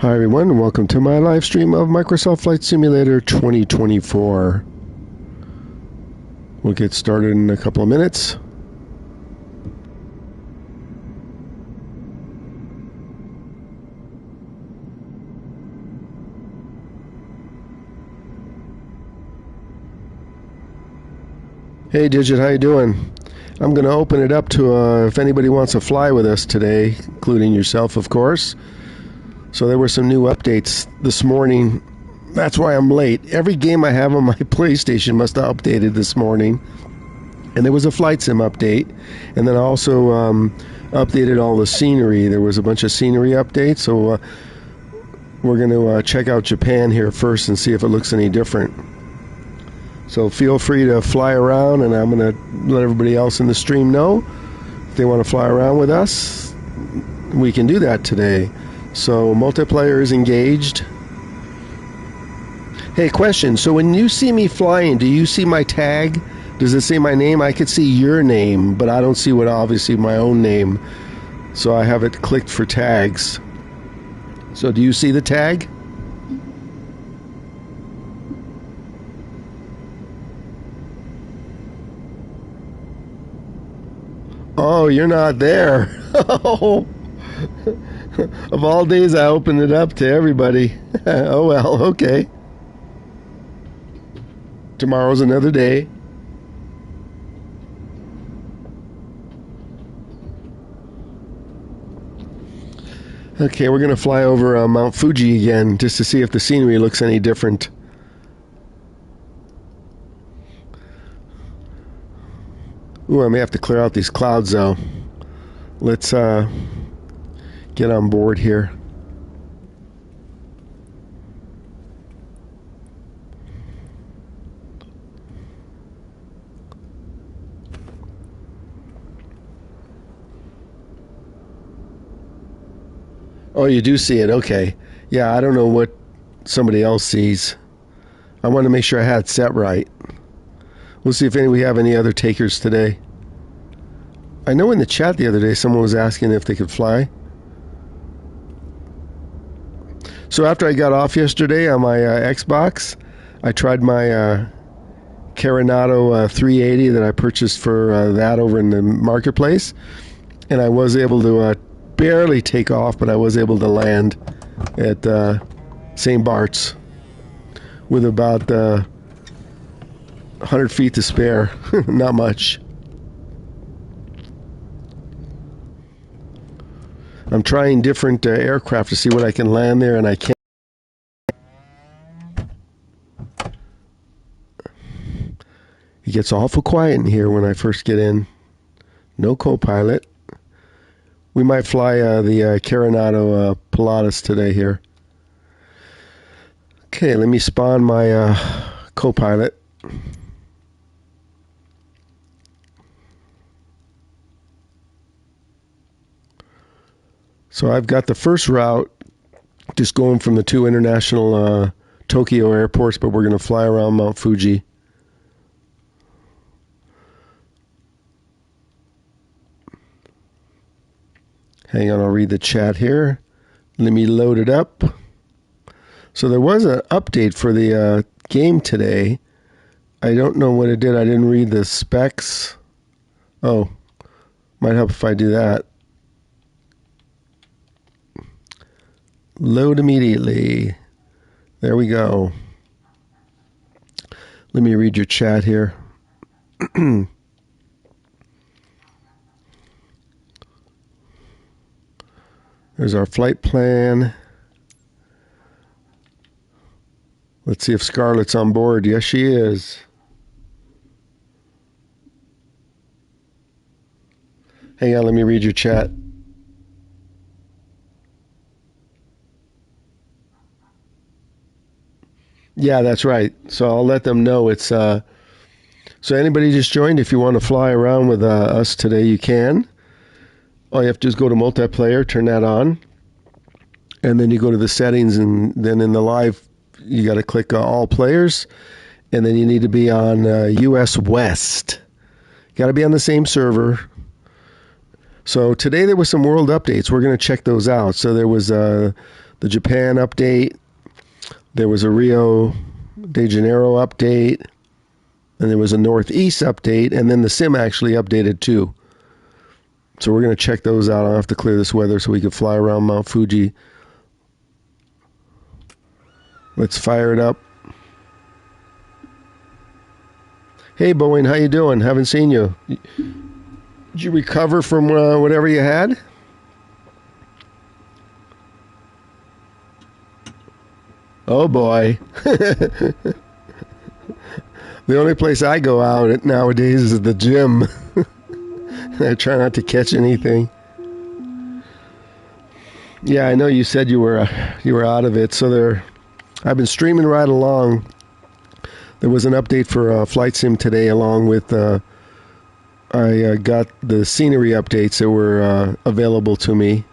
Hi everyone, and welcome to my live stream of Microsoft Flight Simulator 2024. We'll get started in a couple of minutes. Hey Digit, how you doing? I'm going to open it up to if anybody wants to fly with us today, including yourself, of course. So there were some new updates this morning. That's why I'm late. Every game I have on my PlayStation must have updated this morning. And there was a flight sim update. And then I also updated all the scenery. There was a bunch of scenery updates. So we're going to check out Japan here first and see if it looks any different. So feel free to fly around, and I'm going to let everybody else in the stream know if they want to fly around with us. We can do that today. So multiplayer is engaged. Hey, question. So when you see me flying, do you see my tag? Does it say my name? I could see your name, but I don't see obviously my own name. So I have it clicked for tags. So do you see the tag? Oh, you're not there. Of all days, I opened it up to everybody. Oh well, okay. Tomorrow's another day. Okay, we're going to fly over Mount Fuji again just to see if the scenery looks any different. Ooh, I may have to clear out these clouds though. Let's get on board here. Oh, you do see it. Okay. Yeah, I don't know what somebody else sees. I want to make sure I had it set right. We'll see if we have any other takers today. I know in the chat the other day someone was asking if they could fly. So after I got off yesterday on my Xbox, I tried my Coronado 380 that I purchased for that over in the marketplace, and I was able to barely take off, but I was able to land at St. Bart's with about 100 feet to spare. Not much. I'm trying different aircraft to see what I can land there, and I can't. It gets awful quiet in here when I first get in. No co-pilot. We might fly the Coronado Pilatus today here. Okay, let me spawn my co-pilot. So I've got the first route just going from the two international Tokyo airports, but we're going to fly around Mount Fuji. Hang on, I'll read the chat here. Let me load it up. So there was an update for the game today. I don't know what it did. I didn't read the specs. Oh, might help if I do that. Load immediately. There we go. Let me read your chat here. There's our flight plan. Let's see if Scarlett's on board. Yes, she is. Hang on, let me read your chat. Yeah, that's right. So I'll let them know it's so anybody just joined, if you want to fly around with us today, you can. All you have to do is go to multiplayer, turn that on, and then you go to the settings, and then in the live you got to click all players, and then you need to be on US West. Got to be on the same server. So today there was some world updates. We're going to check those out. So there was the Japan update. There was a Rio de Janeiro update. And there was a Northeast update. And then the sim actually updated too. So we're going to check those out. I'll have to clear this weather so we can fly around Mount Fuji. Let's fire it up. Hey, Boeing, how you doing? Haven't seen you. Did you recover from whatever you had? Oh, boy. The only place I go out nowadays is the gym. I try not to catch anything. Yeah, I know you said you were out of it. So I've been streaming right along. There was an update for Flight Sim today, along with I got the scenery updates that were available to me.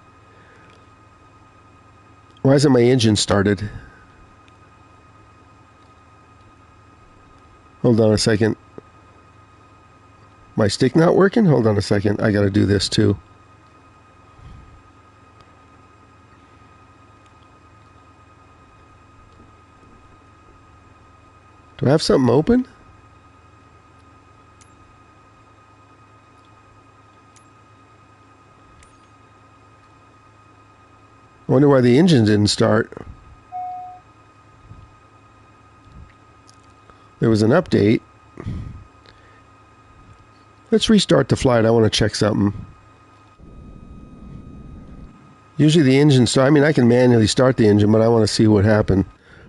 Why isn't my engine started? Hold on a second. My stick not working? Hold on a second. I got to do this too. Do I have something open? I wonder why the engine didn't start. There was an update. Let's restart the flight. I want to check something. Usually the engine start. I mean, I can manually start the engine, but I want to see what happened.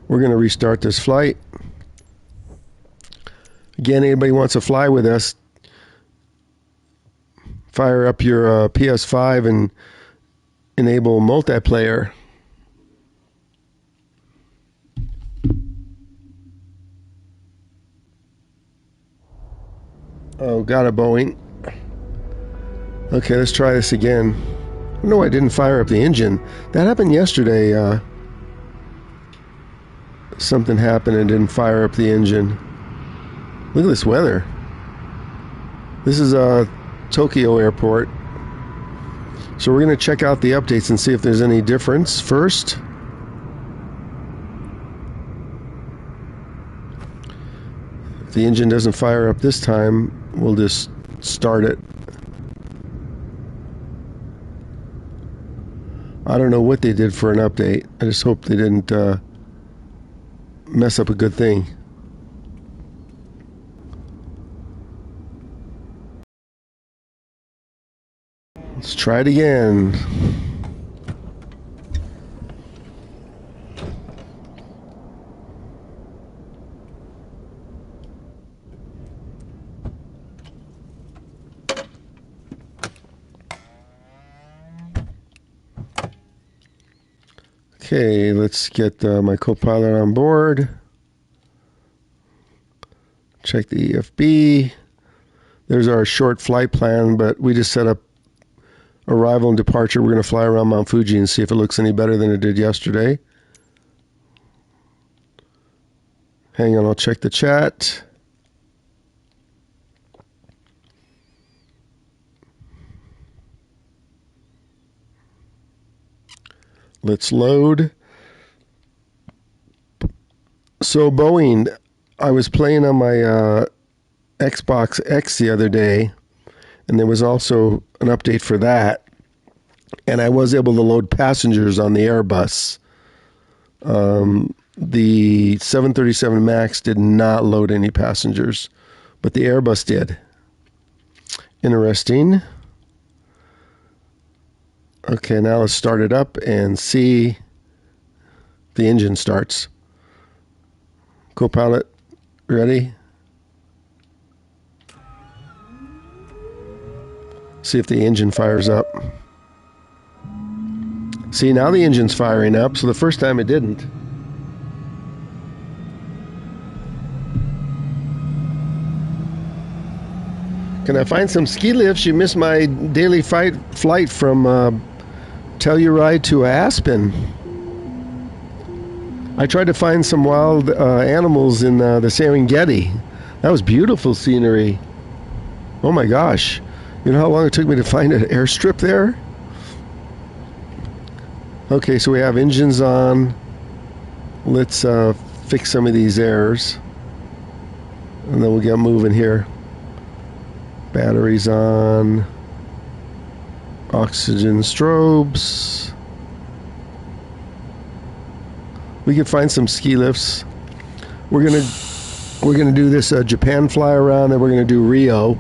We're going to restart this flight. Again, anybody wants to fly with us, fire up your PS5 and enable multiplayer. Oh, got it, Boeing. Okay, let's try this again. No, I didn't fire up the engine. That happened yesterday. Something happened and didn't fire up the engine. Look at this weather. This is Tokyo Airport. So we're going to check out the updates and see if there's any difference first. If the engine doesn't fire up this time, we'll just start it. I don't know what they did for an update. I just hope they didn't mess up a good thing. Let's try it again. Okay, let's get my co-pilot on board. Check the EFB. There's our short flight plan, but we just set up arrival and departure. We're going to fly around Mount Fuji and see if it looks any better than it did yesterday. Hang on, I'll check the chat. Let's load. So Boeing, I was playing on my Xbox X the other day, and there was also an update for that, and I was able to load passengers on the Airbus. The 737 MAX did not load any passengers, but the Airbus did. Interesting. Okay, now let's start it up and see if the engine starts. Co-pilot, ready? See if the engine fires up. See, now the engine's firing up, so the first time it didn't. Can I find some ski lifts? You missed my daily flight from Telluride to Aspen. I tried to find some wild animals in the Serengeti. That was beautiful scenery. Oh my gosh. You know how long it took me to find an airstrip there? Okay, so we have engines on. Let's fix some of these errors. And then we'll get moving here. Batteries on. Oxygen strobes. We can find some ski lifts. We're gonna do this Japan fly around, and we're gonna do Rio,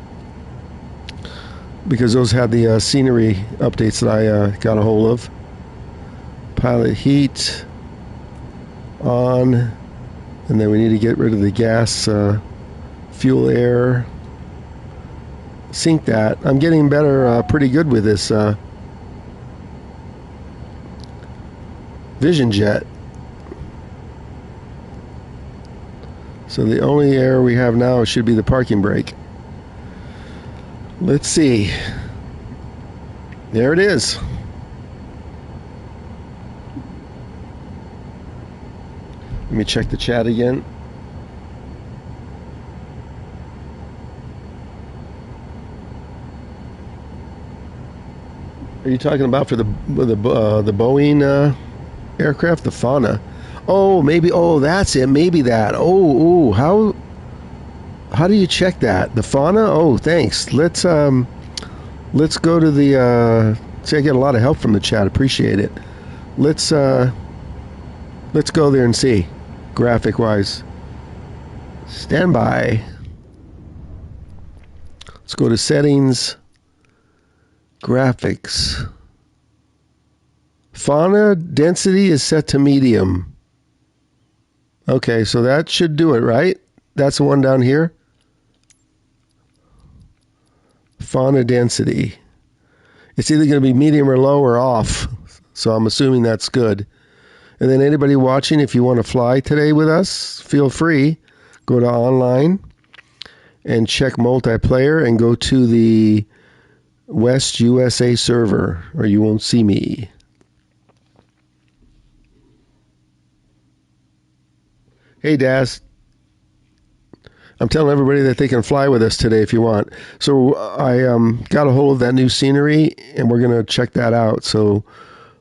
because those had the scenery updates that I got a hold of. Pilot heat on, and then we need to get rid of the gas, fuel, air. Sync that. I'm getting better, pretty good with this Vision Jet. So the only error we have now should be the parking brake. Let's see. There it is. Let me check the chat again. Are you talking about for the Boeing aircraft, the Fauna? Oh, maybe. Oh, that's it. Maybe that. Oh, how do you check that? The Fauna? Oh, thanks. Let's go to the. See, I get a lot of help from the chat. Appreciate it. Let's go there and see, graphic wise. Stand by. Let's go to settings. Graphics. Fauna density is set to medium. Okay, so that should do it, right? That's the one down here. Fauna density. It's either going to be medium or low or off. So I'm assuming that's good. And then anybody watching, if you want to fly today with us, feel free. Go to online and check multiplayer and go to the West USA server, or you won't see me. Hey, Daz. I'm telling everybody that they can fly with us today if you want. So I got a hold of that new scenery, and we're going to check that out. So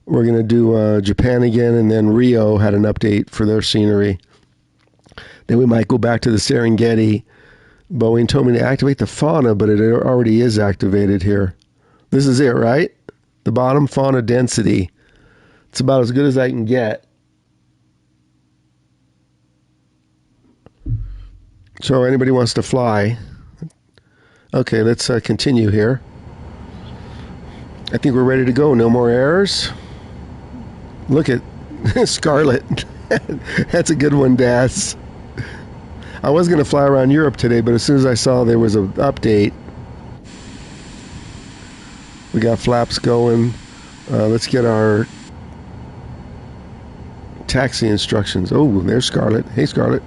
we're going to do Japan again, and then Rio had an update for their scenery. Then we might go back to the Serengeti. Boeing told me to activate the Fauna, but it already is activated here. This is it, right? The bottom, Fauna density. It's about as good as I can get. So anybody wants to fly? Okay, let's continue here. I think we're ready to go. No more errors. Look at Scarlet. That's a good one, Daz. I was going to fly around Europe today, but as soon as I saw there was an update, we got flaps going. Let's get our taxi instructions. Oh, there's Scarlet. Hey, Scarlet.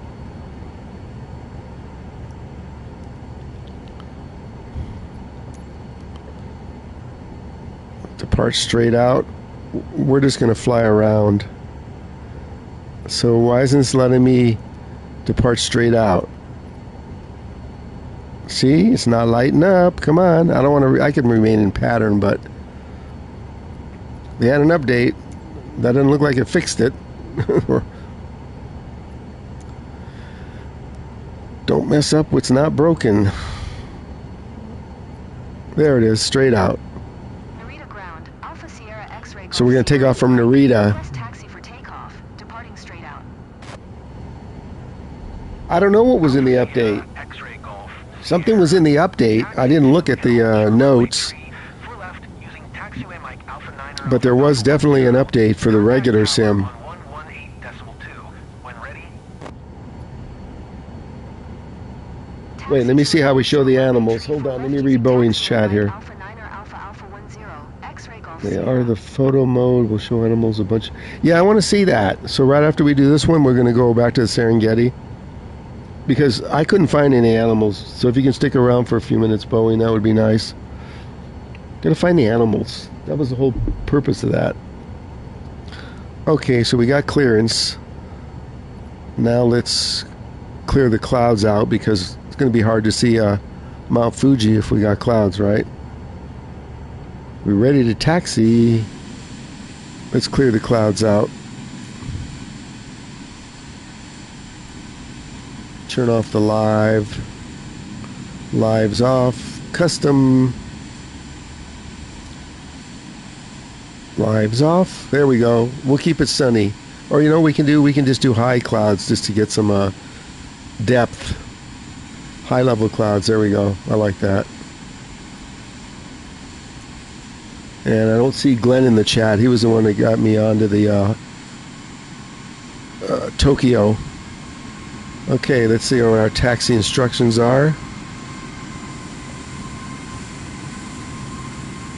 Depart straight out. We're just going to fly around. So why isn't this letting me depart straight out? See, it's not lighting up. Come on. I don't want to. I can remain in pattern, but they had an update. That doesn't look like it fixed it. Don't mess up what's not broken. There it is, straight out. Narita ground, Alpha Sierra X-ray. So we're going to take off from Narita. Taxi for takeoff, departing straight out. I don't know what was in the update. Something was in the update. I didn't look at the notes. But there was definitely an update for the regular sim. Wait, let me see how we show the animals. Hold on, let me read Boeing's chat here. They are the photo mode. Will show animals a bunch. Yeah, I want to see that. So right after we do this one, we're going to go back to the Serengeti. Because I couldn't find any animals. So if you can stick around for a few minutes, Boeing, that would be nice. Gotta find the animals. That was the whole purpose of that. Okay, so we got clearance. Now let's clear the clouds out, because it's going to be hard to see Mount Fuji if we got clouds, right? We're ready to taxi. Let's clear the clouds out. Turn off the live. Live's off. Custom. Live's off. There we go. We'll keep it sunny. Or you know what we can do? We can just do high clouds just to get some depth. High level clouds. There we go. I like that. And I don't see Glenn in the chat. He was the one that got me onto the Tokyo. Okay, let's see what our taxi instructions are.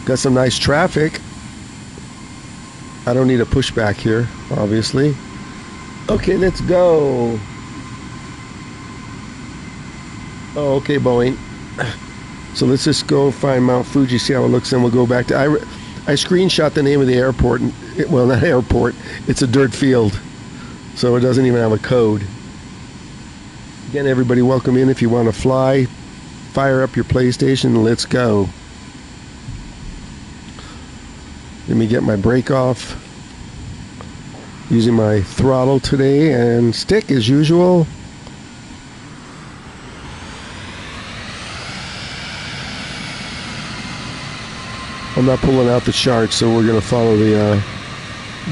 Got some nice traffic. I don't need a pushback here, obviously. Okay, let's go. Oh, okay, Boeing. So let's just go find Mount Fuji, see how it looks, and we'll go back to... I screenshot the name of the airport. Well, not airport. It's a dirt field. So it doesn't even have a code. Again, everybody, welcome in. If you want to fly, fire up your PlayStation and let's go. Let me get my brake off. Using my throttle today and stick as usual. I'm not pulling out the chart, so we're going to follow the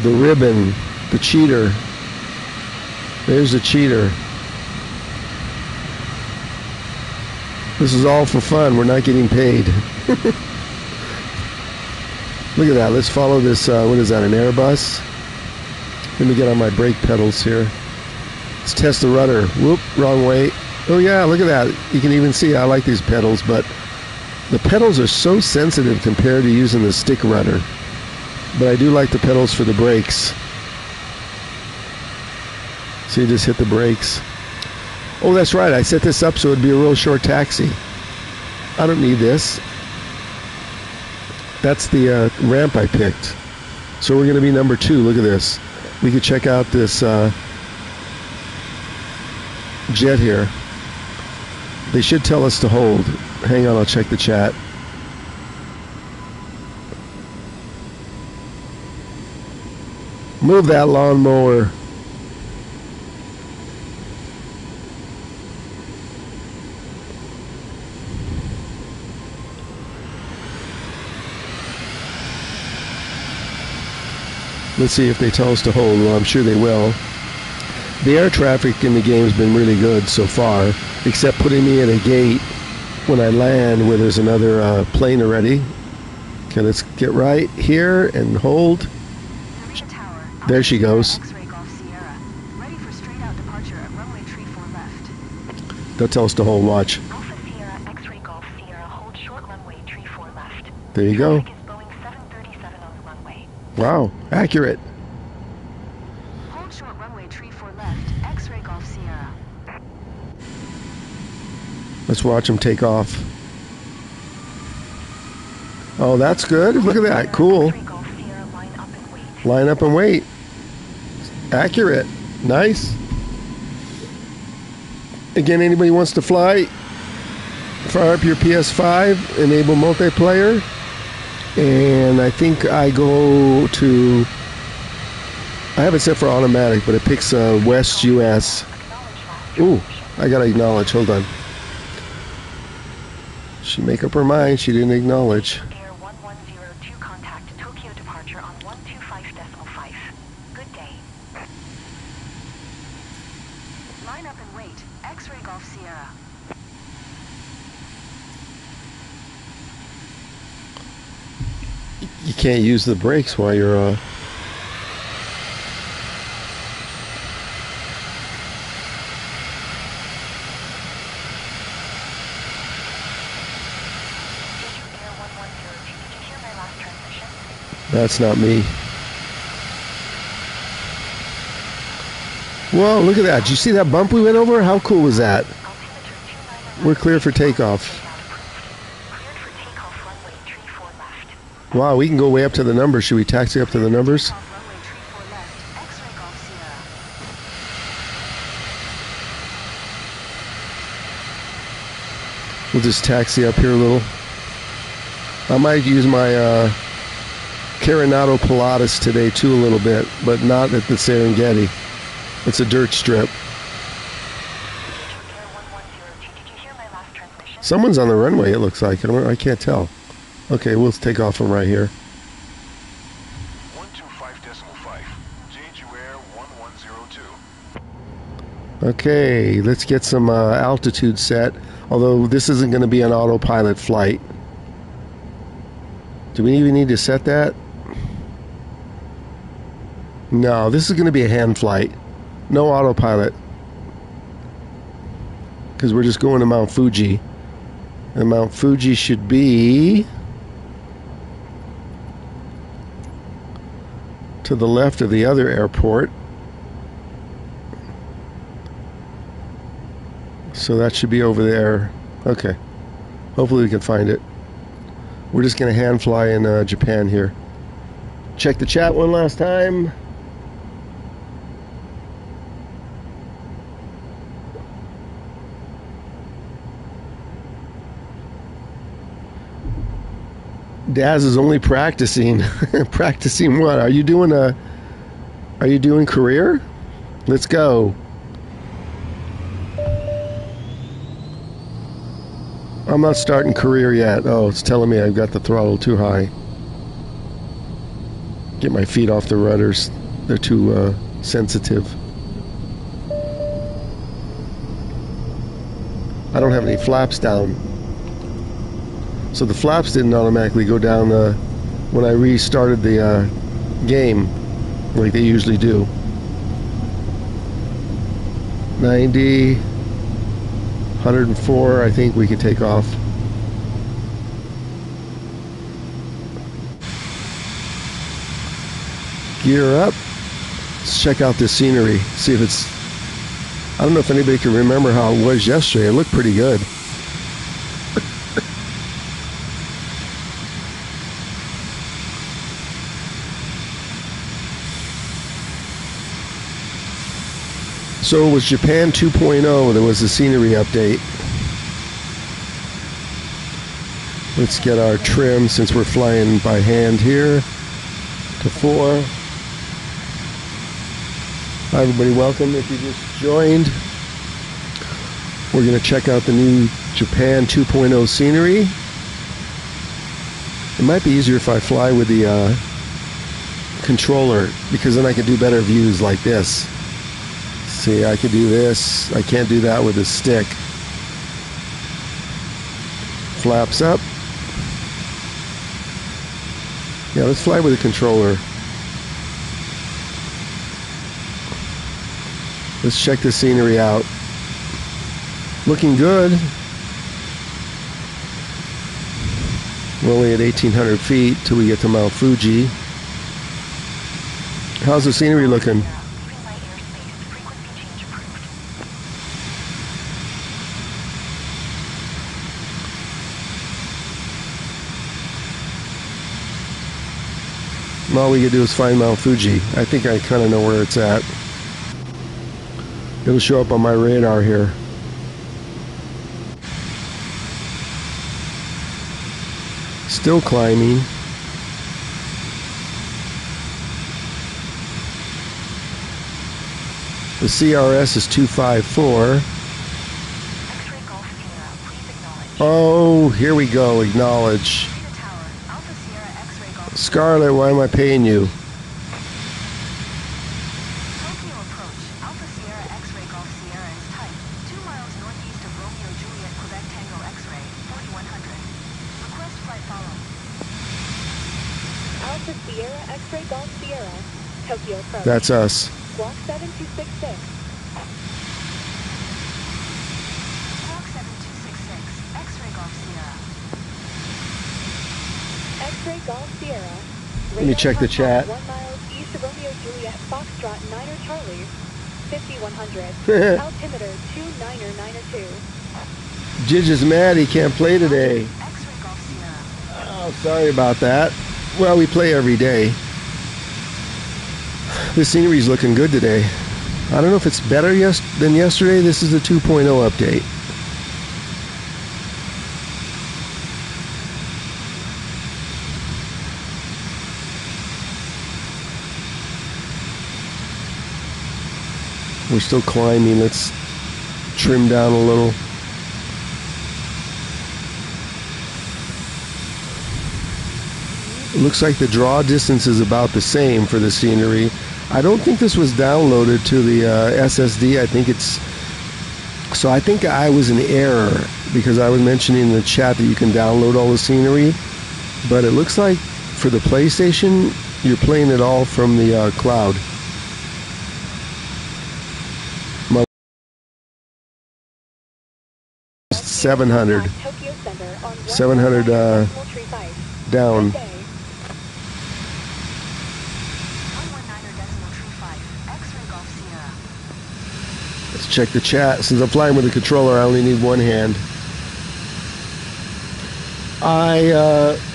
ribbon, the cheater. There's the cheater. This is all for fun. We're not getting paid. Look at that. Let's follow this. What is that, an Airbus? Let me get on my brake pedals here. Let's test the rudder. Whoop, wrong way. Oh yeah, look at that. You can even see I like these pedals, but the pedals are so sensitive compared to using the stick rudder. But I do like the pedals for the brakes. So you just hit the brakes. Oh, that's right. I set this up so it'd be a real short taxi. I don't need this. That's the ramp I picked. So we're going to be number 2. Look at this. We could check out this jet here. They should tell us to hold. Hang on, I'll check the chat. Move that lawnmower. Let's see if they tell us to hold. Well, I'm sure they will. The air traffic in the game has been really good so far, except putting me at a gate when I land where there's another plane already. Okay, let's get right here and hold. Narita Tower, There she goes. X-ray Golf Sierra. Ready for straight out departure at runway 34 left. They'll tell us to hold. Watch. Alpha Sierra, X-ray Golf Sierra, hold short runway 34 left. There you go. Traffic is Boeing 737 on the runway. Wow, accurate. Hold short runway 34 left, X-ray Golf Sierra. Let's watch them take off. Oh, that's good. Look at that. Cool. X-ray Golf Sierra, line up and wait. Line up and wait. Accurate. Nice. Again, anybody wants to fly, fire up your PS5, enable multiplayer, and I think I go to, I have it set for automatic, but it picks West US. Ooh, I gotta acknowledge. Hold on. She make up her mind. She didn't acknowledge. Air 1102, contact Tokyo departure on 125.5. Good day. Line up and wait, X-ray Golf Sierra. You can't use the brakes while you're That's not me. Whoa, look at that. Did you see that bump we went over? How cool was that? We're clear for takeoff. Wow, we can go way up to the numbers. Should we taxi up to the numbers? We'll just taxi up here a little. I might use my Coronado Pilatus today too a little bit, but not at the Serengeti. It's a dirt strip. Someone's on the runway, it looks like. I can't tell. Okay, we'll take off from right here. 125.5. JGWare 1102. Okay, let's get some altitude set. Although this isn't going to be an autopilot flight. Do we even need to set that? No, this is going to be a hand flight. No autopilot. Because we're just going to Mount Fuji. And Mount Fuji should be to the left of the other airport. So that should be over there. Okay. Hopefully we can find it. We're just going to hand fly in Japan here. Check the chat one last time. Daz is only practicing. Practicing what? Are you doing career? Let's go. I'm not starting career yet. Oh, it's telling me I've got the throttle too high. Get my feet off the rudders. They're too sensitive. I don't have any flaps down. So the flaps didn't automatically go down when I restarted the game like they usually do. 90, 104, I think we could take off. Gear up. Let's check out this scenery. See if it's... I don't know if anybody can remember how it was yesterday. It looked pretty good. So it was Japan 2.0. There was a scenery update. Let's get our trim, since we're flying by hand here, to 4. Hi everybody, welcome if you just joined. We're going to check out the new Japan 2.0 scenery. It might be easier if I fly with the controller, because then I can do better views like this. See, I can do this. I can't do that with the stick. Flaps up. Yeah, let's fly with a controller. Let's check the scenery out. Looking good. We're only at 1,800 feet till we get to Mount Fuji. How's the scenery looking? All we can do is find Mount Fuji. I think I kind of know where it's at. It'll show up on my radar here. Still climbing. The CRS is 254. Oh, here we go. Acknowledge. Scarlett, why am I paying you? Tokyo approach, Alpha Sierra X-ray Golf Sierra is type, 2 miles northeast of Romeo Juliet Quebec Tango X-ray, 4100. Request flight follow. Alpha Sierra X-ray Golf Sierra, Tokyo approach. That's us. Squawk 7266. Squawk 7266, X-ray Golf Sierra. X-ray Golf Sierra. Let me check the chat. 1 mile east of Romeo Juliet Foxtrot 9er Charlie, 5100. Altimeter 299er2. Jidge is mad he can't play today. X-ray Golf Sierra. Oh, sorry about that. Well, we play every day. The scenery's looking good today. I don't know if it's better than yesterday. This is the 2.0 update. We're still climbing. Let's trim down a little. It looks like the draw distance is about the same for the scenery. I don't think this was downloaded to the SSD. I think it's... So I think I was in error because I was mentioning in the chat that you can download all the scenery. But it looks like for the PlayStation, you're playing it all from the cloud. 700. 700 down. 119.35, X-ray Golf Sierra. Let's check the chat. Since I'm flying with a controller, I only need one hand.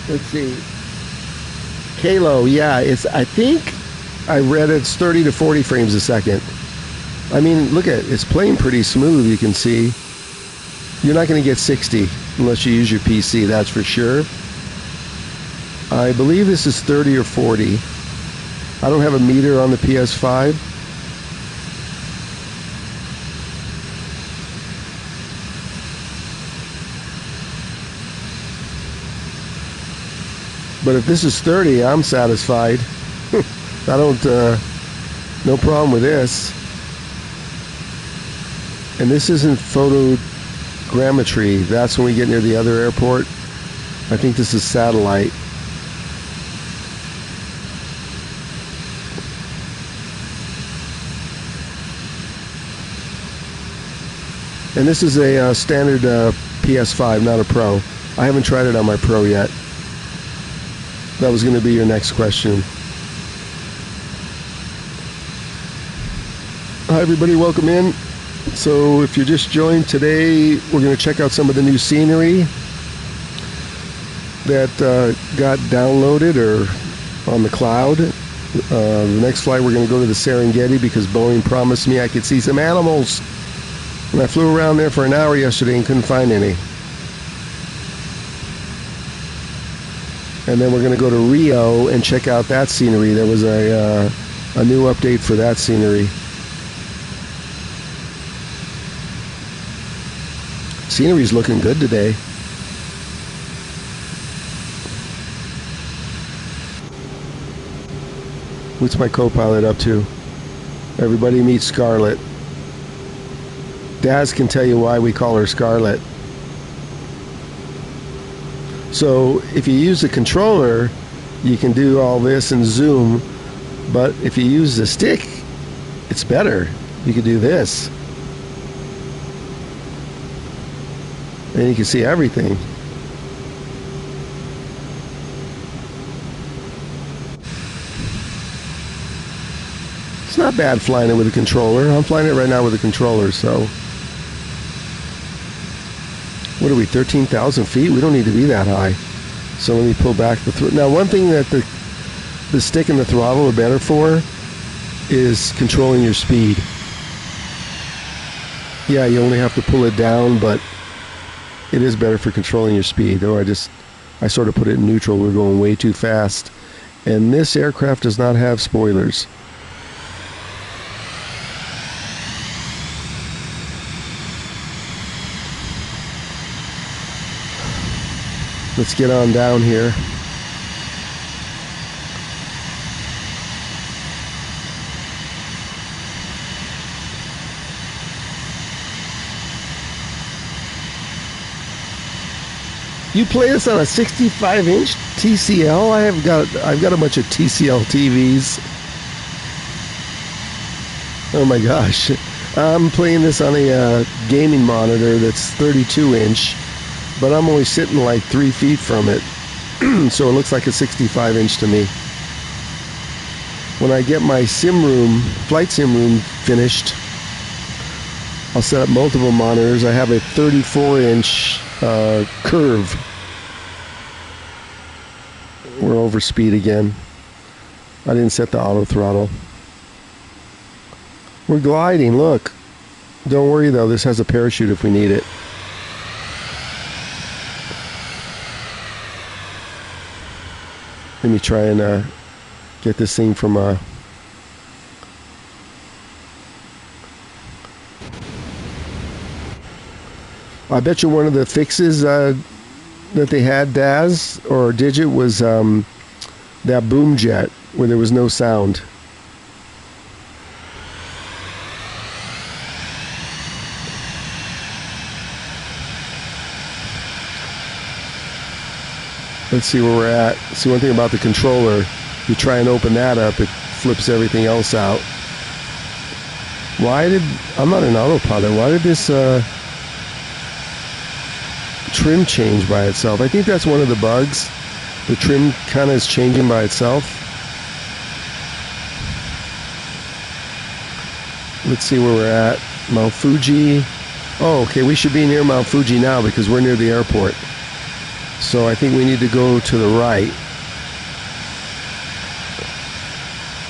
Let's see. Kalo, yeah, I think I read it's 30 to 40 frames a second. I mean, look at it. It's playing pretty smooth, you can see. You're not going to get 60 unless you use your PC, that's for sure. I believe this is 30 or 40. I don't have a meter on the PS5. But if this is 30, I'm satisfied. I don't, no problem with this. And this isn't photogrammetry. That's when we get near the other airport. I think this is satellite. And this is a standard PS5, not a Pro. I haven't tried it on my Pro yet. That was going to be your next question. Hi everybody, welcome in. So if you just joined today, we're going to check out some of the new scenery that got downloaded or on the cloud. The next flight we're going to go to the Serengeti because Boeing promised me I could see some animals. And I flew around there for an hour yesterday and couldn't find any. And then we're going to go to Rio and check out that scenery. There was a new update for that scenery. Scenery's looking good today. What's my co-pilot up to? Everybody meet Scarlett. Daz can tell you why we call her Scarlett. So if you use the controller, you can do all this and zoom, but if you use the stick, it's better. You can do this. And you can see everything. It's not bad flying it with a controller. I'm flying it right now with a controller, so... What are we, 13,000 feet? We don't need to be that high. So let me pull back the throttle. Now, one thing that the stick and the throttle are better for is controlling your speed. Yeah, you only have to pull it down, but it is better for controlling your speed. Though I sort of put it in neutral. We're going way too fast. And this aircraft does not have spoilers. Let's get on down here. You play this on a 65-inch TCL? I've got a bunch of TCL TVs. Oh my gosh. I'm playing this on a gaming monitor that's 32-inch. But I'm only sitting like 3 feet from it, so it looks like a 65-inch to me. When I get my flight sim room finished, I'll set up multiple monitors. I have a 34-inch curve. We're over speed again. I didn't set the auto throttle. We're gliding, look. Don't worry though, this has a parachute if we need it. Let me try and get this thing from I bet you one of the fixes that they had, Daz or Digit, was that boom jet where there was no sound. Let's see where we're at. See, one thing about the controller, you try and open that up, it flips everything else out. I'm not an autopilot, why did this trim change by itself? I think that's one of the bugs. The trim kind of is changing by itself. Let's see where we're at. Mount Fuji. Oh, okay, we should be near Mount Fuji now because we're near the airport. So I think we need to go to the right.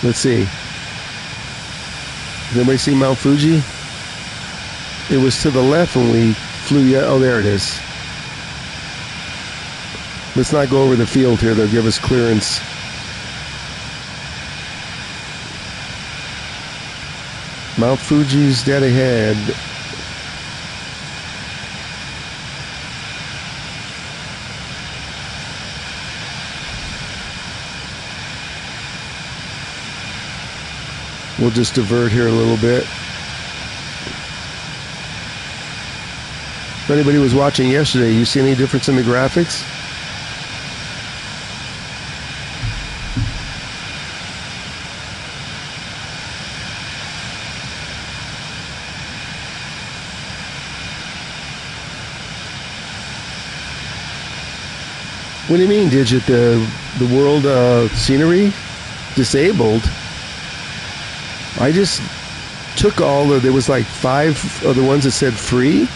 Let's see. Does anybody see Mount Fuji? It was to the left when we flew. Oh, there it is. Let's not go over the field here. They'll give us clearance. Mount Fuji's dead ahead. We'll just divert here a little bit. If anybody was watching yesterday, you see any difference in the graphics? What do you mean, Digit? The world scenery disabled? I just took there was like 5 of the ones that said free,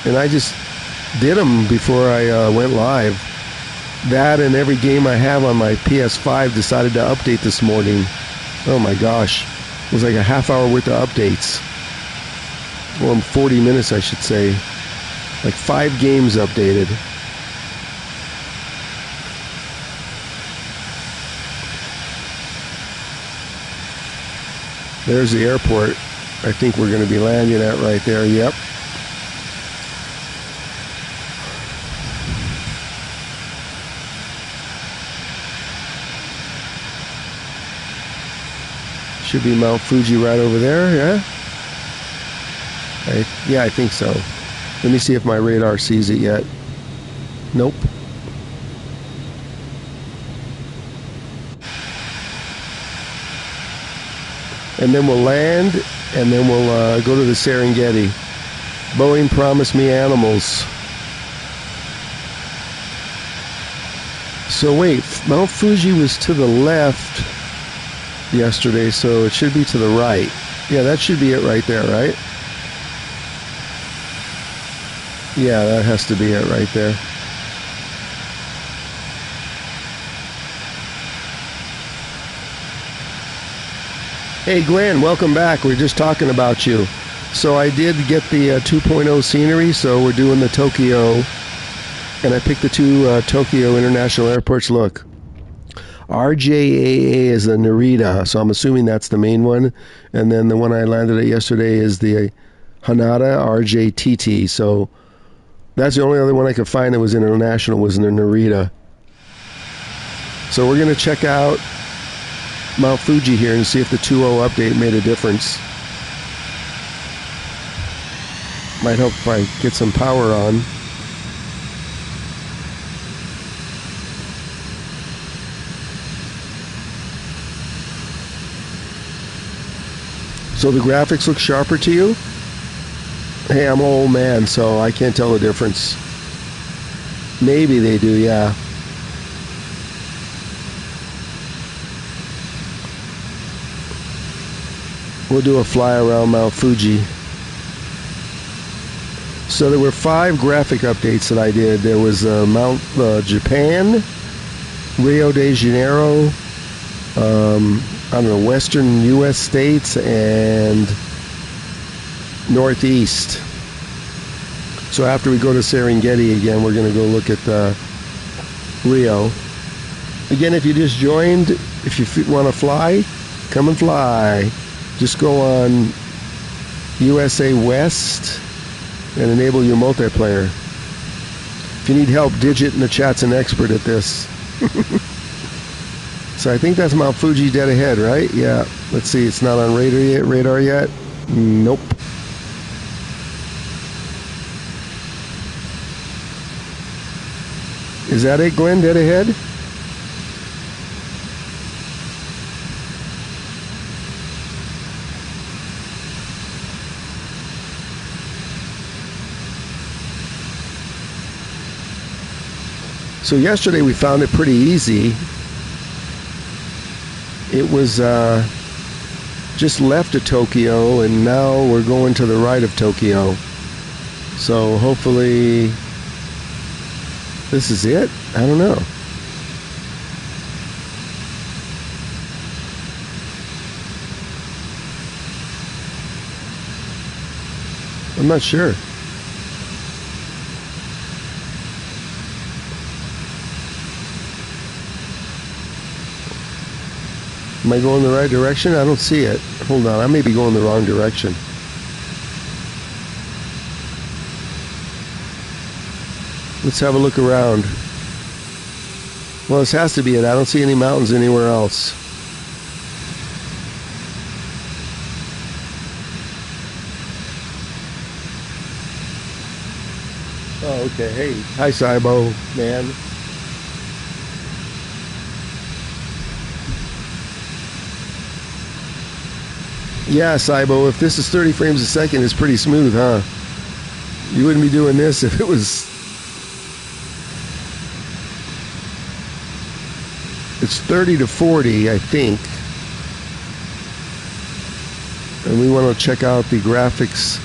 and I just did them before I went live. That and every game I have on my PS5 decided to update this morning. Oh my gosh. It was like a half hour worth of updates. Or 40 minutes, I should say. Like 5 games updated. There's the airport. I think we're going to be landing at right there. Yep. Should be Mount Fuji right over there, yeah? Yeah, I think so. Let me see if my radar sees it yet. Nope. And then we'll land, and then we'll go to the Serengeti. Boeing promised me animals. So wait, Mount Fuji was to the left yesterday, so it should be to the right. Yeah, that should be it right there, right? Yeah, that has to be it right there. Hey Glenn, welcome back. We're just talking about you. So I did get the 2.0 scenery, so we're doing the Tokyo, and I picked the 2 Tokyo International Airports. Look, RJAA is the Narita, so I'm assuming that's the main one, and then the one I landed at yesterday is the Hanada RJTT, so that's the only other one I could find that was international was the Narita. So we're going to check out Mount Fuji here and see if the 2.0 update made a difference. Might help if I get some power on. So the graphics look sharper to you? Hey, I'm an old man, so I can't tell the difference. Maybe they do, yeah. We'll do a fly around Mount Fuji. So there were 5 graphic updates that I did. There was Mount Japan, Rio de Janeiro, I don't know, western U.S. states, and northeast. So after we go to Serengeti again, we're going to go look at Rio. Again, if you just joined, if you want to fly, come and fly. Just go on USA West, and enable your multiplayer. If you need help, Digit in the chat's an expert at this. So I think that's Mount Fuji dead ahead, right? Yeah. Let's see. It's not on radar yet. Nope. Is that it, Glenn? Dead ahead? So yesterday we found it pretty easy. It was just left of Tokyo, and now we're going to the right of Tokyo. So hopefully this is it? I don't know. I'm not sure. Am I going the right direction? I don't see it. Hold on, I may be going the wrong direction. Let's have a look around. Well, this has to be it. I don't see any mountains anywhere else. Oh, okay. Hey. Hi, Saibo, man. Yeah, Saibo, if this is 30 frames a second, it's pretty smooth, huh? You wouldn't be doing this if it was... It's 30 to 40, I think. And we want to check out the graphics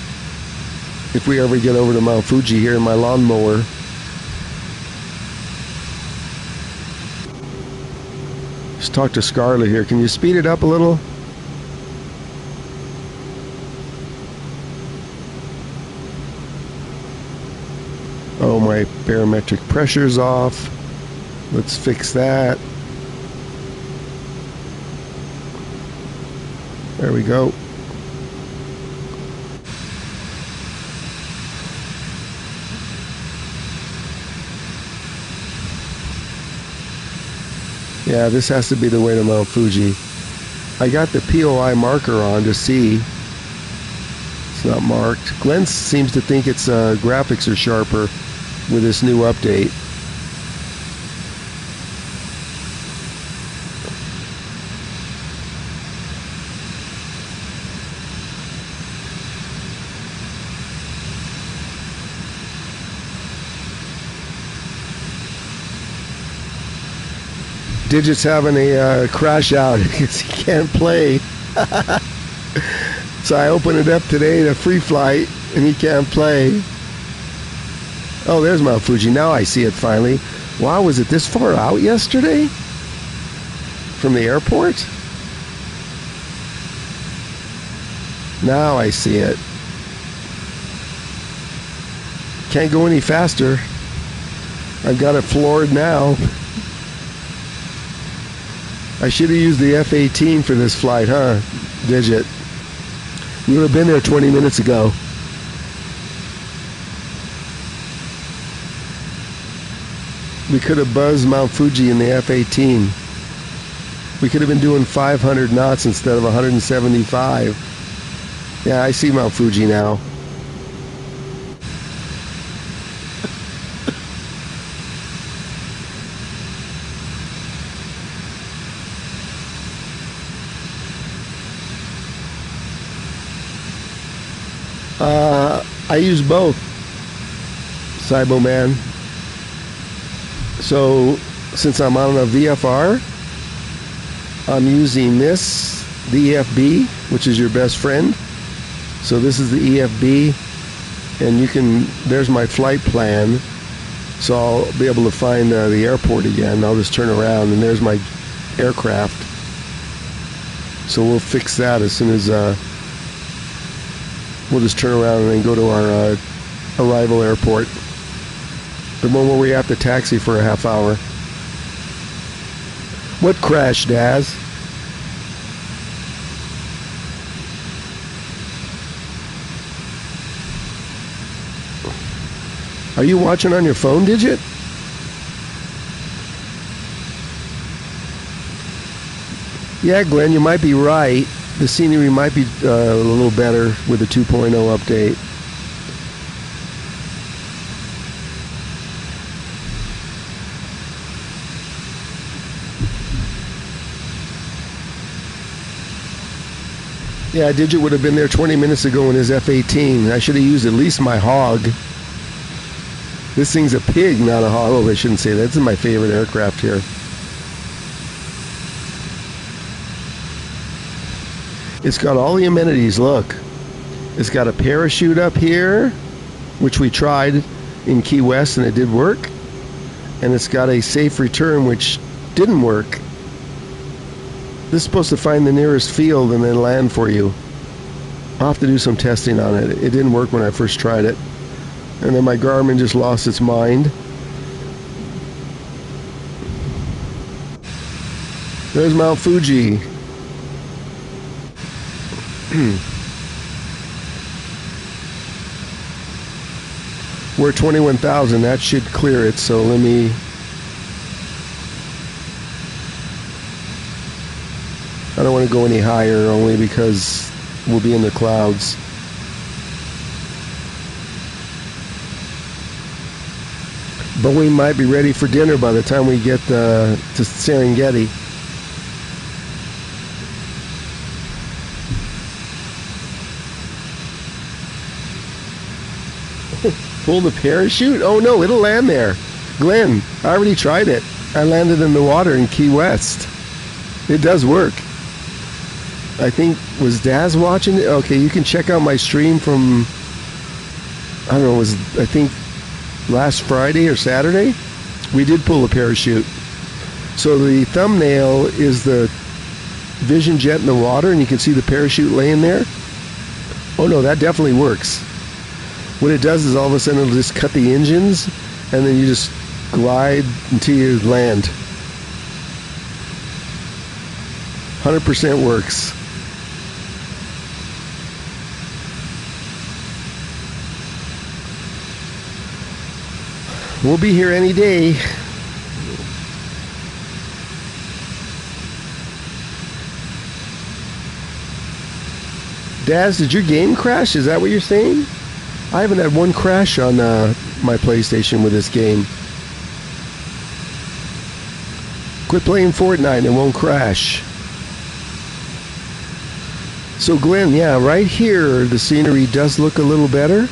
if we ever get over to Mount Fuji here in my lawnmower. Let's talk to Scarlett here. Can you speed it up a little? Oh, my barometric pressure's off. Let's fix that. There we go. Yeah, this has to be the way to Mount Fuji. I got the POI marker on to see. It's not marked. Glenn seems to think its graphics are sharper with this new update. Digit's having a crash out because he can't play. So I opened it up today to free flight and he can't play. Oh, there's Mount Fuji. Now I see it finally. Wow, was it this far out yesterday? From the airport? Now I see it. Can't go any faster. I've got it floored now. I should have used the F-18 for this flight, huh? Digit. We would have been there 20 minutes ago. We could have buzzed Mount Fuji in the F-18. We could have been doing 500 knots instead of 175. Yeah, I see Mount Fuji now. I use both, Cybo Man. So since I'm on a VFR, I'm using this, the EFB, which is your best friend. So this is the EFB, and you can, there's my flight plan. So I'll be able to find the airport again. I'll just turn around and there's my aircraft. So we'll fix that as soon as we'll just turn around and then go to our arrival airport. The one where we have to taxi for a half hour. What crashed, Daz? Are you watching on your phone, Digit? Yeah, Glenn, you might be right. The scenery might be a little better with the 2.0 update. Yeah, Digit would have been there 20 minutes ago in his F-18. I should have used at least my hog. This thing's a pig, not a hog. Oh, I shouldn't say that. This is my favorite aircraft here. It's got all the amenities, look. It's got a parachute up here, which we tried in Key West and it did work. And it's got a safe return, which didn't work. This is supposed to find the nearest field and then land for you. I'll have to do some testing on it. It didn't work when I first tried it. And then my Garmin just lost its mind. There's Mount Fuji. We're at 21,000. That should clear it, so let me... I don't want to go any higher, only because we'll be in the clouds. But we might be ready for dinner by the time we get to Serengeti. Pull the parachute? Oh no, it'll land there. Glenn, I already tried it. I landed in the water in Key West. It does work. I think, was Daz watching it? Okay, you can check out my stream from, I don't know, I think last Friday or Saturday. We did pull a parachute. So the thumbnail is the Vision Jet in the water, and you can see the parachute laying there. Oh no, that definitely works. What it does is all of a sudden it'll just cut the engines, and then you just glide until you land. 100% works. We'll be here any day. Daz, did your game crash? Is that what you're saying? I haven't had one crash on my PlayStation with this game. Quit playing Fortnite, it won't crash. So Glenn, yeah, right here the scenery does look a little better.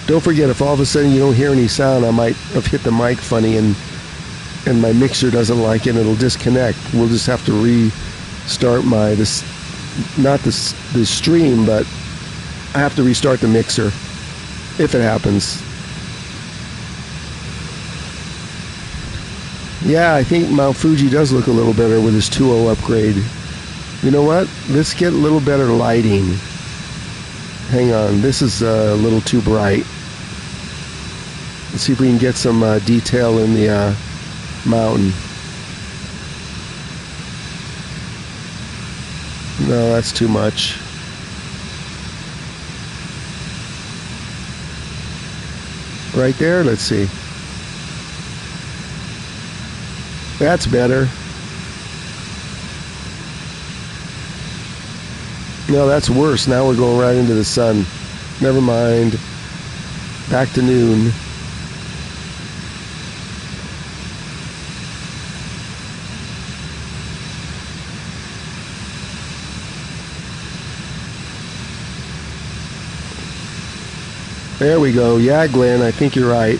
Don't forget, if all of a sudden you don't hear any sound, I might have hit the mic funny and my mixer doesn't like it, it'll disconnect. We'll just have to restart not the stream, but I have to restart the mixer if it happens. Yeah, I think Mount Fuji does look a little better with this 2.0 upgrade. You know what? Let's get a little better lighting. Hang on, this is a little too bright. Let's see if we can get some detail in the mountain. No, that's too much. Right there, let's see. That's better. No, that's worse. Now we're going right into the sun. Never mind. Back to noon. There we go. Yeah, Glenn, I think you're right.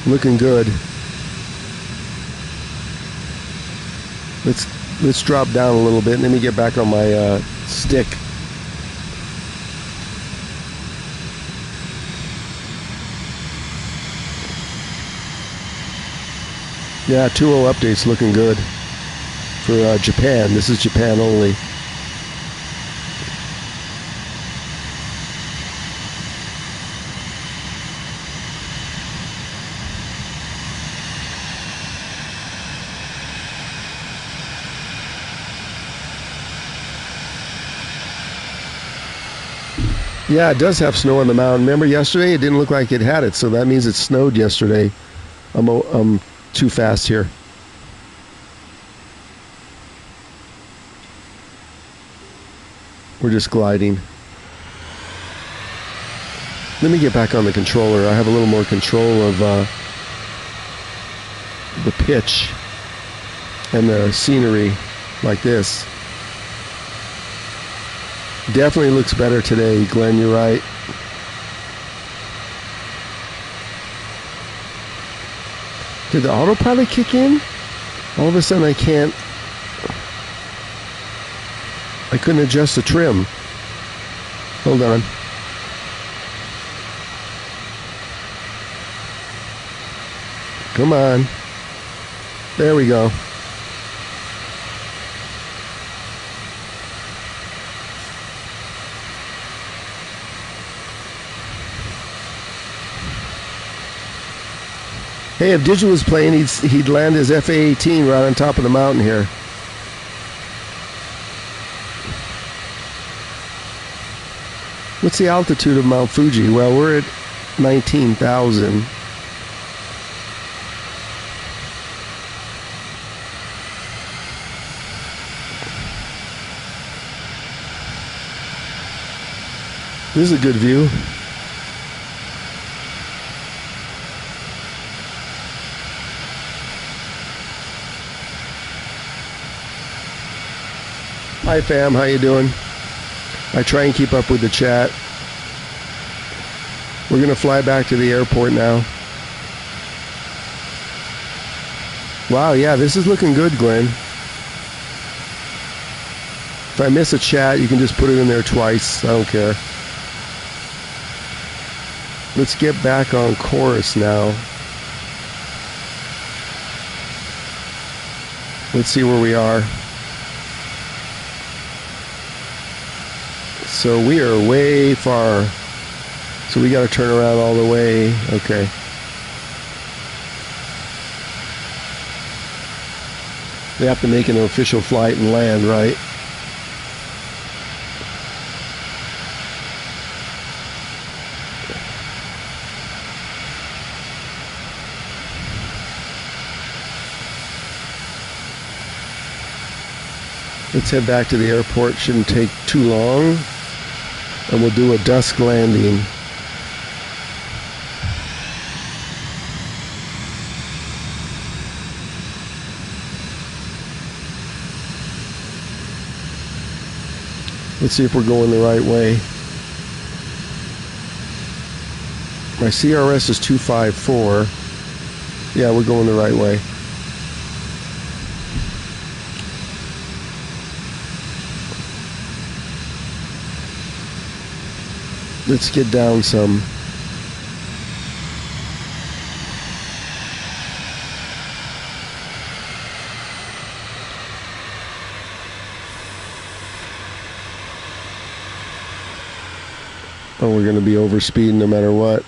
Looking good. Let's drop down a little bit and let me get back on my stick. Yeah, 2.0 update's looking good for Japan. This is Japan only. Yeah, it does have snow on the mountain. Remember yesterday? It didn't look like it had it, so that means it snowed yesterday. I'm too fast here. We're just gliding. Let me get back on the controller. I have a little more control of the pitch and the scenery like this. Definitely looks better today, Glenn, you're right. Did the autopilot kick in? All of a sudden I couldn't adjust the trim. Hold on. Come on. There we go. Hey, if Digit was playing, he'd land his FA-18 right on top of the mountain here. What's the altitude of Mount Fuji? Well, we're at 19,000. This is a good view. Hi fam, how you doing? I try and keep up with the chat. We're gonna fly back to the airport now. Wow, yeah, this is looking good, Glenn. If I miss a chat, you can just put it in there twice. I don't care. Let's get back on course now. Let's see where we are. So we are way far. So we got to turn around all the way. Okay. We have to make an official flight and land, right? Let's head back to the airport. Shouldn't take too long. And we'll do a dusk landing. Let's see if we're going the right way. My CRS is 254. Yeah, we're going the right way. Let's get down some. Oh, we're going to be over speed no matter what.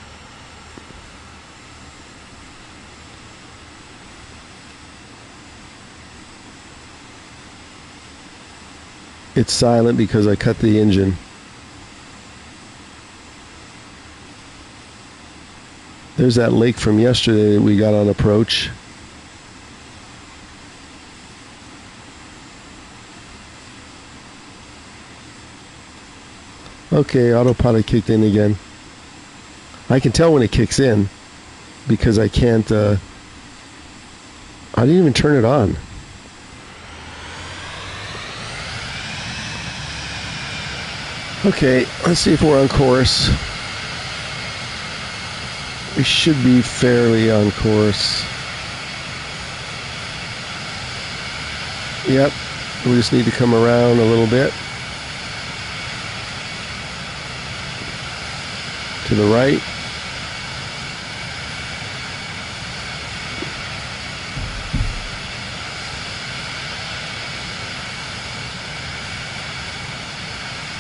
It's silent because I cut the engine. There's that lake from yesterday that we got on approach. Okay, autopilot kicked in again. I can tell when it kicks in because I can't, I didn't even turn it on. Okay, let's see if we're on course. We should be fairly on course. Yep, we just need to come around a little bit. To the right.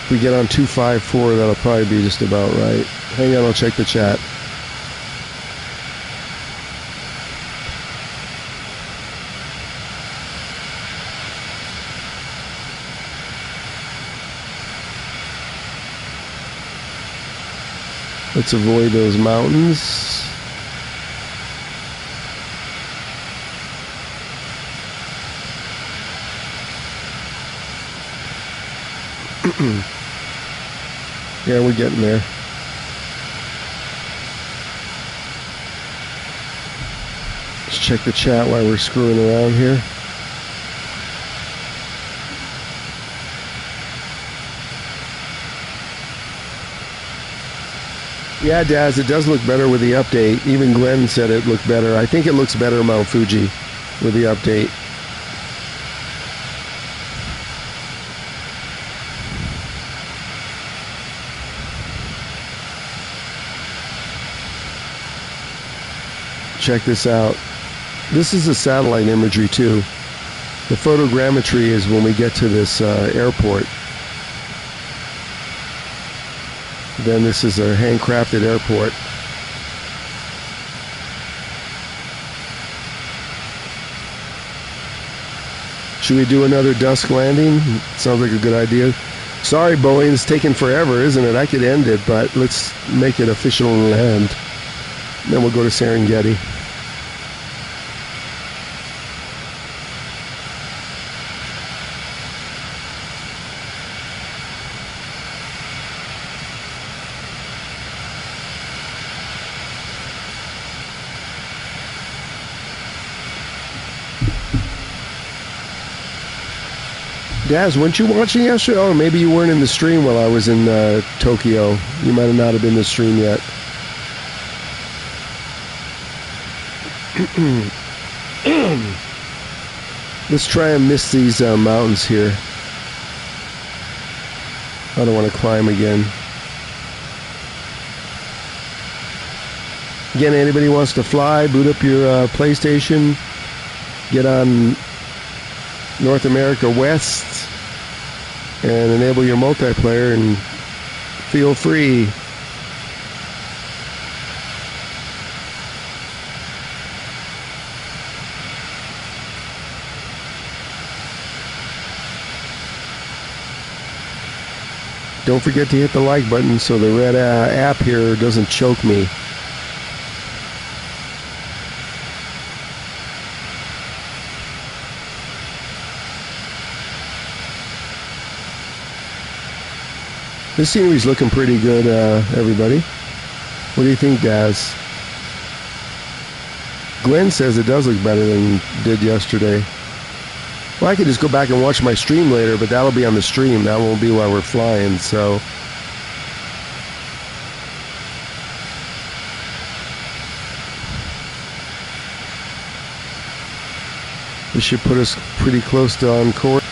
If we get on 254, that'll probably be just about right. Hang on, I'll check the chat. Let's avoid those mountains. Yeah, we're getting there. Let's check the chat while we're screwing around here. Yeah, Daz, it does look better with the update. Even Glenn said it looked better. I think it looks better Mount Fuji with the update. Check this out. This is the satellite imagery too. The photogrammetry is when we get to this airport. Then this is a handcrafted airport. Should we do another dusk landing? Sounds like a good idea. Sorry, Boeing, it's taking forever, isn't it? I could end it, but let's make it official and land. Then we'll go to Serengeti. Daz, weren't you watching yesterday? Oh, maybe you weren't in the stream while I was in Tokyo. You might not have been in the stream yet. Let's try and miss these mountains here. I don't want to climb again. Again, anybody wants to fly, boot up your PlayStation, get on North America West, and enable your multiplayer and feel free. Don't forget to hit the like button so the red app here doesn't choke me. This scenery's looking pretty good, everybody. What do you think, Daz? Glenn says it does look better than it did yesterday. Well, I could just go back and watch my stream later, but that'll be on the stream. That won't be while we're flying, so. This should put us pretty close to on course.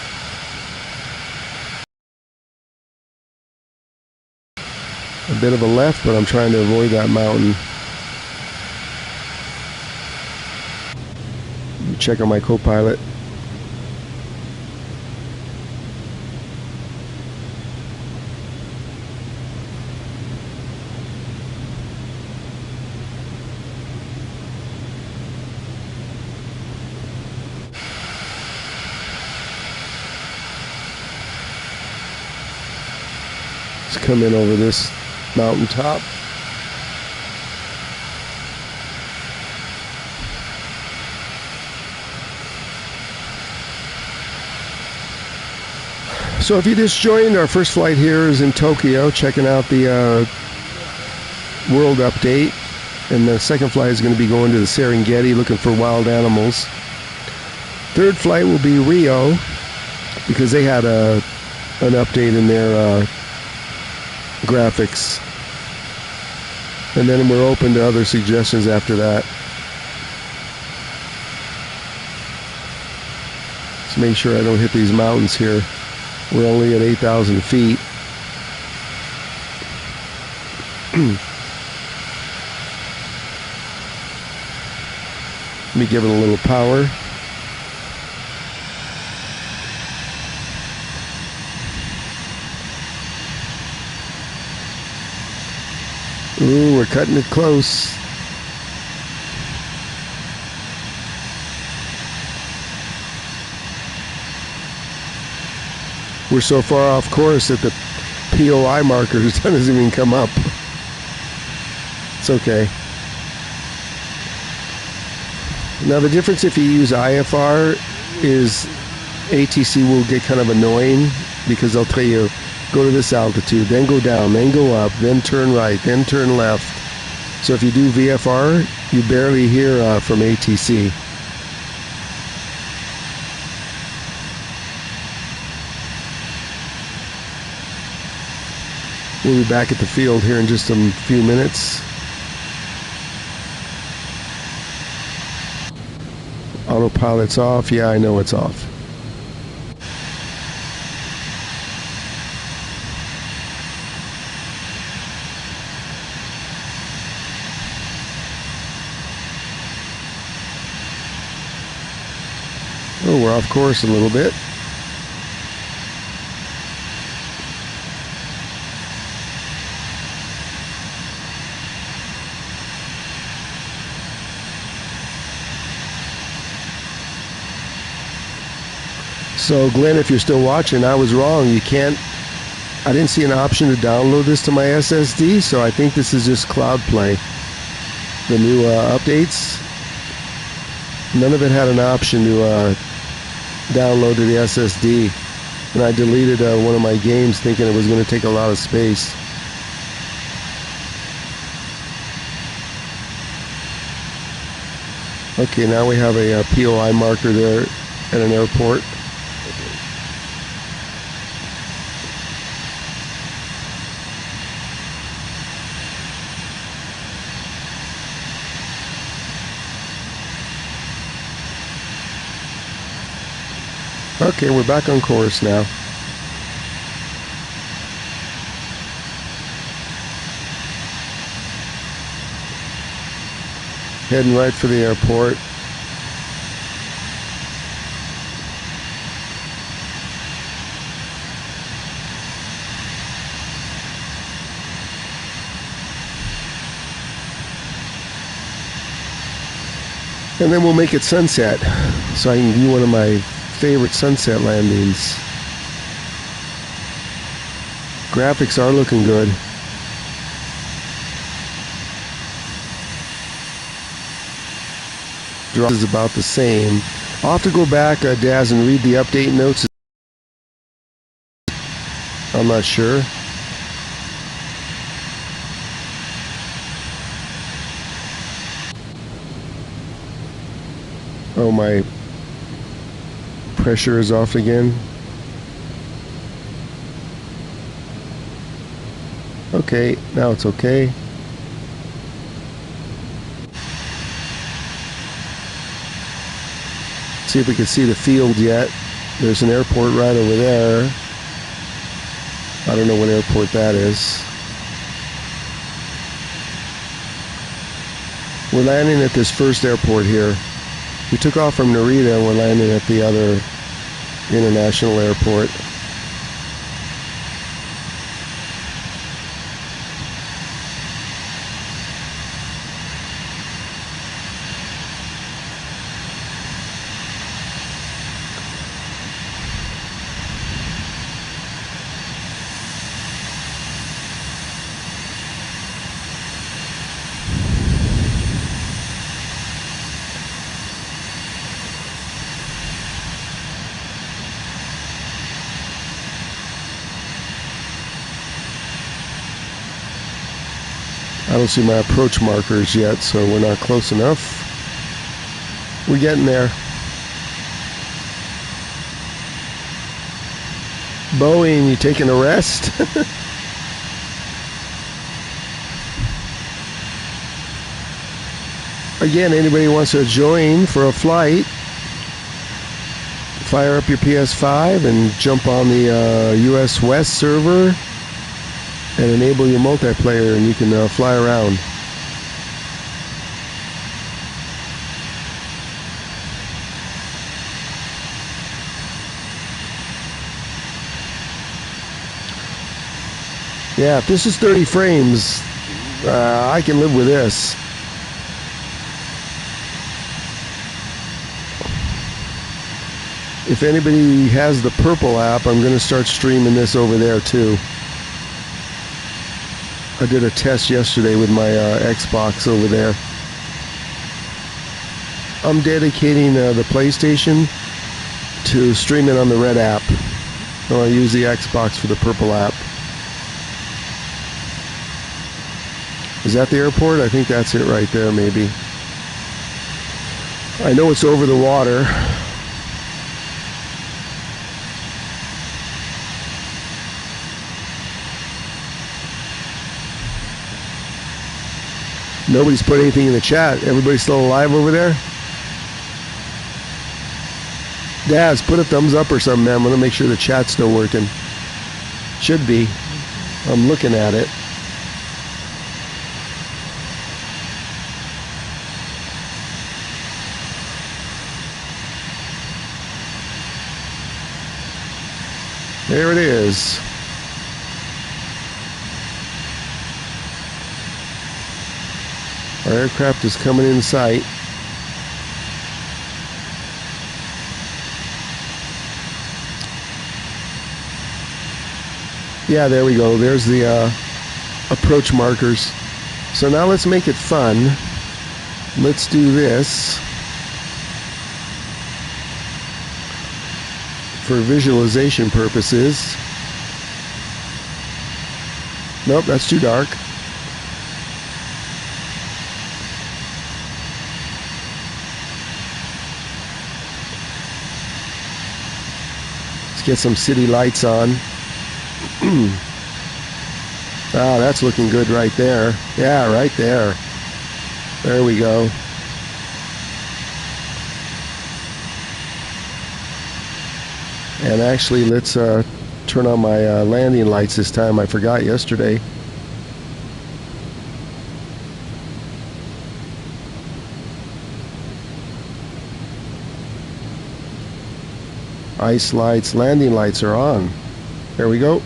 A bit of a left, but I'm trying to avoid that mountain. Check on my co-pilot. Let's come in over this mountaintop. So if you just joined, our first flight here is in Tokyo, checking out the world update. And the second flight is going to be going to the Serengeti, looking for wild animals. Third flight will be Rio, because they had an update in their graphics. And then we're open to other suggestions after that. Let's make sure I don't hit these mountains here. We're only at 8,000 feet. Let me give it a little power. Ooh, we're cutting it close. We're so far off course that the POI marker doesn't even come up. It's okay. Now the difference if you use IFR is ATC will get kind of annoying because they'll tell you go to this altitude, then go down, then go up, then turn right, then turn left. So if you do VFR, you barely hear from ATC. We'll be back at the field here in just a few minutes. Autopilot's off. Yeah, I know it's off. Oh, we're off course a little bit. So Glenn, if you're still watching, I was wrong. I didn't see an option to download this to my SSD, so I think this is just Cloud Play. The new updates, none of it had an option to download to the SSD. And I deleted one of my games thinking it was going to take a lot of space. Okay, now we have a POI marker there at an airport. Okay, we're back on course now. Heading right for the airport. And then we'll make it sunset, so I can do one of my favorite sunset landings. Graphics are looking good. Drop is about the same. I'll have to go back, Daz, and read the update notes. I'm not sure. Oh, my pressure is off again. Okay, now it's okay. See if we can see the field yet. There's an airport right over there. I don't know what airport that is. We're landing at this first airport here. We took off from Narita and we're landing at the other international airport. I don't see my approach markers yet, so we're not close enough. We're getting there. Boeing, you taking a rest? Again, anybody wants to join for a flight, fire up your PS5 and jump on the US West server and enable your multiplayer, and you can fly around. Yeah, if this is 30 frames, I can live with this. If anybody has the purple app, I'm going to start streaming this over there too. I did a test yesterday with my Xbox over there. I'm dedicating the PlayStation to streaming on the red app. And I'll use the Xbox for the purple app. Is that the airport? I think that's it right there, maybe. I know it's over the water. Nobody's put anything in the chat. Everybody still alive over there? Daz, put a thumbs up or something, man. I'm going to make sure the chat's still working. Should be. I'm looking at it. There it is. Our aircraft is coming in sight. Yeah, there we go. There's the approach markers. So now let's make it fun. Let's do this. For visualization purposes. Nope, that's too dark. Let's get some city lights on. Ah, that's looking good right there. Yeah, right there. There we go. And actually, let's turn on my landing lights this time. I forgot yesterday. Ice lights, landing lights are on. There we go.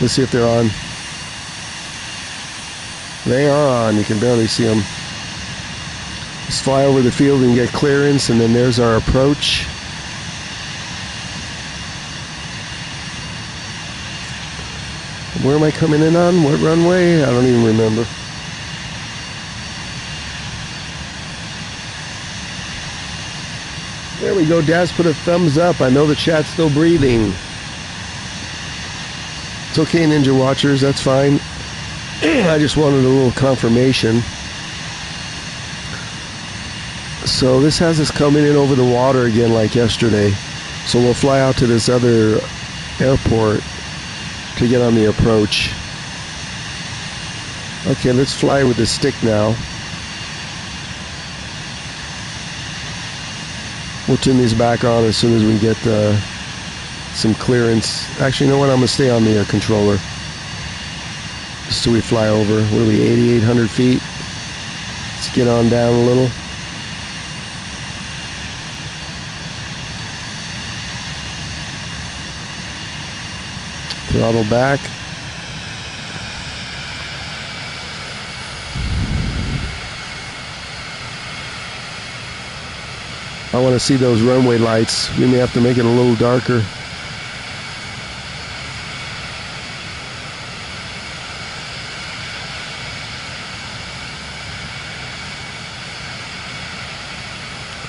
Let's see if they're on. They are on. You can barely see them. Let's fly over the field and get clearance, and then there's our approach. Where am I coming in on? What runway? I don't even remember. There we go. Daz put a thumbs up. I know the chat's still breathing. It's okay, Ninja Watchers. That's fine. I just wanted a little confirmation. So this has us coming in over the water again like yesterday. So we'll fly out to this other airport to get on the approach. Okay, let's fly with the stick now. We'll turn these back on as soon as we get some clearance. Actually, you know what? I'm going to stay on the controller. Just till we fly over. What are we, 8,800 feet? Let's get on down a little. Throttle back. I want to see those runway lights. We may have to make it a little darker.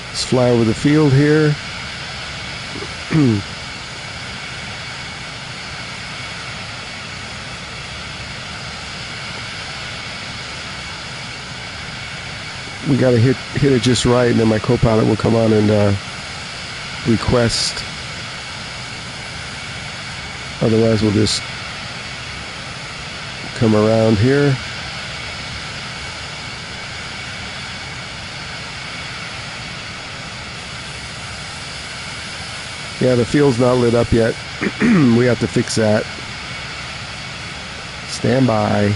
Let's fly over the field here. We got to hit it just right, and then my co-pilot will come on and request. Otherwise, we'll just come around here. Yeah, the field's not lit up yet. We have to fix that. Stand by.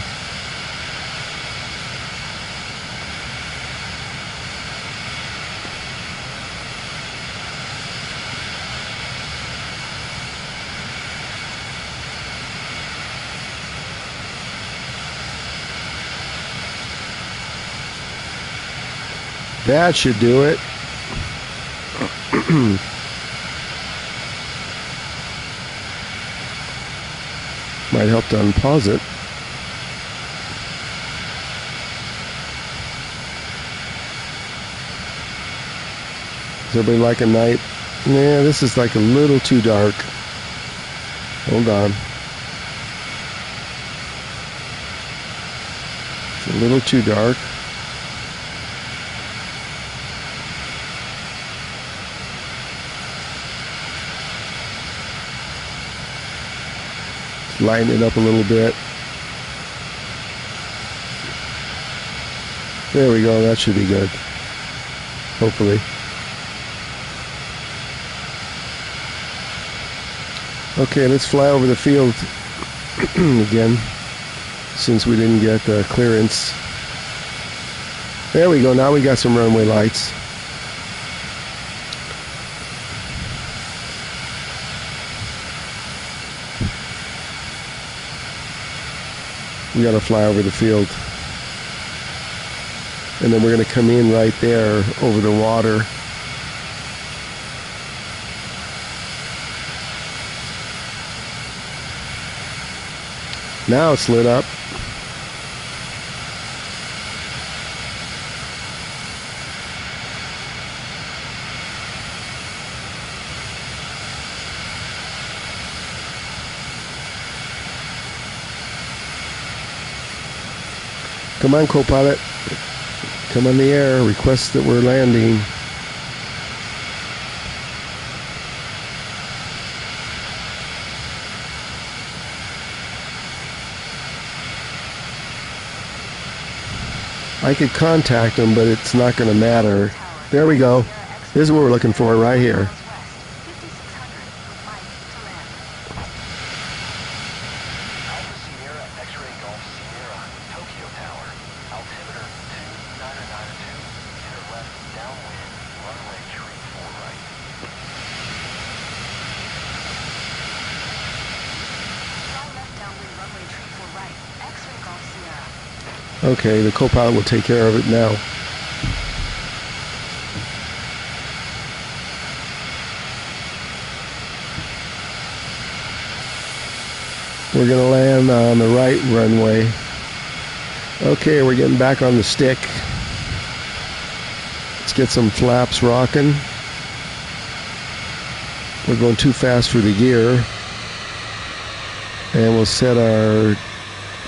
That should do it. Might help to unpause it. Does everybody like a night? Yeah, this is like a little too dark. Hold on. It's a little too dark. Lighten it up a little bit. There we go, that should be good. Hopefully. Okay, let's fly over the field again, since we didn't get clearance. There we go, now we got some runway lights. We got to fly over the field. And then we're going to come in right there over the water. Now it's lit up. Come on, co-pilot. Come on the air. Request that we're landing. I could contact them, but it's not going to matter. There we go. This is what we're looking for right here. Okay, the co-pilot will take care of it now. We're going to land on the right runway. Okay, we're getting back on the stick. Let's get some flaps rocking. We're going too fast for the gear. And we'll set our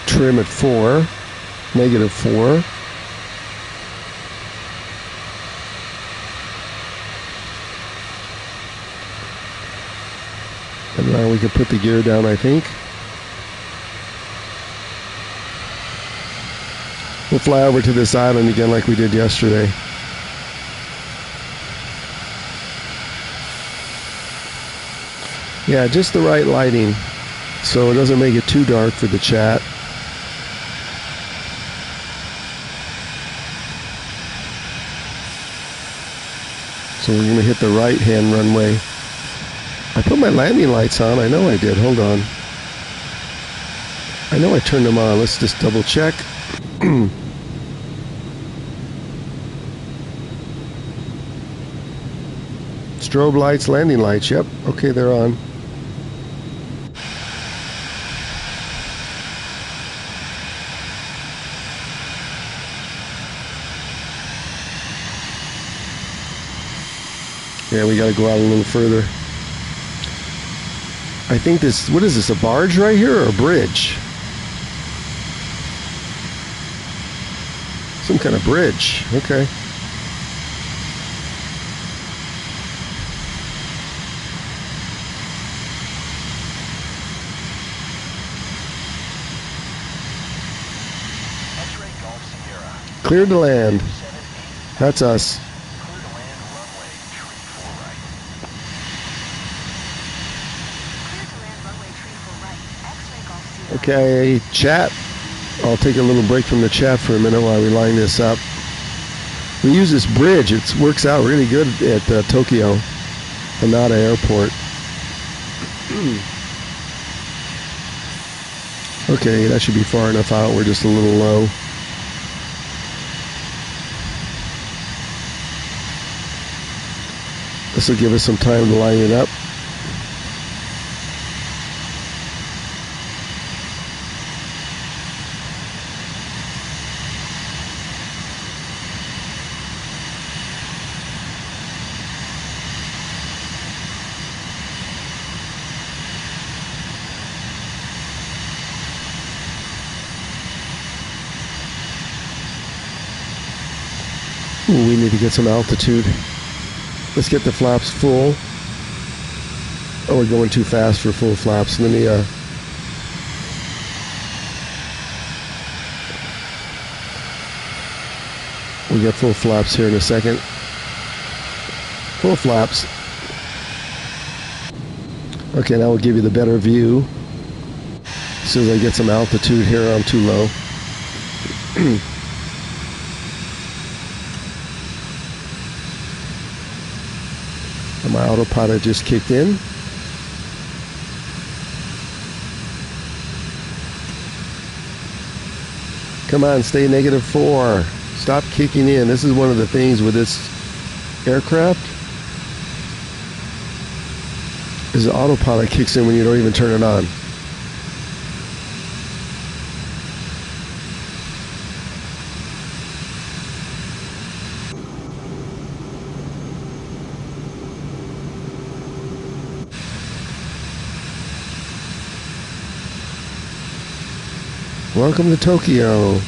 trim at 4. -4. And now we can put the gear down, I think. We'll fly over to this island again like we did yesterday. Yeah, just the right lighting so it doesn't make it too dark for the chat. So we're going to hit the right-hand runway. I put my landing lights on. I know I did. Hold on. I know I turned them on. Let's just double check. Strobe lights, landing lights. Yep. Okay, they're on. Yeah, we got to go out a little further. I think this, what is this, a barge right here or a bridge? Some kind of bridge. Okay. Cleared to land. That's us. Okay, chat. I'll take a little break from the chat for a minute while we line this up. We use this bridge. It works out really good at Tokyo, Haneda Airport. Okay, that should be far enough out. We're just a little low. This will give us some time to line it up. Ooh, we need to get some altitude. Let's get the flaps full. Oh, we're going too fast for full flaps. Let me, we'll get full flaps here in a second. Full flaps. Okay, now we'll give you the better view. As soon as I get some altitude here, I'm too low. And my autopilot just kicked in. Come on, stay -4. Stop kicking in. This is one of the things with this aircraft. Is the autopilot kicks in when you don't even turn it on. Welcome to Tokyo.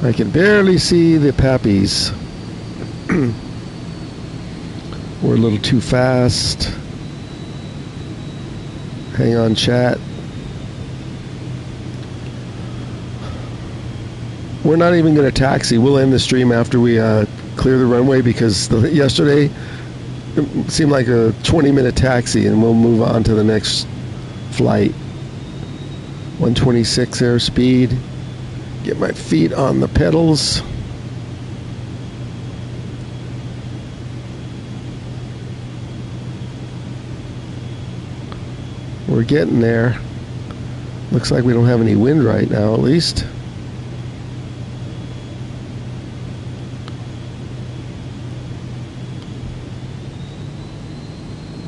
I can barely see the pappies. We're a little too fast. Hang on, chat. We're not even going to taxi. We'll end the stream after we clear the runway because yesterday it seemed like a 20-minute taxi, and we'll move on to the next flight. 126 airspeed. Get my feet on the pedals. We're getting there. Looks like we don't have any wind right now, at least.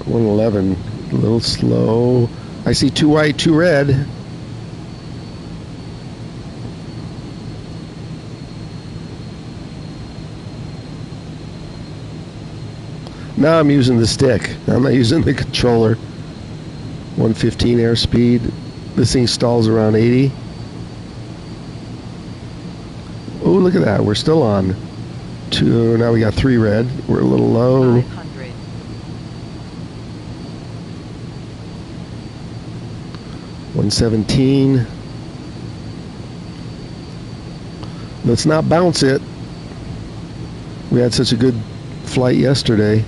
$111, a little slow. I see 2 white, 2 red. Now I'm using the stick. I'm not using the controller. 115 airspeed. This thing stalls around 80. Oh, look at that. We're still on. 2. Now we got 3 red. We're a little low. 500. 117. Let's not bounce it. We had such a good flight yesterday.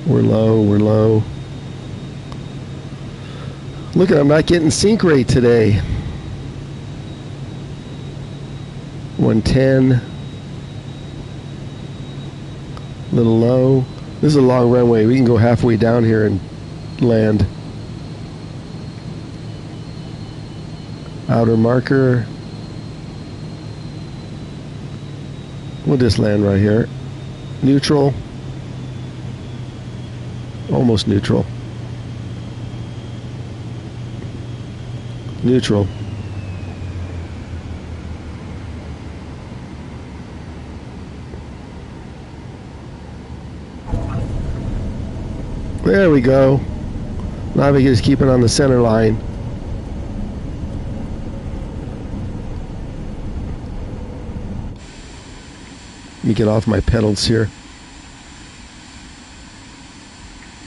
We're low, we're low. Look at, I'm not getting sync rate today. 110. Little low. This is a long runway. We can go halfway down here and land. Outer marker. We'll just land right here. Neutral. Almost neutral. Neutral. There we go. Navigator's keeping on the center line. Let me get off my pedals here.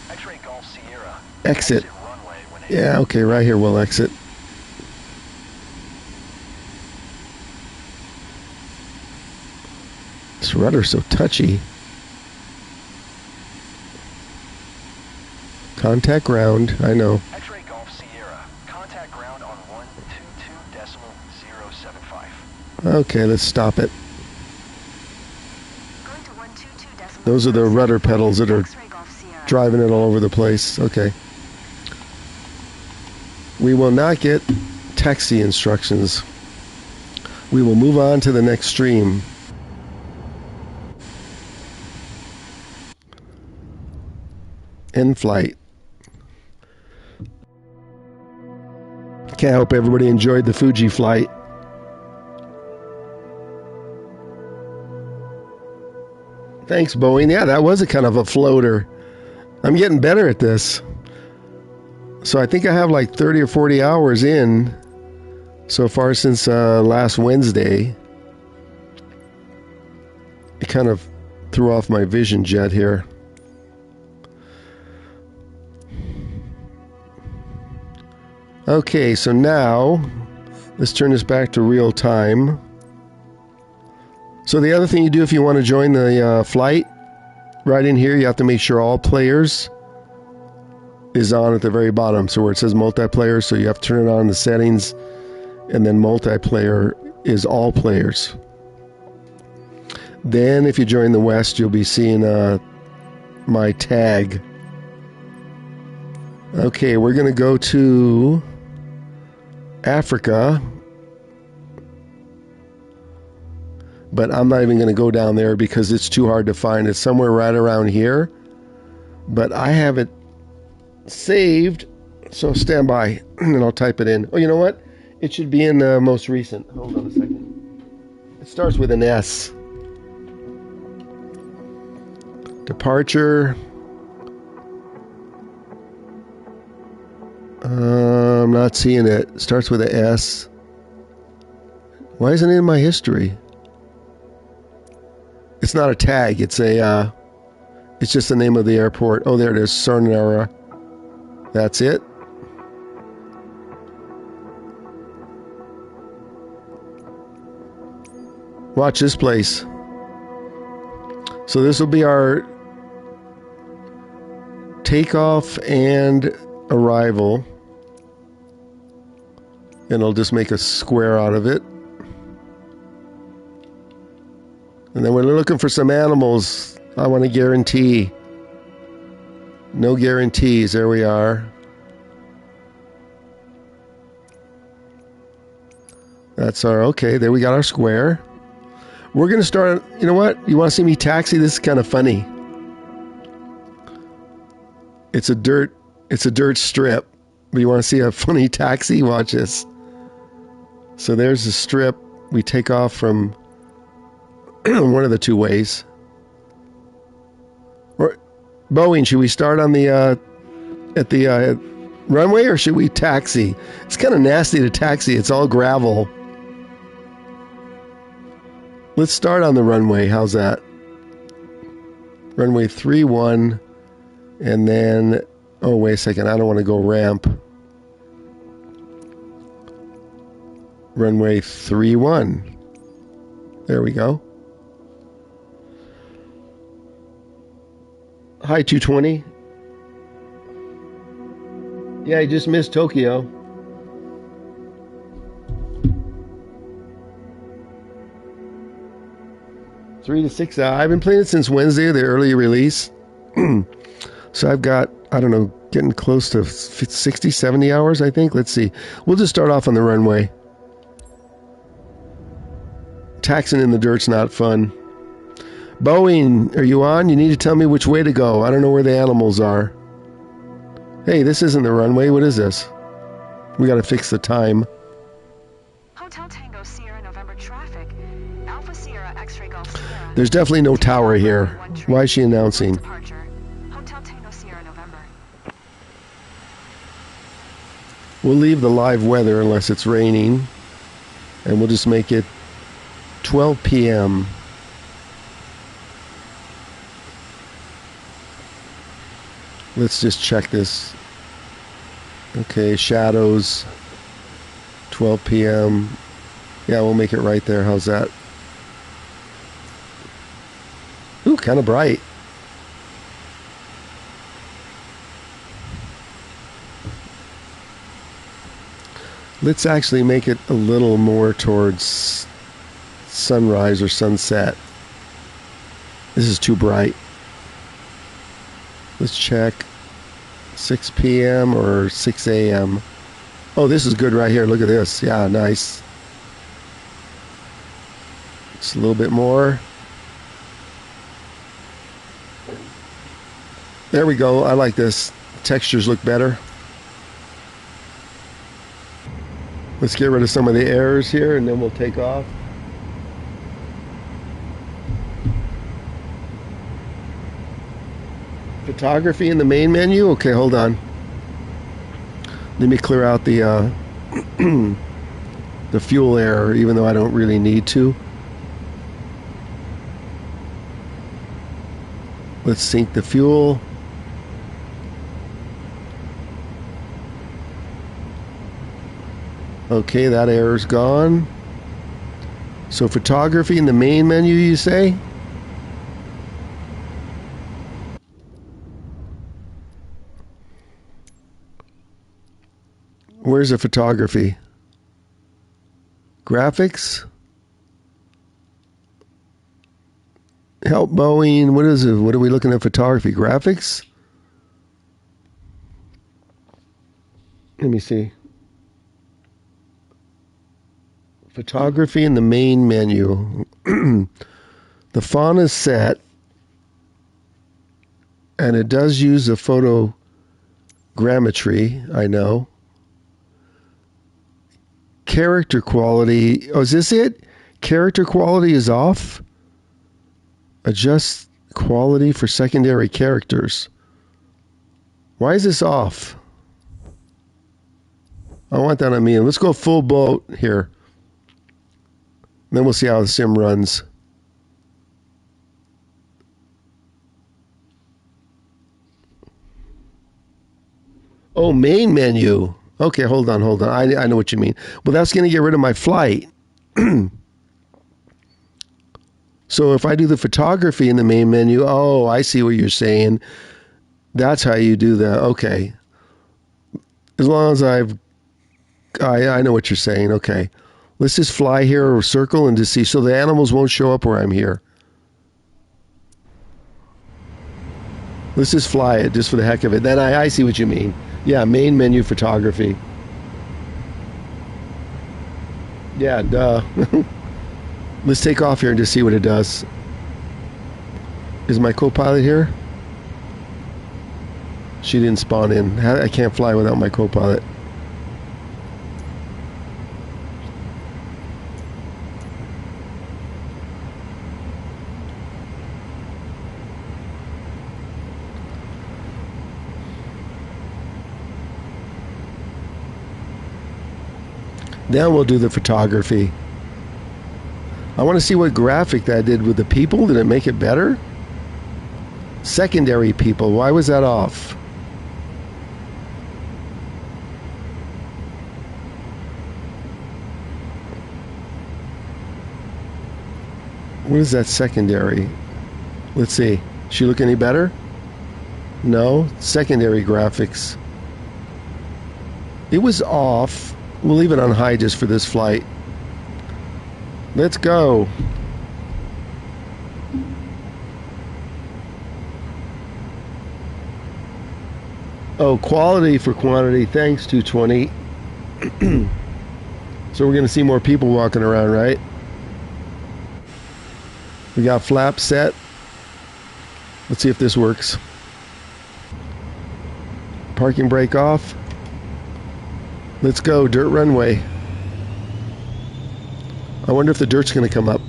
X-ray Golf Sierra. Exit. Runway when Yeah, okay, right here we'll exit. This rudder's so touchy. Contact ground, I know. X-ray Golf Sierra. Contact ground on 122.075. Okay, let's stop it. Going to 122.075. Those are the rudder pedals that are X-ray Golf Sierra. driving it all over the place. Okay. We will not get taxi instructions. We will move on to the next stream. End flight. Okay, I hope everybody enjoyed the Fuji flight. Thanks, Boeing. Yeah, that was a kind of a floater. I'm getting better at this. So I think I have like 30 or 40 hours in so far since last Wednesday. It kind of threw off my vision jet here. Okay, so now let's turn this back to real time. So the other thing you do if you want to join the flight, right in here, you have to make sure all players is on at the very bottom. So where it says multiplayer, so you have to turn it on in the settings, and then multiplayer is all players. Then if you join the West, you'll be seeing my tag. Okay, we're going to go to Africa. But I'm not even going to go down there because it's too hard to find. It's somewhere right around here. But I have it saved, so stand by and I'll type it in. Oh, you know what? It should be in the most recent. Hold on a second. It starts with an S. Departure. I'm not seeing it. It starts with an S. Why isn't it in my history? It's not a tag. It's a. It's just the name of the airport. Oh, there it is. Sonora. That's it. Watch this place. So this will be our takeoff and arrival. And I'll just make a square out of it. And then we're looking for some animals. I want to guarantee. No guarantees. There we are. That's our, okay, there we got our square. We're going to start, you know what? You want to see me taxi? This is kind of funny. It's a dirt strip. But you want to see a funny taxi? Watch this. So there's the strip. We take off from one of the two ways. Or Boeing, should we start on the at the runway or should we taxi? It's kind of nasty to taxi. It's all gravel. Let's start on the runway. How's that? Runway 31, and then oh wait a second. I don't want to go ramp. Runway 31. There we go. Hi, 220. Yeah, I just missed Tokyo. Three to 6 hours. I've been playing it since Wednesday, the early release. So I've got, I don't know, getting close to 60, 70 hours, I think. Let's see. We'll just start off on the runway. Taxing in the dirt's not fun. Boeing, are you on? You need to tell me which way to go. I don't know where the animals are. Hey, this isn't the runway. What is this? We got to fix the time. Hotel Tango Sierra November traffic. Alpha Sierra X-ray Golf Sierra. There's definitely no tower here. Why is she announcing? Departure. Hotel Tango Sierra November. We'll leave the live weather unless it's raining. And we'll just make it 12 p.m. Let's just check this. Okay, shadows. 12 p.m. Yeah, we'll make it right there. How's that? Ooh, kind of bright. Let's actually make it a little more towards sunrise or sunset. This is too bright. Let's check 6 p.m. or 6 a.m. Oh, this is good right here. Look at this. Yeah, nice. Just a little bit more. There we go. I like this. Textures look better. Let's get rid of some of the errors here and then we'll take off. Photography in the main menu. Okay, hold on. Let me clear out the the fuel error, even though I don't really need to. Let's sync the fuel. Okay, that error's gone. So photography in the main menu, you say? Where's the photography? Graphics? Help Boeing. What is it? What are we looking at? Photography. Graphics? Let me see. Photography in the main menu. The font is set. And it does use a photogrammetry, I know. Character quality. Oh, is this it? Character quality is off. Adjust quality for secondary characters. Why is this off? I want that on me. Let's go full boat here. Then we'll see how the sim runs. Oh, main menu. Okay, hold on. I know what you mean. Well, that's going to get rid of my flight. So if I do the photography in the main menu, oh, I see what you're saying. That's how you do that. Okay. As long as I know what you're saying. Okay. Let's just fly here or circle and just see. So the animals won't show up where I'm here. Let's just fly it just for the heck of it. Then I see what you mean. Yeah, main menu photography. Yeah, duh. Let's take off here and just see what it does. Is my co-pilot here? She didn't spawn in. I can't fly without my co-pilot. Then we'll do the photography. I want to see what graphic that did with the people. Did it make it better? Secondary people. Why was that off? What is that secondary? Let's see. She look any better? No. Secondary graphics. It was off. We'll leave it on high just for this flight. Let's go. Oh, quality for quantity. Thanks, 220. So we're going to see more people walking around, right? We got flaps set. Let's see if this works. Parking brake off. Let's go, dirt runway. I wonder if the dirt's going to come up.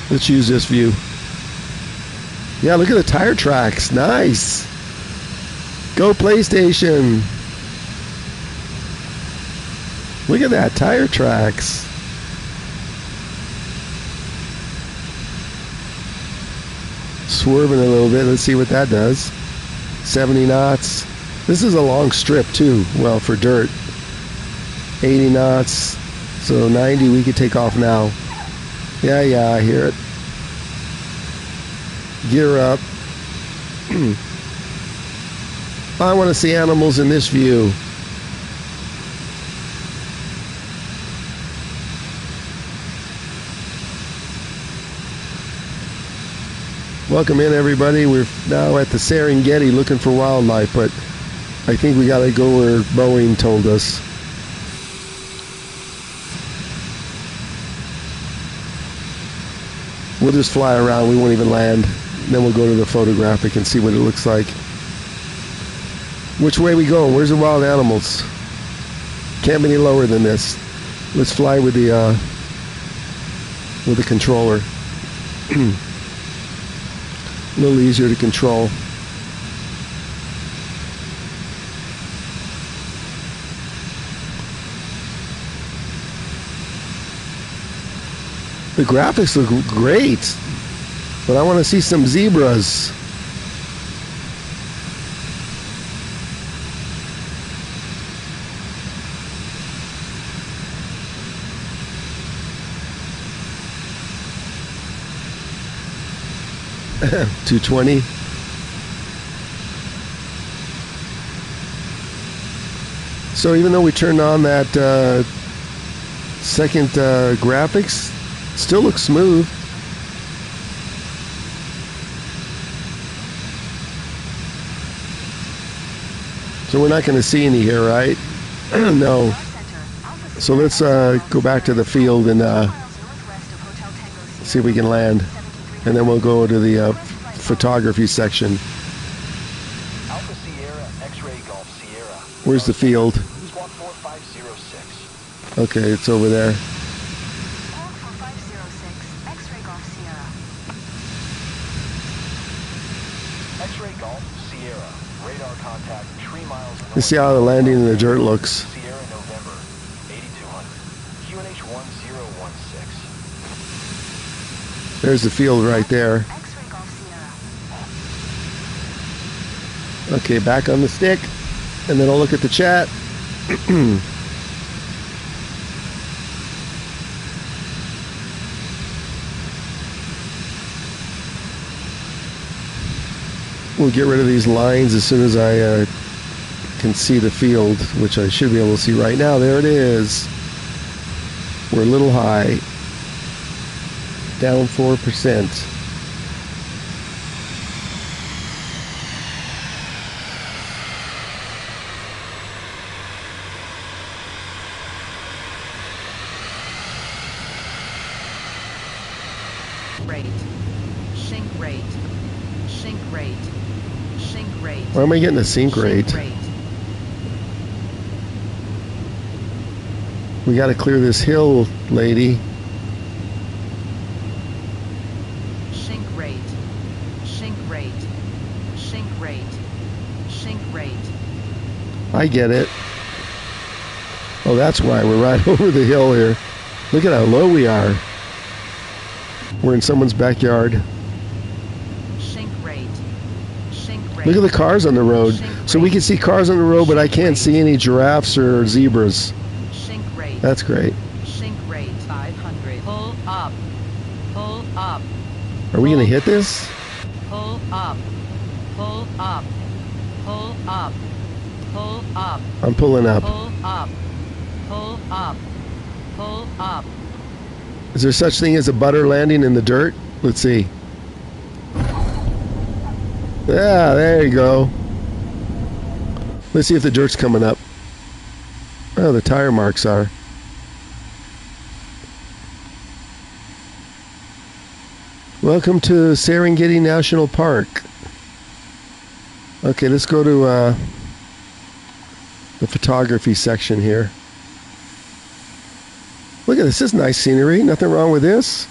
Let's use this view. Yeah, look at the tire tracks. Nice. Go PlayStation. Look at that, tire tracks. Swerving a little bit. Let's see what that does. 70 knots. This is a long strip too. Well, for dirt. 80 knots. So 90, we could take off now. Yeah, I hear it. Gear up. I want to see animals in this view. Welcome in, everybody. We're now at the Serengeti looking for wildlife, but I think we got to go where Boeing told us. We'll just fly around. We won't even land. Then we'll go to the photographic and see what it looks like. Which way we going? Where's the wild animals? Can't be any lower than this. Let's fly with the controller. A little easier to control. The graphics look great, but I want to see some zebras. $220. So even though we turned on that second graphics, still looks smooth. So we're not going to see any here, right? No. So let's go back to the field and see if we can land. And then we'll go to the photography section. Alpha Sierra, X-ray Golf Sierra. Where's the field? Squawk 4506. Okay, it's over there. Squawk 4506, X-ray Golf Sierra. X-ray Golf Sierra. Radar contact 3 miles north. Let's see how the landing in the dirt looks. Sierra November 8200. QNH 1016. There's the field right there. X-ray Golf Sierra. Okay, back on the stick. And then I'll look at the chat. We'll get rid of these lines as soon as I can see the field, which I should be able to see right now. There it is. We're a little high. Down 4%. Rate. Sink rate. Sink rate. Sink rate. Why am I getting a sink rate? We got to clear this hill, lady. Sink rate. Sink rate. Sink rate. Sink rate. I get it. Oh, that's why we're right over the hill here. Look at how low we are. We're in someone's backyard. Sink rate. Sink rate. Look at the cars on the road. So we can see cars on the road, but I can't see any giraffes or zebras. Sink rate. That's great. Sink rate 500. Pull up. Pull up. Are we going to hit this? Pull up. Pull up. Pull up. Pull up. I'm pulling up. Pull up. Pull up. Pull up. Is there such thing as a butter landing in the dirt? Let's see. Yeah, there you go. Let's see if the dirt's coming up. Oh, the tire marks are. Welcome to Serengeti National Park. Okay, let's go to the photography section here. Look at this. This is nice scenery. Nothing wrong with this.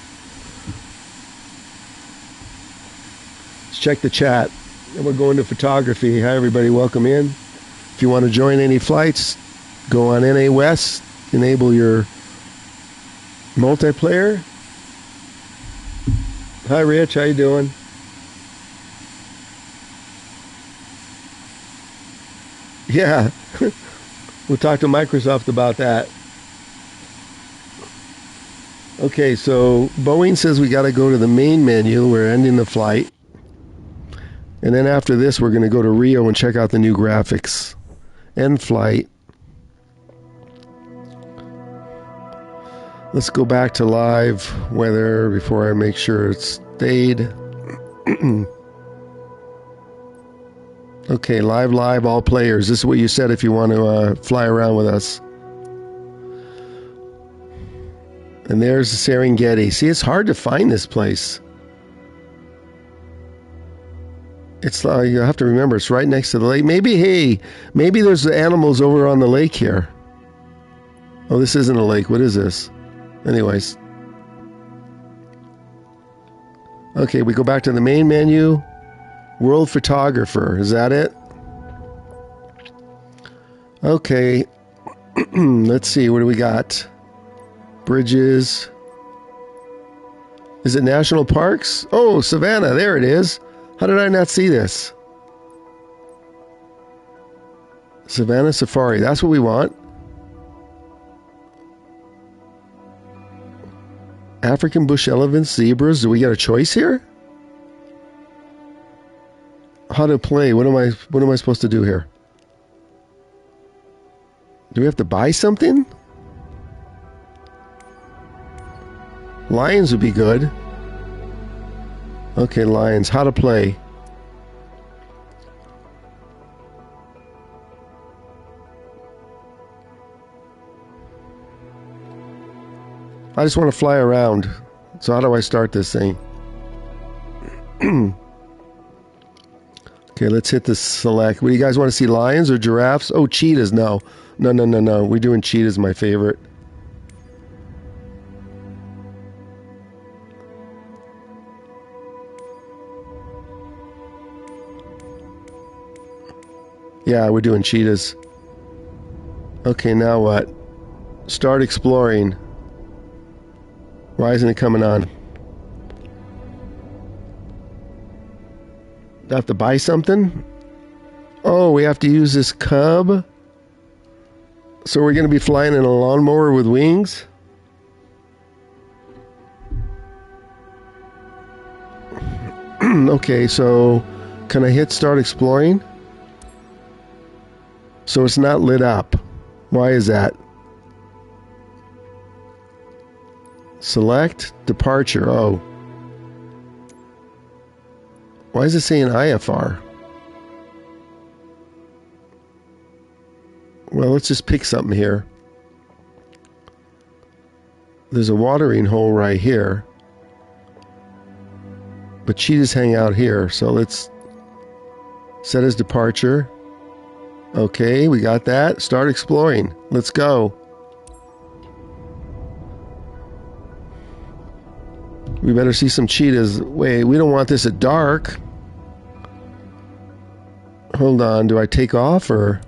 Let's check the chat. And we're going to photography. Hi, everybody. Welcome in. If you want to join any flights, go on NA West. Enable your multiplayer. Hi, Rich. How you doing? Yeah. We'll talk to Microsoft about that. Okay, so Boeing says we got to go to the main menu. We're ending the flight. And then after this, we're going to go to Rio and check out the new graphics. End flight. Let's go back to live weather before I make sure it's stayed. Okay, live, all players. This is what you said if you want to fly around with us. And there's the Serengeti. See, it's hard to find this place. It's you have to remember it's right next to the lake. Maybe, hey, maybe there's animals over on the lake here. Oh, this isn't a lake. What is this? Anyways. Okay, we go back to the main menu. World photographer. Is that it? Okay. Let's see. What do we got? Bridges. Is it national parks? Oh, Savannah. There it is. How did I not see this? Savannah Safari. That's what we want. African bush elephants, zebras. Do we get a choice here? How to play? What am I supposed to do here? Do we have to buy something? Lions would be good. Okay, lions. How to play? I just want to fly around. So how do I start this thing? Okay, let's hit the select. What do you guys want to see? Lions or giraffes? Oh, cheetahs. No. No. We're doing cheetahs, my favorite. Yeah, we're doing cheetahs. Okay, now what? Start exploring. Why isn't it coming on? Do I have to buy something? Oh, we have to use this cub? So we're going to be flying in a lawnmower with wings? Okay, so can I hit start exploring? So it's not lit up. Why is that? Select departure. Oh. Why is it saying IFR? Well, let's just pick something here. There's a watering hole right here. But cheetahs hang out here, so let's set as departure. Okay, we got that. Start exploring. Let's go. We better see some cheetahs. Wait, we don't want this at dark. Hold on, do I take off or?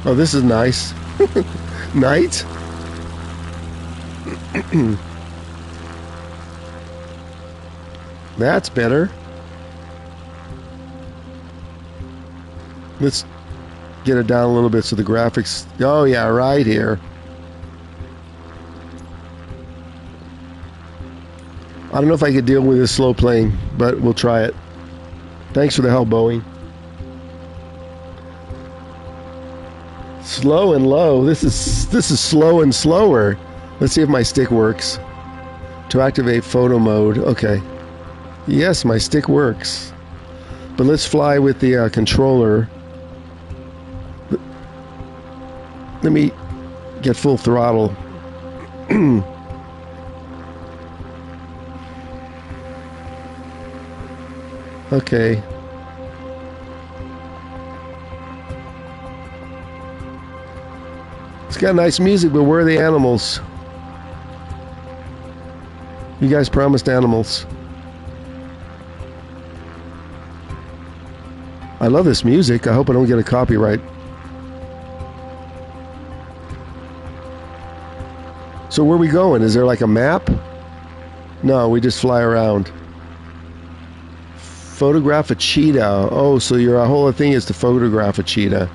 Oh, this is nice. Night? That's better. Let's get it down a little bit so the graphics... Oh, yeah, right here. I don't know if I could deal with this slow plane, but we'll try it. Thanks for the help, Boeing. Slow and low. This is slow and slower. Let's see if my stick works. To activate photo mode. Okay. Yes, my stick works. But let's fly with the controller. Let me get full throttle. Okay. It's got nice music, but where are the animals? You guys promised animals. I love this music. I hope I don't get a copyright. So where are we going? Is there like a map? No, we just fly around. Photograph a cheetah. Oh, so your whole thing is to photograph a cheetah.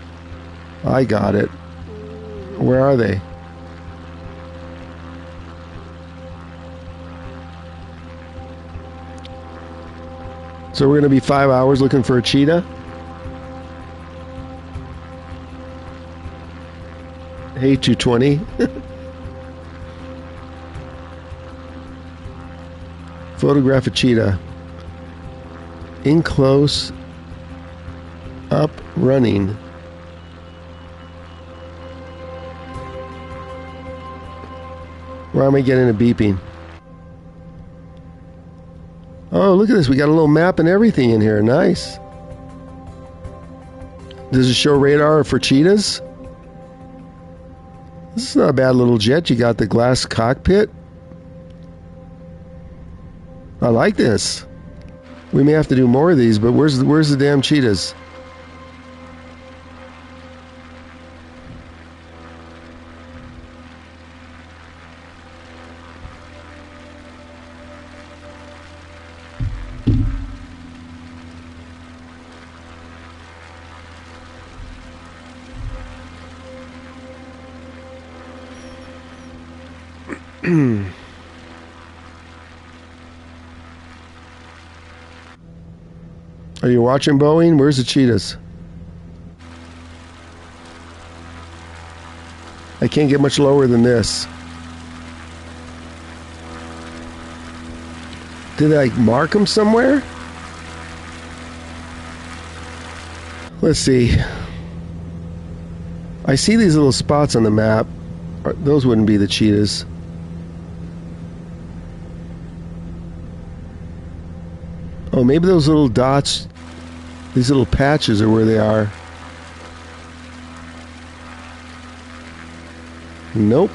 I got it. Where are they? So we're going to be 5 hours looking for a cheetah? Hey, 220. Photograph a cheetah. In close, up, running. Why am I getting a beeping? Oh, look at this. We got a little map and everything in here. Nice. Does it show radar for cheetahs? This is not a bad little jet. You got the glass cockpit. I like this. We may have to do more of these, but where's the damn cheetahs? Are you watching, Boeing? Where's the cheetahs? I can't get much lower than this. Did I mark them somewhere? Let's see. I see these little spots on the map. Those wouldn't be the cheetahs. Oh, maybe those little dots, these little patches are where they are. Nope.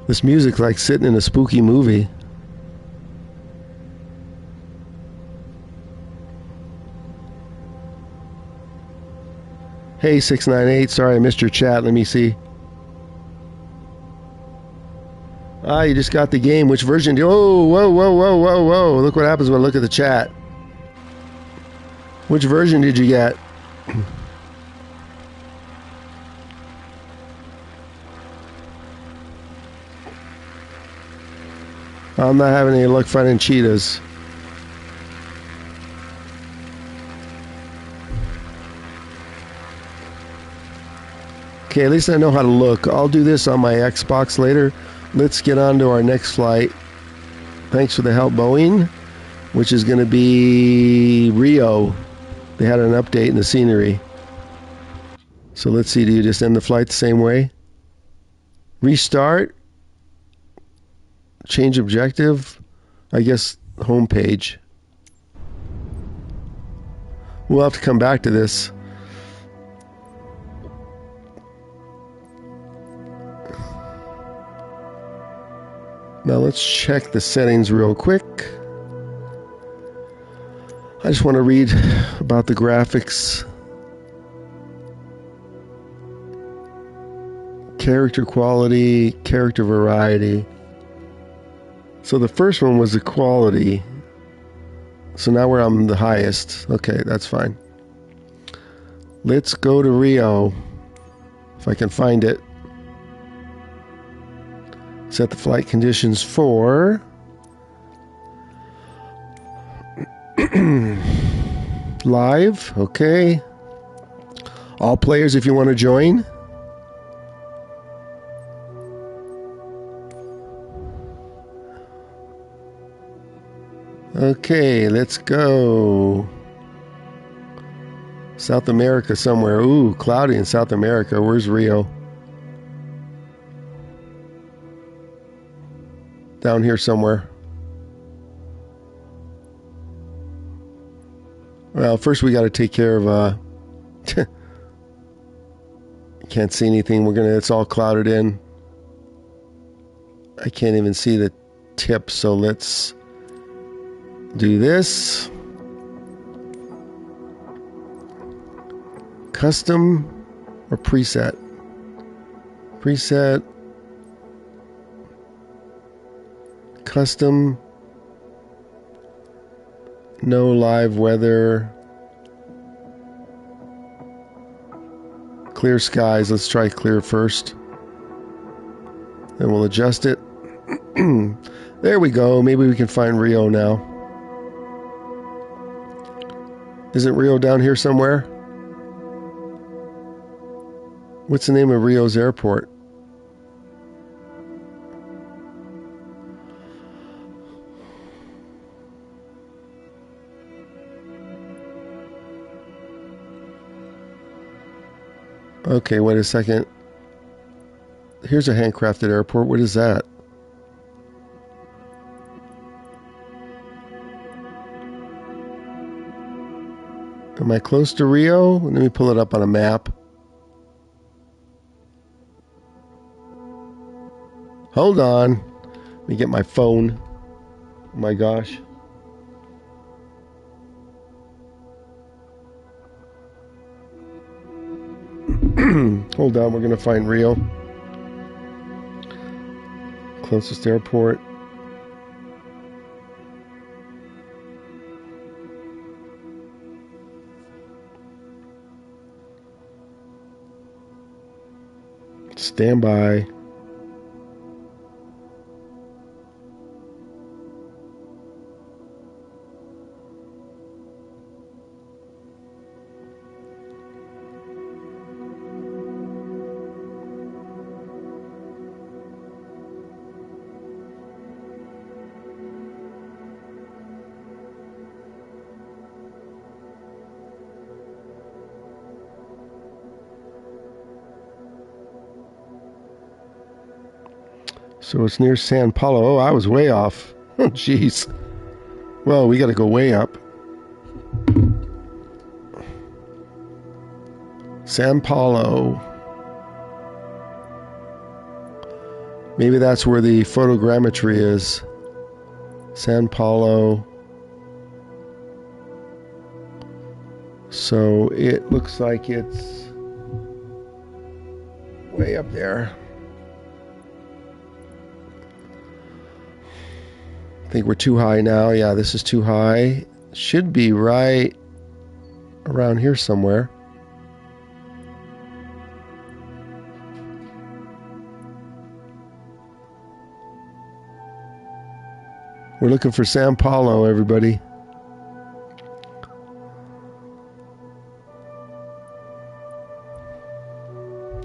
This music's like sitting in a spooky movie. Hey, 698, sorry I missed your chat. Let me see. Ah, you just got the game. Which version do you... Oh, whoa, whoa, whoa, whoa, whoa. Look what happens when I look at the chat. Which version did you get? I'm not having any luck finding cheetahs. Okay, at least I know how to look. I'll do this on my Xbox later. Let's get on to our next flight. Thanks for the help, Boeing. Which is going to be Rio. They had an update in the scenery. So let's see, do you just end the flight the same way? Restart. Change objective. I guess home page. We'll have to come back to this. Now let's check the settings real quick. I just want to read about the graphics. Character quality, character variety. So the first one was the quality. So now we're on the highest. Okay, that's fine. Let's go to Rio. If I can find it. Set the flight conditions for live. Okay. All players if you want to join. Okay, let's go. South America somewhere. Ooh, cloudy in South America. Where's Rio? Down here somewhere. Well, first we got to take care of can't see anything. It's all clouded in. I can't even see the tip, so let's do this. Custom or preset? Preset. Custom. No live weather. Clear skies. Let's try clear first. Then we'll adjust it. There we go. Maybe we can find Rio now. Isn't Rio down here somewhere? What's the name of Rio's airport? Okay, wait a second. Here's a handcrafted airport. What is that? Am I close to Rio? Let me pull it up on a map. Hold on. Let me get my phone. Oh my gosh. Hold on, we're going to find Rio. Closest airport. Stand by. So it's near San Paulo. Oh, I was way off. Oh, jeez. Well, we got to go way up. San Paulo. Maybe that's where the photogrammetry is. San Paulo. So it looks like it's way up there. I think we're too high now. Yeah, this is too high. Should be right around here somewhere. We're looking for San Paulo, everybody.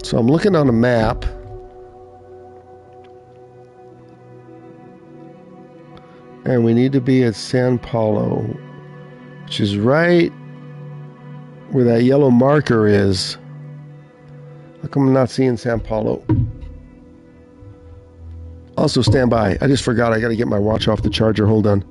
So I'm looking on a map. And we need to be at San Paulo, which is right where that yellow marker is. How come I'm not seeing San Paulo? Also, stand by. I just forgot. I got to get my watch off the charger. Hold on.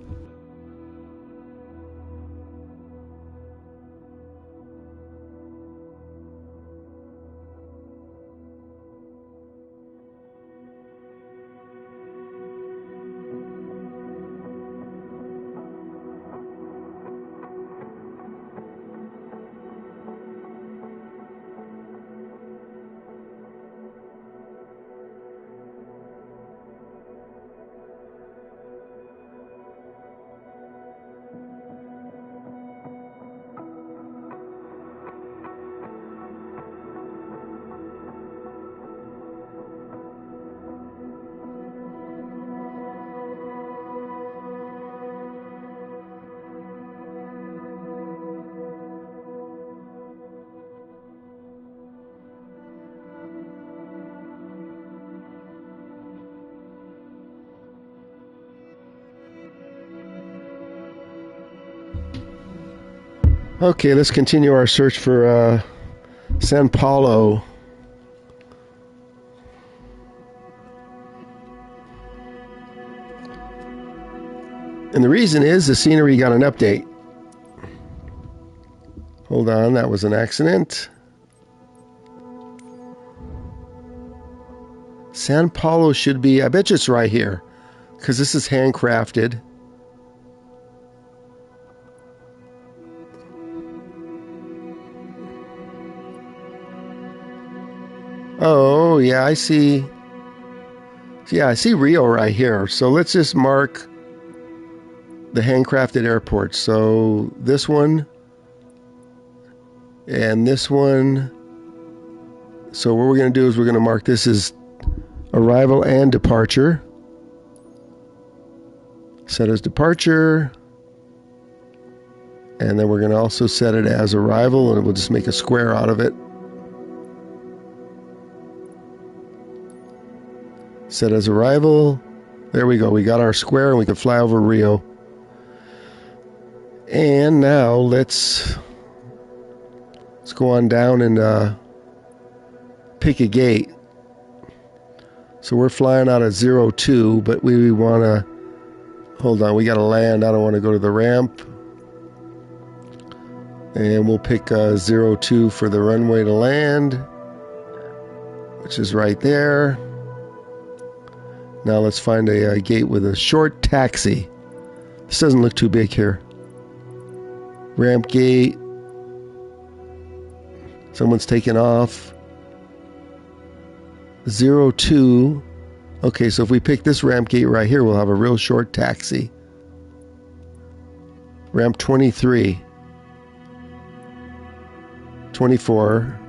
Okay, let's continue our search for San Paulo. And the reason is the scenery got an update. Hold on, that was an accident. San Paulo should be, I bet you it's right here, because this is handcrafted. Oh, yeah, I see. Yeah, I see Rio right here. So let's just mark the handcrafted airports. So this one and this one. So what we're going to do is we're going to mark this as arrival and departure. Set as departure. And then we're going to also set it as arrival, and we'll just make a square out of it. Set as arrival. There we go. We got our square and we can fly over Rio. And now let's go on down and pick a gate. So we're flying out of 02, but we want to... Hold on, we got to land. I don't want to go to the ramp. And we'll pick 02 for the runway to land, which is right there. Now let's find a gate with a short taxi. This doesn't look too big here. Ramp gate. Someone's taking off. 02. Okay, so if we pick this ramp gate right here, we'll have a real short taxi. Ramp 23. 24.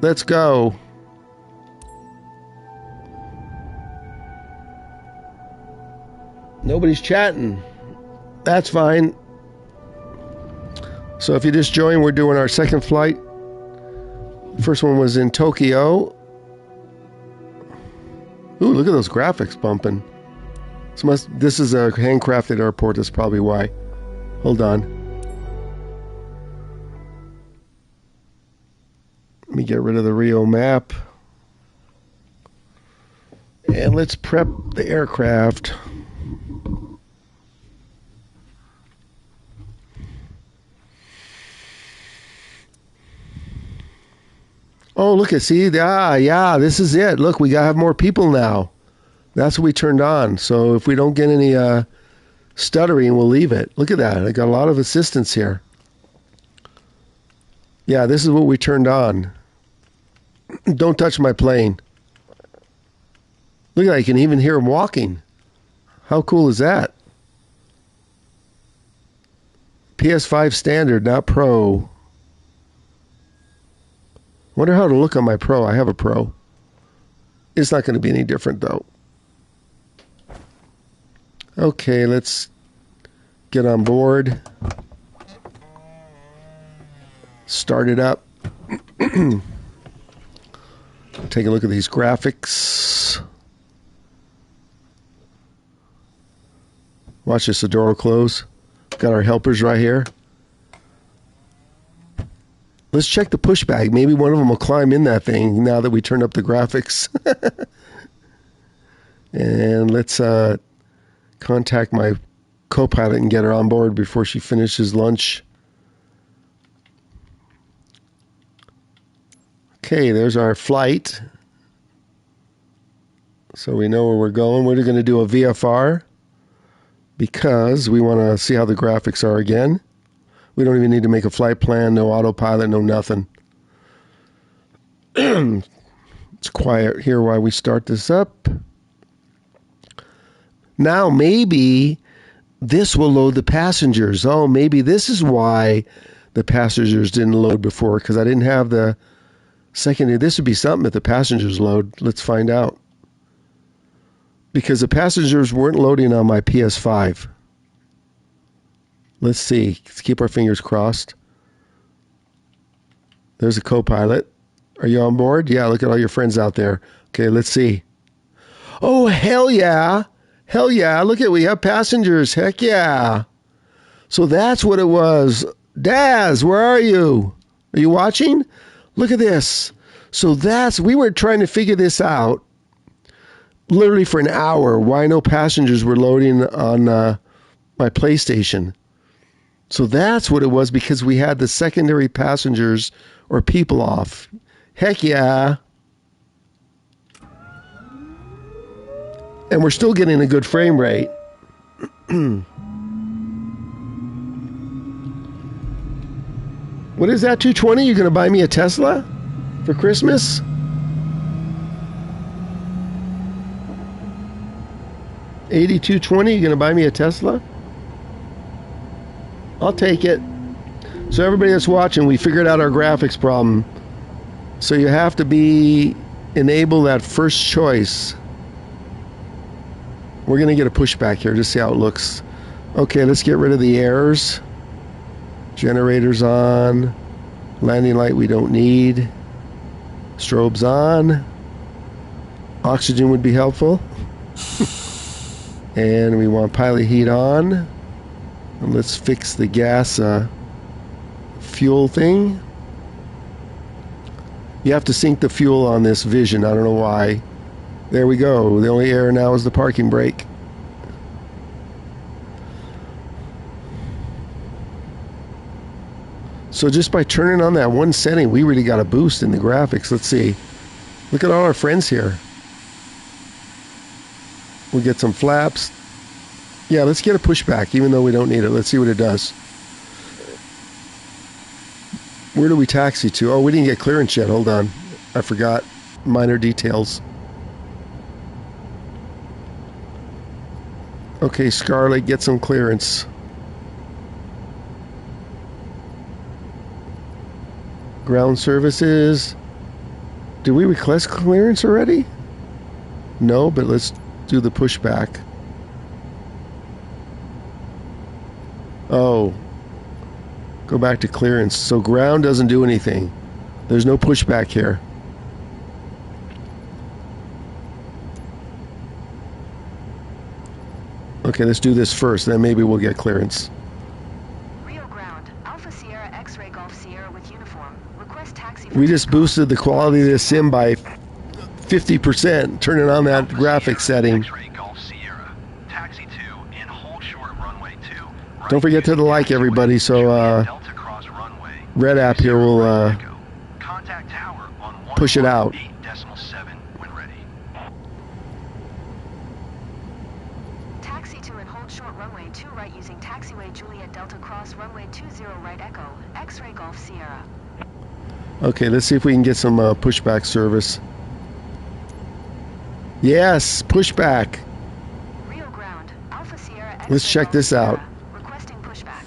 Let's go. Nobody's chatting. That's fine. So if you just joined, we're doing our second flight. First one was in Tokyo. Ooh, look at those graphics bumping. This is a handcrafted airport, that's probably why. Hold on. Let me get rid of the Rio map. And let's prep the aircraft. Oh, look at, see, yeah, this is it. Look, we gotta have more people now. That's what we turned on. So if we don't get any stuttering, we'll leave it. Look at that. I got a lot of assistance here. Yeah, this is what we turned on. Don't touch my plane. Look at that. You can even hear him walking. How cool is that? PS5 standard, not Pro. Wonder how to look on my Pro. I have a Pro. It's not going to be any different, though. Okay, let's get on board. Start it up. Take a look at these graphics. Watch this door close. Got our helpers right here. Let's check the pushback. Maybe one of them will climb in that thing now that we turned up the graphics. And let's contact my co-pilot and get her on board before she finishes lunch. Okay, there's our flight. So we know where we're going. We're going to do a VFR because we want to see how the graphics are again. We don't even need to make a flight plan, no autopilot, no nothing. It's quiet here while we start this up. Now maybe this will load the passengers. Oh, maybe this is why the passengers didn't load before, because I didn't have the second. This would be something if the passengers load. Let's find out. Because the passengers weren't loading on my PS5. Let's see. Let's keep our fingers crossed. There's a co-pilot. Are you on board? Yeah, look at all your friends out there. Okay, let's see. Oh, hell yeah. Hell yeah. Look at, we have passengers. Heck yeah. So that's what it was. Daz, where are you? Are you watching? Look at this. So we were trying to figure this out literally for an hour, why no passengers were loading on my PlayStation. So that's what it was, because we had the secondary passengers or people off. Heck yeah. And we're still getting a good frame rate. What is that, 220? You going to buy me a Tesla for Christmas? $82.20, you going to buy me a Tesla? I'll take it. So everybody that's watching, we figured out our graphics problem. So you have to enable that first choice. We're going to get a pushback here to see how it looks. Okay, let's get rid of the errors. Generators on. Landing light we don't need. Strobes on. Oxygen would be helpful. And we want pilot heat on. And let's fix the gas fuel thing. You have to sink the fuel on this Vision. I don't know why. There we go. The only error now is the parking brake. So just by turning on that one setting, we really got a boost in the graphics. Let's see. Look at all our friends here. We get some flaps. Yeah, let's get a pushback, even though we don't need it. Let's see what it does. Where do we taxi to? Oh, we didn't get clearance yet. Hold on. I forgot. Minor details. Okay, Scarlet, get some clearance. Ground services. Did we request clearance already? No, but let's do the pushback. Oh. Go back to clearance. So ground doesn't do anything. There's no pushback here. Okay, let's do this first, then maybe we'll get clearance. Rio Ground, Alpha Sierra X-Ray Golf Sierra with uniform. Request taxi. We just boosted the quality of this sim by 50%, turning on that graphic setting. X-Ray Golf Sierra. Taxi 2 in hold short runway 2. Don't forget to like everybody, so Red App here will Contact tower on push it out. 1.8.7 when ready. Taxi 2 and hold short runway 2 right using taxiway Juliet Delta Cross runway 20 right Echo. X-Ray Golf Sierra. Okay, let's see if we can get some pushback service. Yes, pushback. Rio Ground, Alpha Sierra X-Ray Let's check Golf this out. Sierra. Requesting pushback.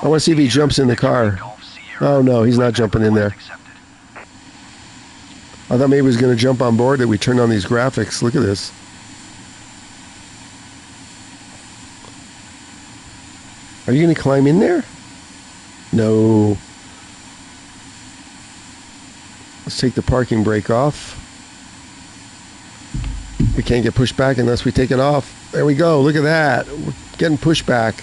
I want to see if he jumps in the car. Oh no, he's not jumping in there. I thought maybe he was going to jump on board that we turned on these graphics. Look at this. Are you going to climb in there? No. Let's take the parking brake off. We can't get pushed back unless we take it off. There we go. Look at that. We're getting pushed back.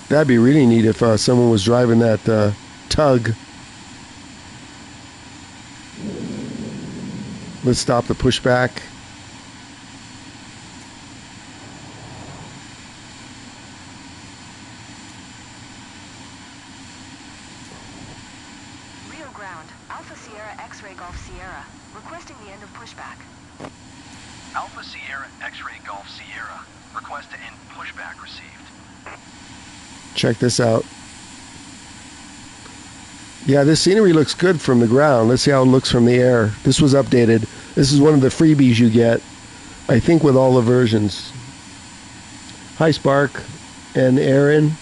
That'd be really neat if someone was driving that tug. Let's stop the pushback. Rio Ground, Alpha Sierra X-Ray Golf Sierra. Requesting the end of pushback. Alpha Sierra X-Ray Golf Sierra. Request to end pushback received. Check this out. Yeah, this scenery looks good from the ground. Let's see how it looks from the air. This was updated. This is one of the freebies you get, I think, with all the versions. Hi, Spark and Aaron.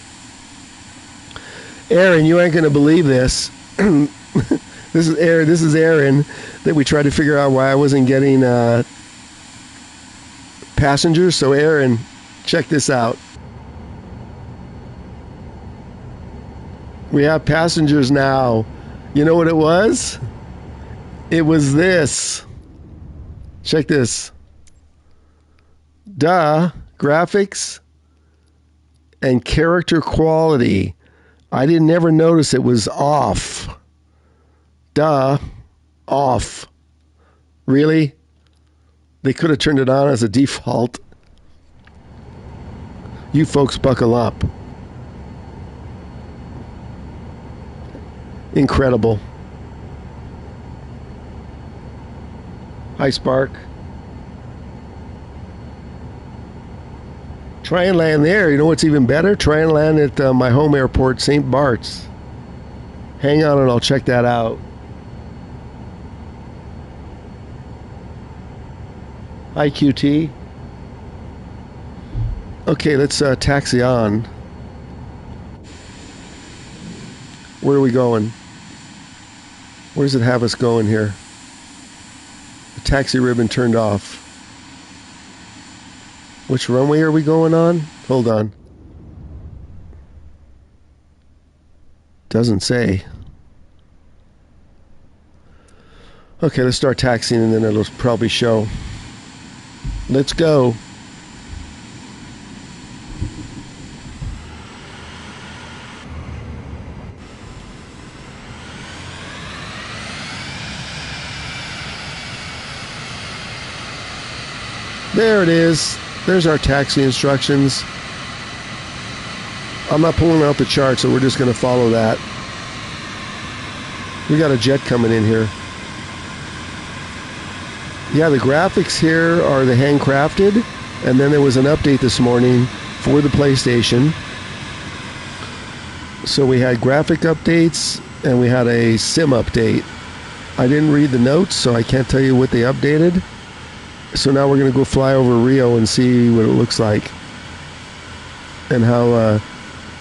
Aaron, you ain't going to believe this. This is Aaron that we tried to figure out why I wasn't getting passengers. So, Aaron, check this out. We have passengers now. You know what it was? It was this. Check this. Duh. Graphics and character quality. I didn't ever notice it was off. Duh. Off. Really? They could have turned it on as a default. You folks buckle up. Incredible. Hi, Spark. Try and land there. You know what's even better? Try and land at my home airport, St. Bart's. Hang on and I'll check that out. Hi, QT. Okay, let's taxi on. Where are we going? Where does it have us going here? The taxi ribbon turned off. Which runway are we going on? Hold on. Doesn't say. Okay, let's start taxiing and then it'll probably show. Let's go. There it is. There's our taxi instructions. I'm not pulling out the chart, so we're just going to follow that. We got a jet coming in here. Yeah, the graphics here are the handcrafted, and then there was an update this morning for the PlayStation. So we had graphic updates, and we had a sim update. I didn't read the notes, so I can't tell you what they updated. So now we're going to go fly over Rio and see what it looks like, and how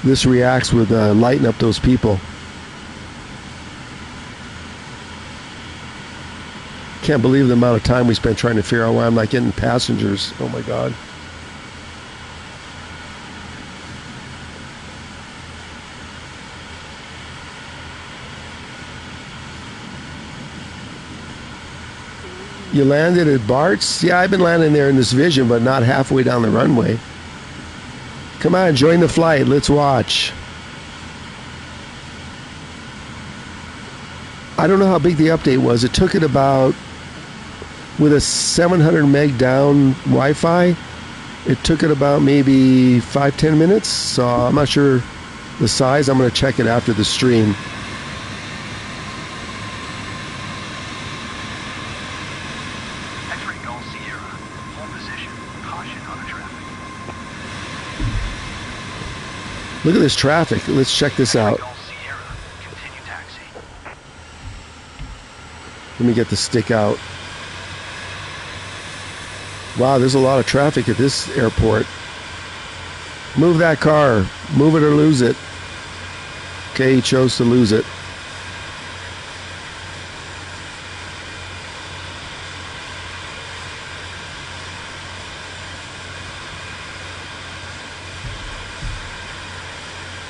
this reacts with lighting up those people. Can't believe the amount of time we spent trying to figure out why I'm not getting passengers. Oh my god. You landed at Bart's? Yeah, I've been landing there in this Vision, but not halfway down the runway. Come on, join the flight. Let's watch. I don't know how big the update was. It took it about, with a 700 meg down Wi-Fi, it took it about maybe 5-10 minutes. So I'm not sure the size. I'm going to check it after the stream. X-ray Golf Sierra. Hold position. Caution on the traffic. Look at this traffic. Let's check this out. Golf Sierra. Continue taxi. Let me get the stick out. Wow, there's a lot of traffic at this airport. Move that car. Move it or lose it. Okay, he chose to lose it.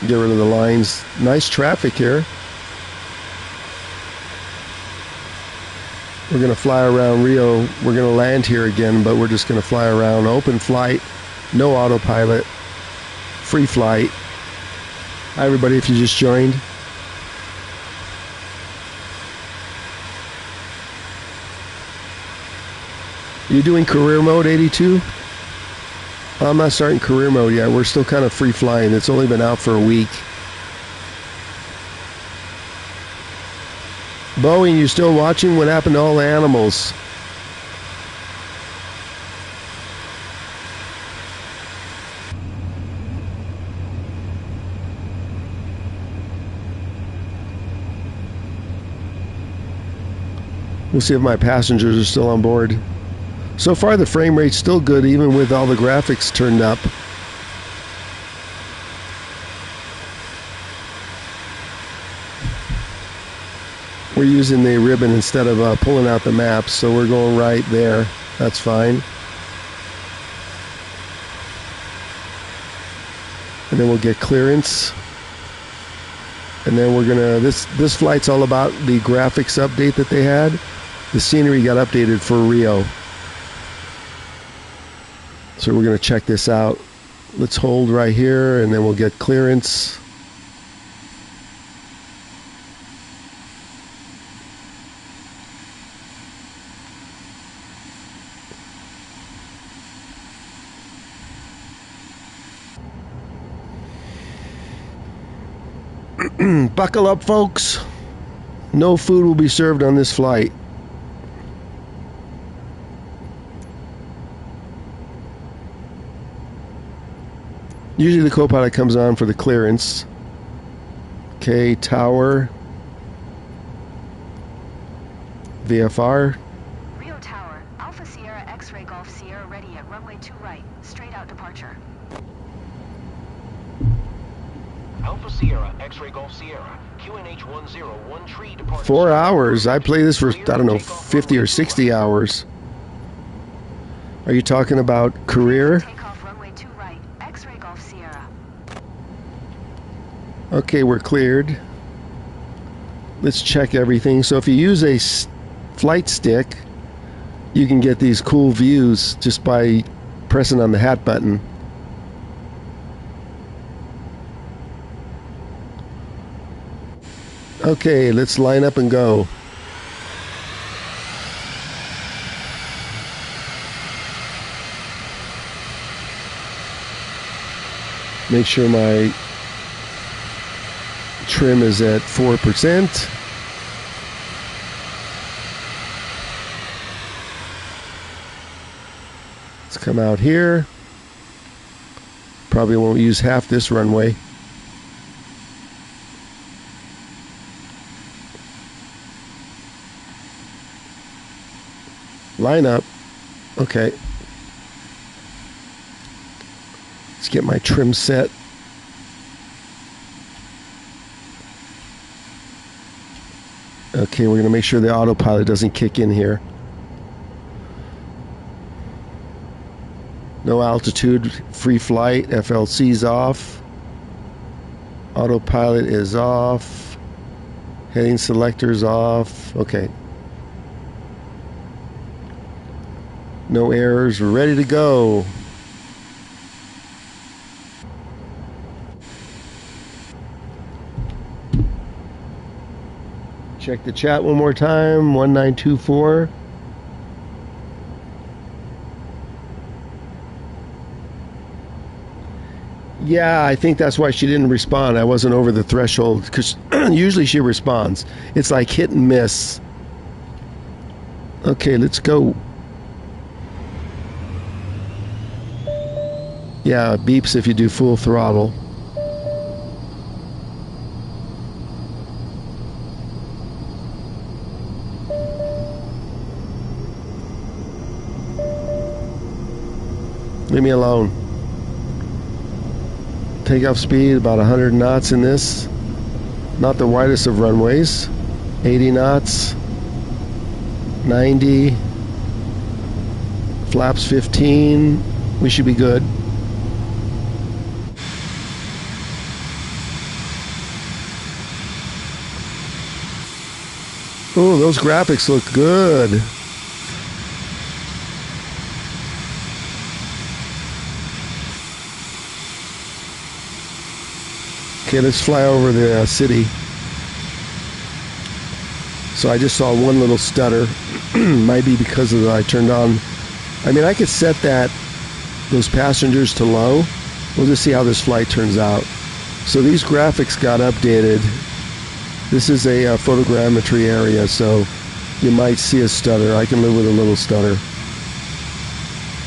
Get rid of the lines. Nice traffic here. We're going to fly around Rio. We're going to land here again, but we're just going to fly around. Open flight, no autopilot, free flight. Hi everybody, if you just joined. You doing career mode, 82? I'm not starting career mode yet. We're still kind of free flying. It's only been out for a week. Boeing, you still watching? What happened to all the animals? We'll see if my passengers are still on board. So far the frame rate's still good even with all the graphics turned up. We're using the ribbon instead of pulling out the maps, so we're going right there. That's fine. And then we'll get clearance. And then we're gonna, this flight's all about the graphics update that they had. The scenery got updated for Rio. So we're gonna check this out. Let's hold right here and then we'll get clearance. Buckle up, folks. No food will be served on this flight. Usually the co-pilot comes on for the clearance. Okay, tower. VFR. Rio Tower, Alpha Sierra X-ray Golf Sierra ready at runway 2 right, straight out departure. Alpha Sierra X-ray Golf Sierra QNH 101 tree departure. 4 hours. I play this for, I don't know, 50 or 60 hours. Are you talking about career? Takeoff runway 2 right, X-ray Golf Sierra. Okay, we're cleared. Let's check everything. So if you use a flight stick, you can get these cool views just by pressing on the hat button. Okay, let's line up and go. Make sure my trim is at 4%. Let's come out here. Probably won't use half this runway. Line up. Okay. Let's get my trim set. Okay, we're going to make sure the autopilot doesn't kick in here. No altitude, free flight, FLC's off. Autopilot is off. Heading selector's off. Okay. No errors, we're ready to go. Check the chat one more time, 1924. Yeah, I think that's why she didn't respond. I wasn't over the threshold, because usually she responds. It's like hit and miss. Okay, let's go. Yeah, it beeps if you do full throttle. Leave me alone. Takeoff speed about 100 knots in this. Not the widest of runways. 80 knots. 90. Flaps 15. We should be good. Oh, those graphics look good. Okay, let's fly over the city. So I just saw one little stutter. Might be because of I turned on. I mean, I could set those passengers to low. We'll just see how this flight turns out. So these graphics got updated. This is a photogrammetry area, so you might see a stutter. I can live with a little stutter.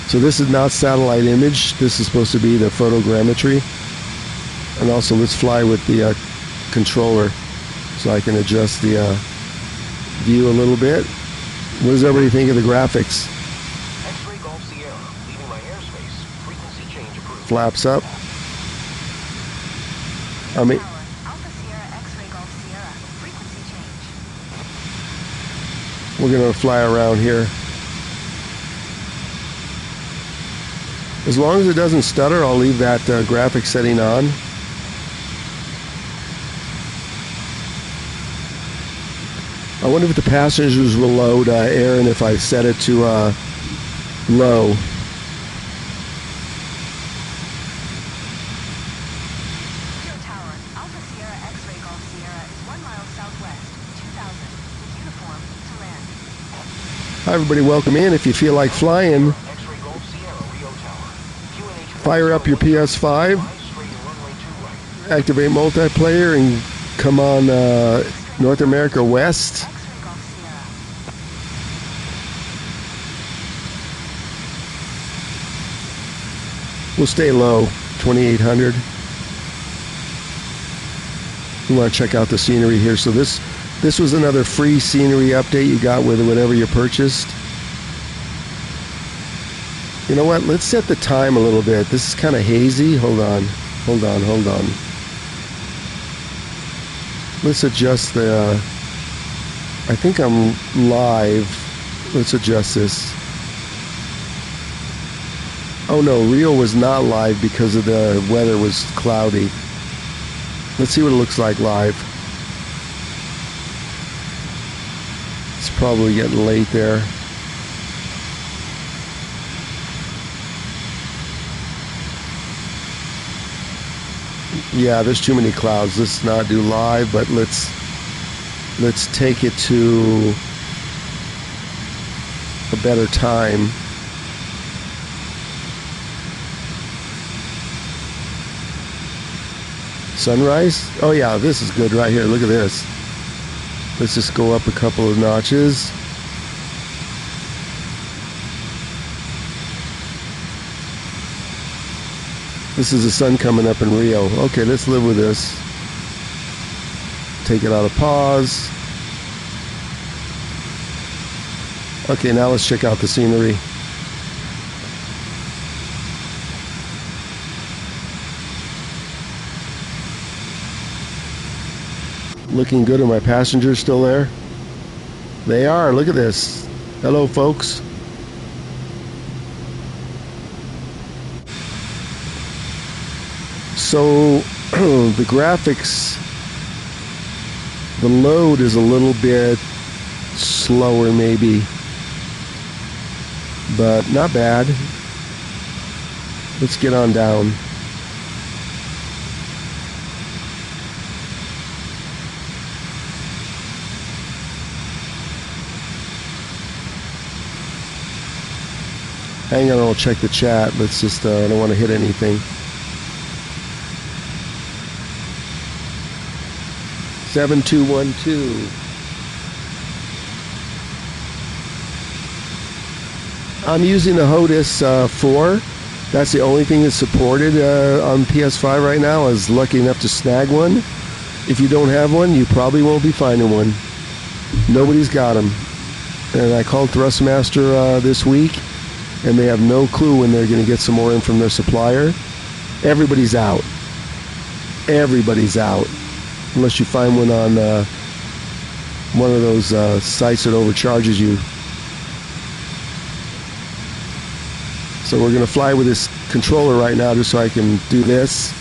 So this is not satellite image. This is supposed to be the photogrammetry. And also, let's fly with the controller so I can adjust the view a little bit. What does everybody think of the graphics? X-ray Golf Sierra, leaving my airspace. Frequency change approved. Flaps up. I mean, Alpha Sierra X-ray Golf Sierra. Frequency change. we're going to fly around here. As long as it doesn't stutter, I'll leave that graphic setting on. I wonder if the passengers will load Aaron if I set it to low. Zero Tower. Alpha Sierra X-ray Golf Sierra is 1 mile southwest, 2000, with uniform to land. Hi everybody, welcome in. If you feel like flying, X-ray Golf Sierra, Rio Tower. QNH fire up your PS5, straight runway 2 right. activate multiplayer, and come on North America West. X-ray Golf Sierra. We'll stay low, 2800. You want to check out the scenery here. So this was another free scenery update you got with whatever you purchased. You know what? Let's set the time a little bit. This is kind of hazy. Hold on. Let's adjust the... I think I'm live. Let's adjust this. Oh no, Rio was not live because of the weather was cloudy. Let's see what it looks like live. It's probably getting late there. Yeah, there's too many clouds. Let's not do live, but let's take it to a better time. Sunrise? Oh yeah, this is good right here. Look at this. Let's just go up a couple of notches. This is the sun coming up in Rio. Okay, let's live with this. Take it out of pause. Okay, now let's check out the scenery. Looking good. Are my passengers still there? They are. Look at this. Hello, folks. So the graphics, the load is a little bit slower maybe, but not bad. Let's get on down. Hang on, I'll check the chat. Let's just, I don't want to hit anything. 7212. I'm using the HOTUS 4. That's the only thing that's supported on PS5 right now. I was lucky enough to snag one. If you don't have one, you probably won't be finding one. Nobody's got them. And I called Thrustmaster this week, and they have no clue when they're going to get some more in from their supplier. Everybody's out. Everybody's out. Unless you find one on one of those sites that overcharges you. So we're going to fly with this controller right now just so I can do this.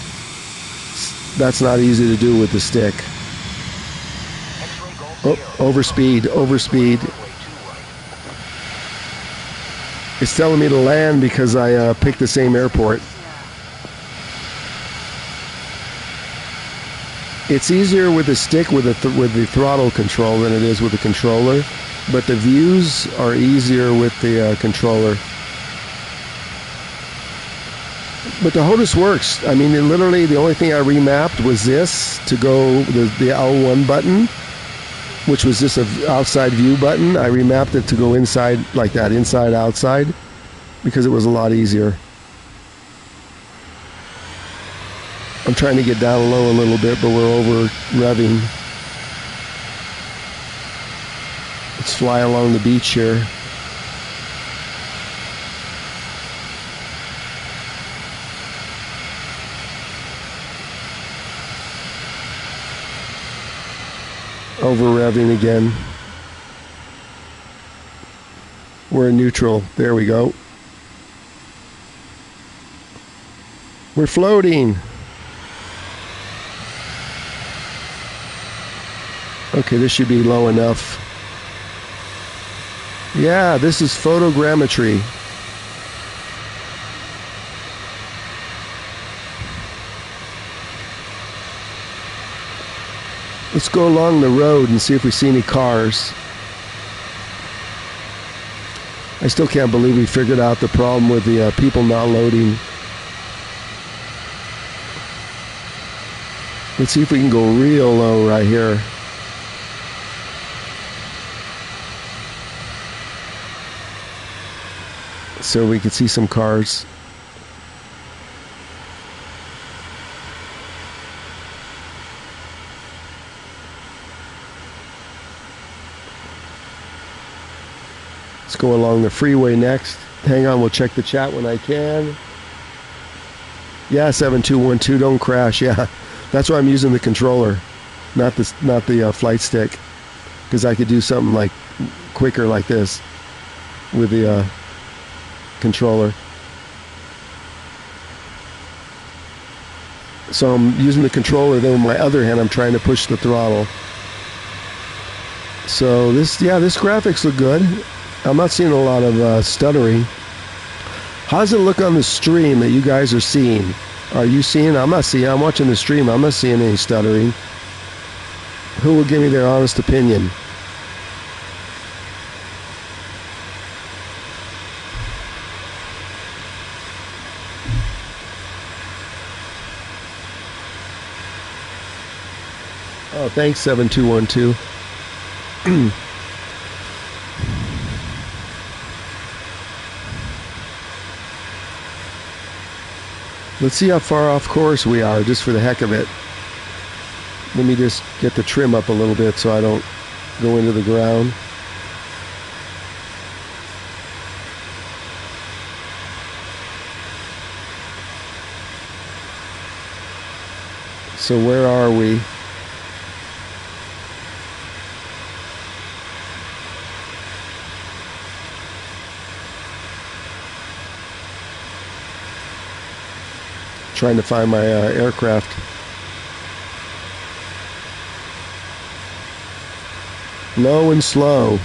That's not easy to do with the stick. Oh, overspeed, overspeed. It's telling me to land because I picked the same airport. It's easier with the stick with the throttle control than it is with the controller, but the views are easier with the controller. But the HOTUS works. I mean, literally the only thing I remapped was this to go the L1 button, which was just an outside view button. I remapped it to go inside like that, inside outside, because it was a lot easier. I'm trying to get down low a little bit, but we're over revving. Let's fly along the beach here. Over revving again. We're in neutral. There we go. We're floating. Okay, this should be low enough. Yeah, this is photogrammetry. Let's go along the road and see if we see any cars. I still can't believe we figured out the problem with the people not loading. Let's see if we can go real low right here. So we can see some cars. Let's go along the freeway next. Hang on, we'll check the chat when I can. Yeah, 7212, don't crash. Yeah, that's why I'm using the controller, not the flight stick, because I could do something like quicker like this with the controller. So I'm using the controller, then with my other hand I'm trying to push the throttle. So this graphics look good. I'm not seeing a lot of stuttering. How does it look on the stream that you guys are seeing? Are you seeing? I'm not seeing. I'm watching the stream. I'm not seeing any stuttering. Who will give me their honest opinion? Oh, thanks, 7212. Let's see how far off course we are, just for the heck of it. Let me just get the trim up a little bit so I don't go into the ground. So where are we? Trying to find my aircraft. Low and slow.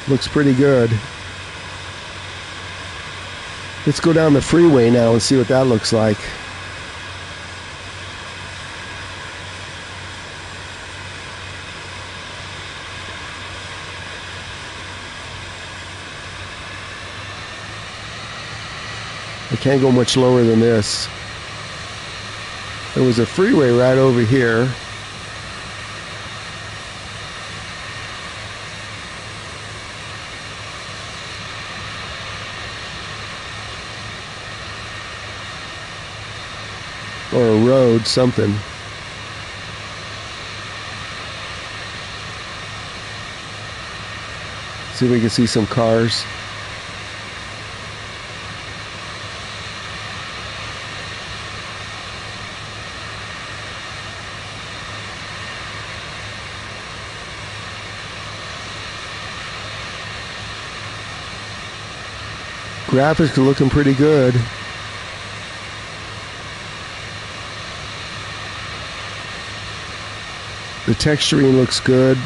Looks pretty good. Let's go down the freeway now and see what that looks like. I can't go much lower than this. There was a freeway right over here. Or a road, something. See if we can see some cars. Graphics are looking pretty good. The texturing looks good.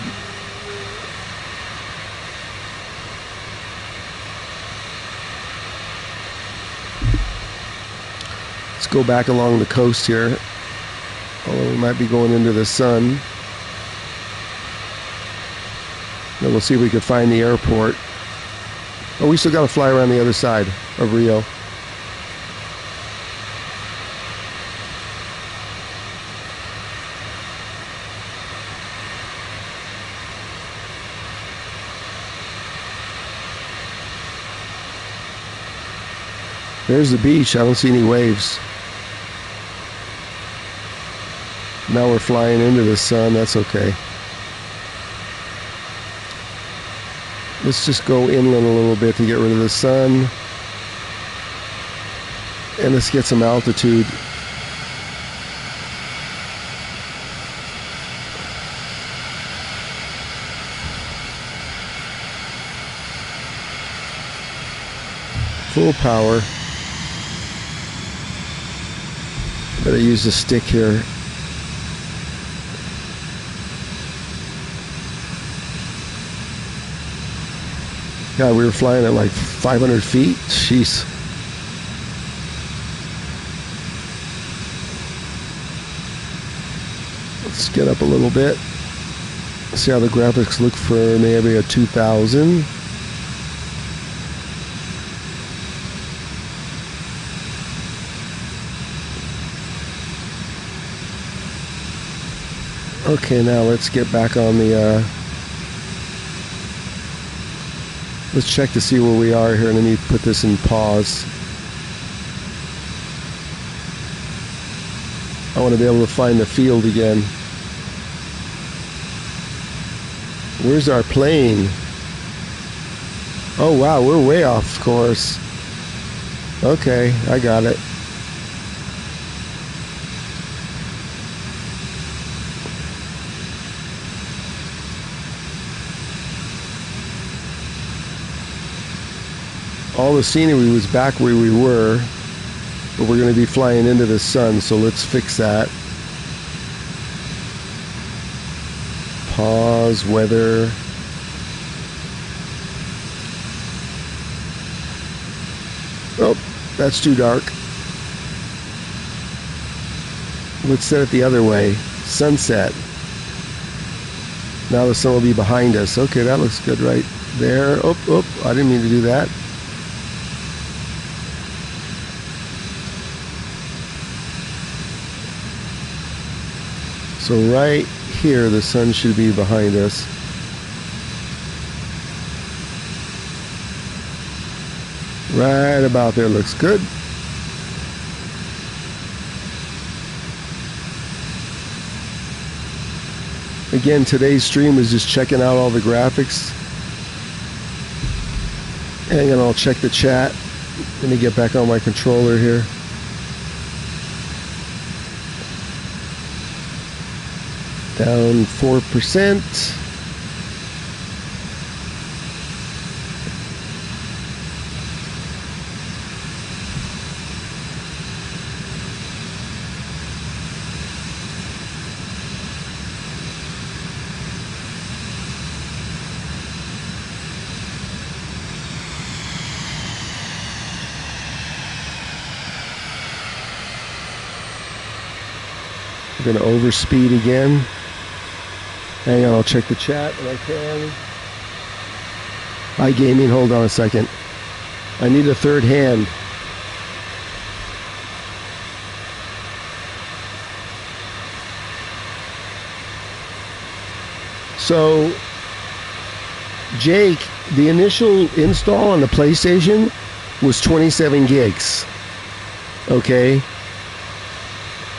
Let's go back along the coast here. Although we might be going into the sun. Then we'll see if we can find the airport. Oh, we still got to fly around the other side of Rio. There's the beach. I don't see any waves. Now we're flying into the sun. That's okay. Let's just go inland a little bit to get rid of the sun. And let's get some altitude. Full power. Better use the stick here. God, we were flying at like 500 feet. Jeez. Let's get up a little bit. See how the graphics look for maybe a 2000. Okay, now let's get back on the let's check to see where we are here. Let me put this in pause. I want to be able to find the field again. Where's our plane? Oh wow, we're way off course. Okay, I got it. All the scenery was back where we were, but we're going to be flying into the sun, so let's fix that. Pause, weather. Oh, that's too dark. Let's set it the other way. Sunset. Now the sun will be behind us. Okay, that looks good right there. Oh, I didn't mean to do that. So right here, the sun should be behind us. Right about there looks good. Again, today's stream is just checking out all the graphics. Hang on, I'll check the chat. Let me get back on my controller here. Down 4%. We're going to overspeed again. Hang on, I'll check the chat when I can. Hi, gaming. Hold on a second. I need a third hand. So, Jake, the initial install on the PlayStation was 27 gigs. Okay?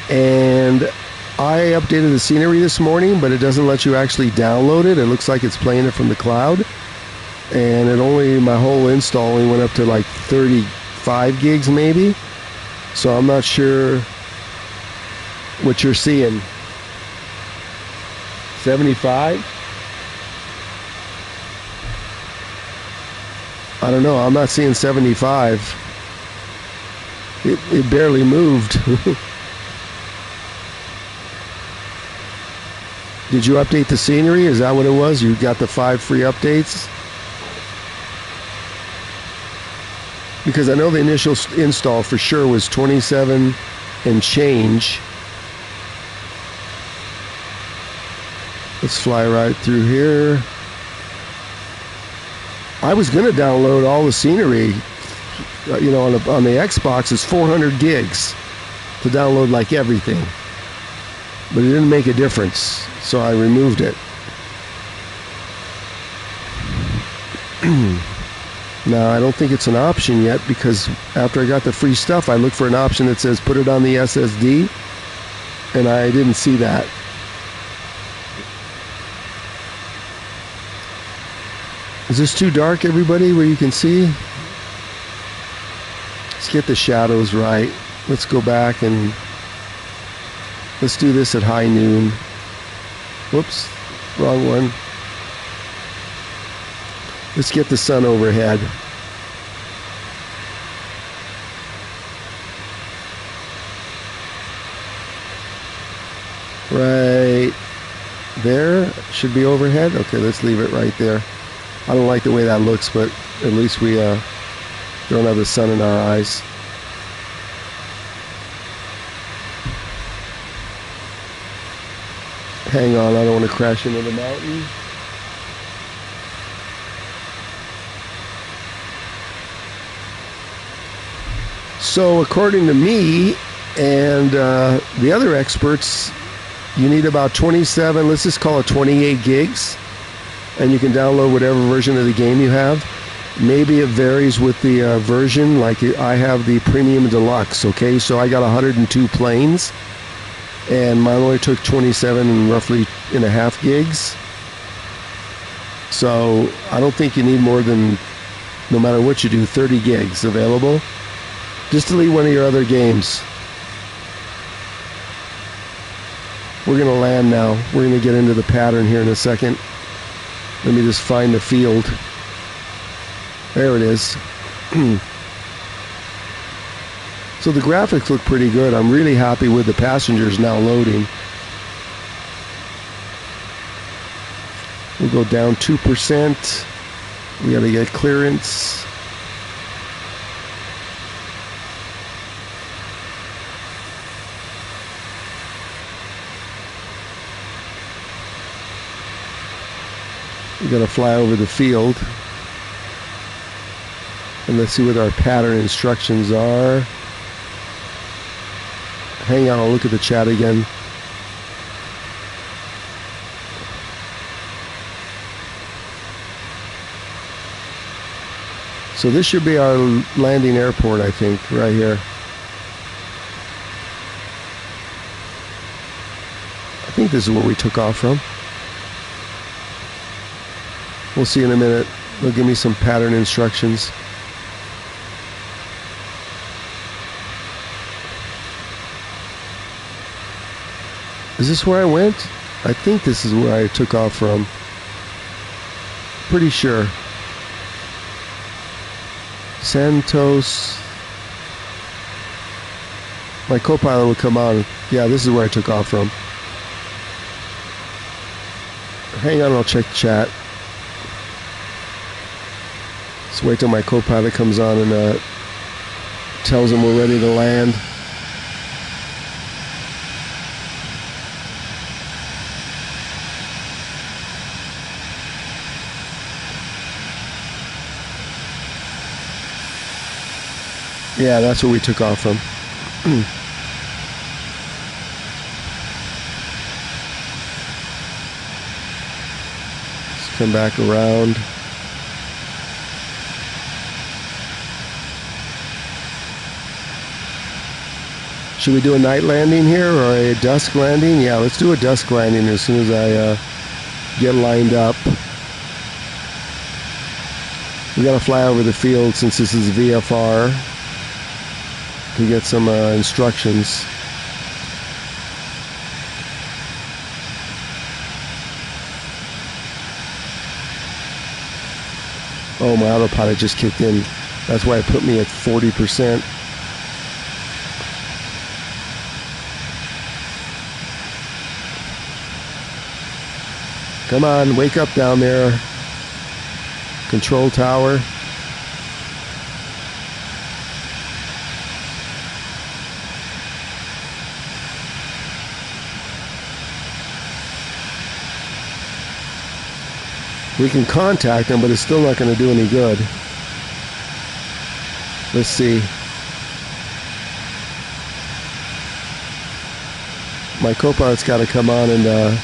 And I updated the scenery this morning, but it doesn't let you actually download it. It looks like it's playing it from the cloud. And my whole install only went up to like 35 gigs maybe. So I'm not sure what you're seeing. 75? I don't know. I'm not seeing 75. It barely moved. Did you update the scenery? Is that what it was? You got the 5 free updates? Because I know the initial install for sure was 27 and change. Let's fly right through here. I was going to download all the scenery. You know, on the Xbox, it's 400 gigs to download like everything. But it didn't make a difference, so I removed it. Now, I don't think it's an option yet, because after I got the free stuff, I looked for an option that says put it on the SSD, and I didn't see that. Is this too dark, everybody, where you can see? Let's get the shadows right. Let's go back and let's do this at high noon. Whoops, wrong one. Let's get the sun overhead. Right there, should be overhead. Okay, let's leave it right there. I don't like the way that looks, but at least we don't have the sun in our eyes. Hang on, I don't want to crash into the mountain. So according to me and the other experts, you need about 27, let's just call it 28 gigs. And you can download whatever version of the game you have. Maybe it varies with the version. Like I have the Premium Deluxe, okay? So I got 102 planes. And mine only took 27 and roughly and a half gigs. So I don't think you need more than, no matter what you do, 30 gigs available. Just delete one of your other games. We're going to land now. We're going to get into the pattern here in a second. Let me just find the field. There it is. So the graphics look pretty good. I'm really happy with the passengers now loading. We'll go down 2%. We got to get clearance. We got to fly over the field. And let's see what our pattern instructions are. Hang on, I'll look at the chat again. So this should be our landing airport, I think, right here. I think this is where we took off from. We'll see in a minute. They'll give me some pattern instructions. Is this where I went? I think this is where I took off from. Pretty sure. Santos. My co-pilot will come on. Yeah, this is where I took off from. Hang on, I'll check the chat. Let's wait till my co-pilot comes on and tells him we're ready to land. Yeah, that's where we took off from. Let's come back around. Should we do a night landing here or a dusk landing? Yeah, let's do a dusk landing as soon as I get lined up. We gotta fly over the field since this is VFR to get some instructions. Oh, my autopilot just kicked in. That's why it put me at 40%. Come on, wake up down there. Control tower. We can contact them, but it's still not going to do any good. Let's see. My co-pilot's got to come on and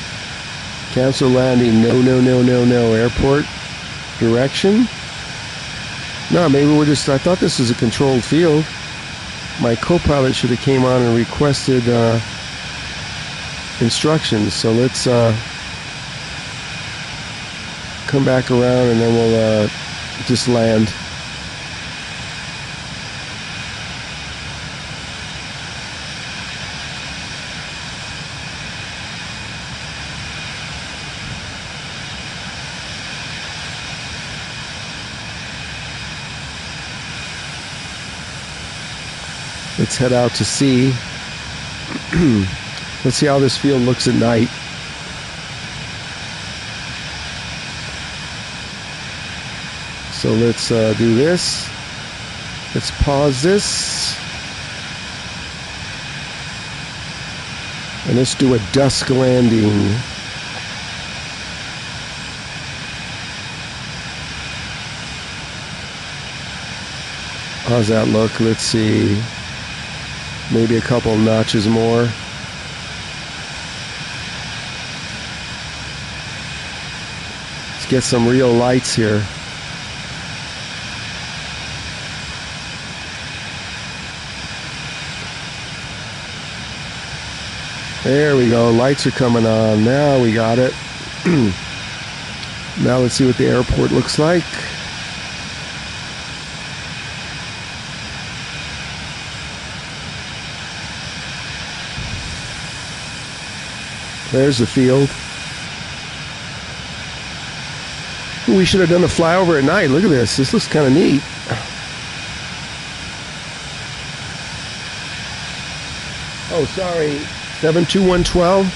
cancel landing. No. Airport direction. No, maybe we're just... I thought this was a controlled field. My co-pilot should have came on and requested instructions. So let's... come back around and then we'll just land. Let's head out to sea. Let's see how this field looks at night. So let's do this. Let's pause this. And let's do a dusk landing. How's that look? Let's see. Maybe a couple notches more. Let's get some real lights here. There we go. Lights are coming on. Now we got it. Now let's see what the airport looks like. There's the field. We should have done a flyover at night. Look at this. This looks kind of neat. Oh, sorry. 72112.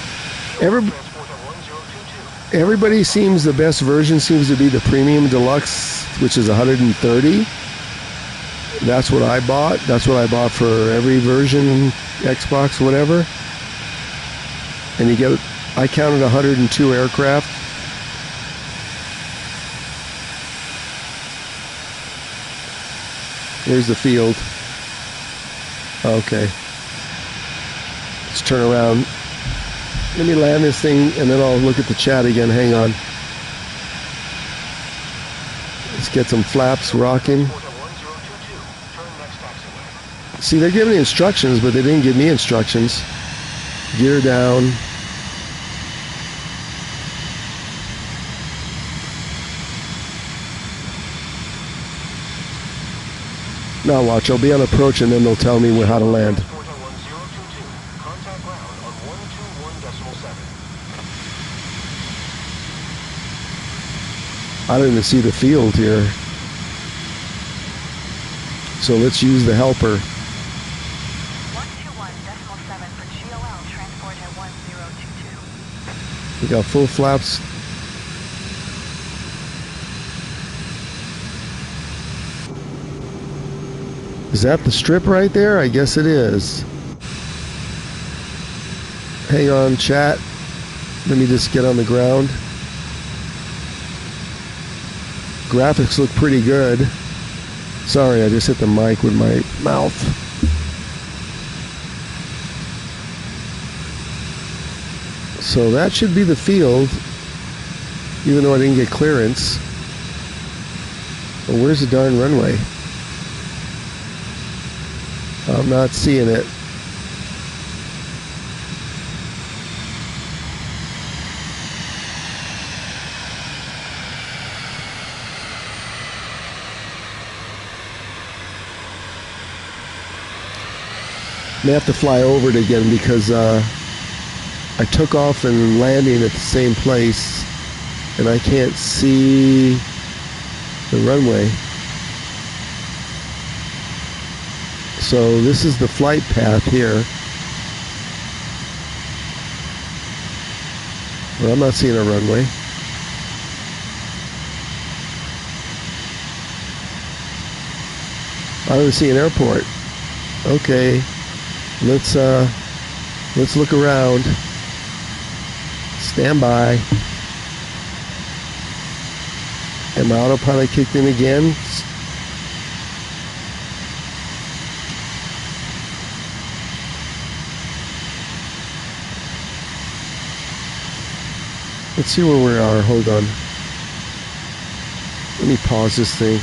Everybody seems the best version seems to be the Premium Deluxe, which is 130. That's what I bought. That's what I bought for every version, Xbox, whatever. And you get, I counted 102 aircraft. Here's the field. Okay. Let's turn around. Let me land this thing and then I'll look at the chat again. Hang on. Let's get some flaps rocking. See, they're giving instructions, but they didn't give me instructions. Gear down. Now watch, I'll be on approach and then they'll tell me how to land. Contact ground on 121.7. I don't even see the field here. So let's use the helper. 121.7 for GOL, transport at 1022. We got full flaps. Is that the strip right there? I guess it is. Hang on, chat. Let me just get on the ground. Graphics look pretty good. Sorry, I just hit the mic with my mouth. So that should be the field, even though I didn't get clearance. But where's the darn runway? I'm not seeing it. May have to fly over it again because I took off and landing at the same place and I can't see the runway. So this is the flight path here. Well, I'm not seeing a runway. I don't see an airport. Okay, let's look around. Stand by. And my autopilot kicked in again. Let's see where we are. Hold on. Let me pause this thing.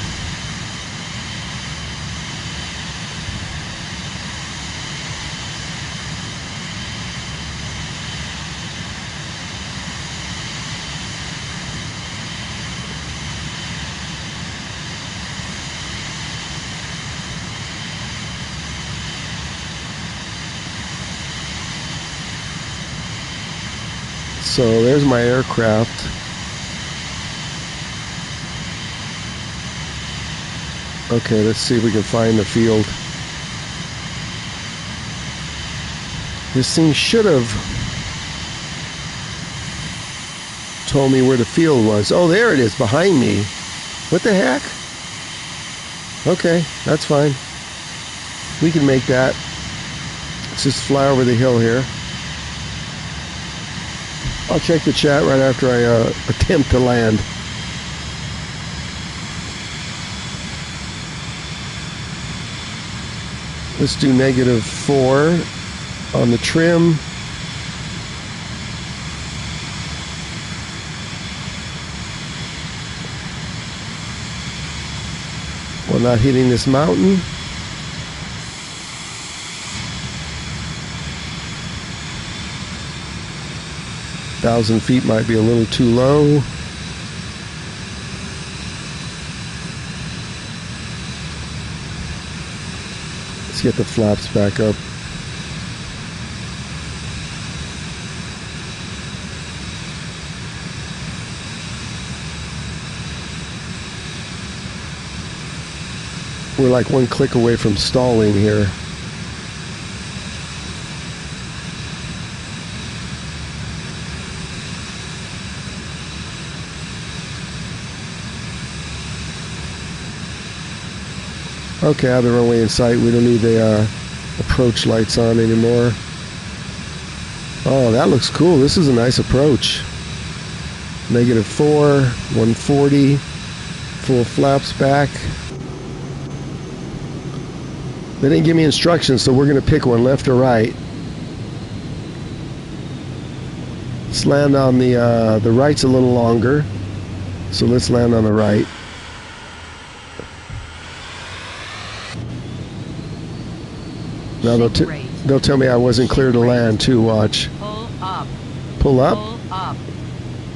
So there's my aircraft. Okay, let's see if we can find the field. This thing should have told me where the field was. Oh, there it is behind me. What the heck? Okay, that's fine. We can make that. Let's just fly over the hill here. I'll check the chat right after I attempt to land. Let's do -4 on the trim. While not hitting this mountain. Thousand feet might be a little too low. Let's get the flaps back up. We're like one click away from stalling here. Okay, I have the runway in sight. We don't need the approach lights on anymore. Oh, that looks cool. This is a nice approach. -4, 140, full flaps back. They didn't give me instructions, so we're going to pick one, left or right. Let's land on the right's a little longer, so let's land on the right. Now Sink rate. they'll tell me I wasn't clear to Sink rate. land too. Watch. Pull up. Pull up. Pull up.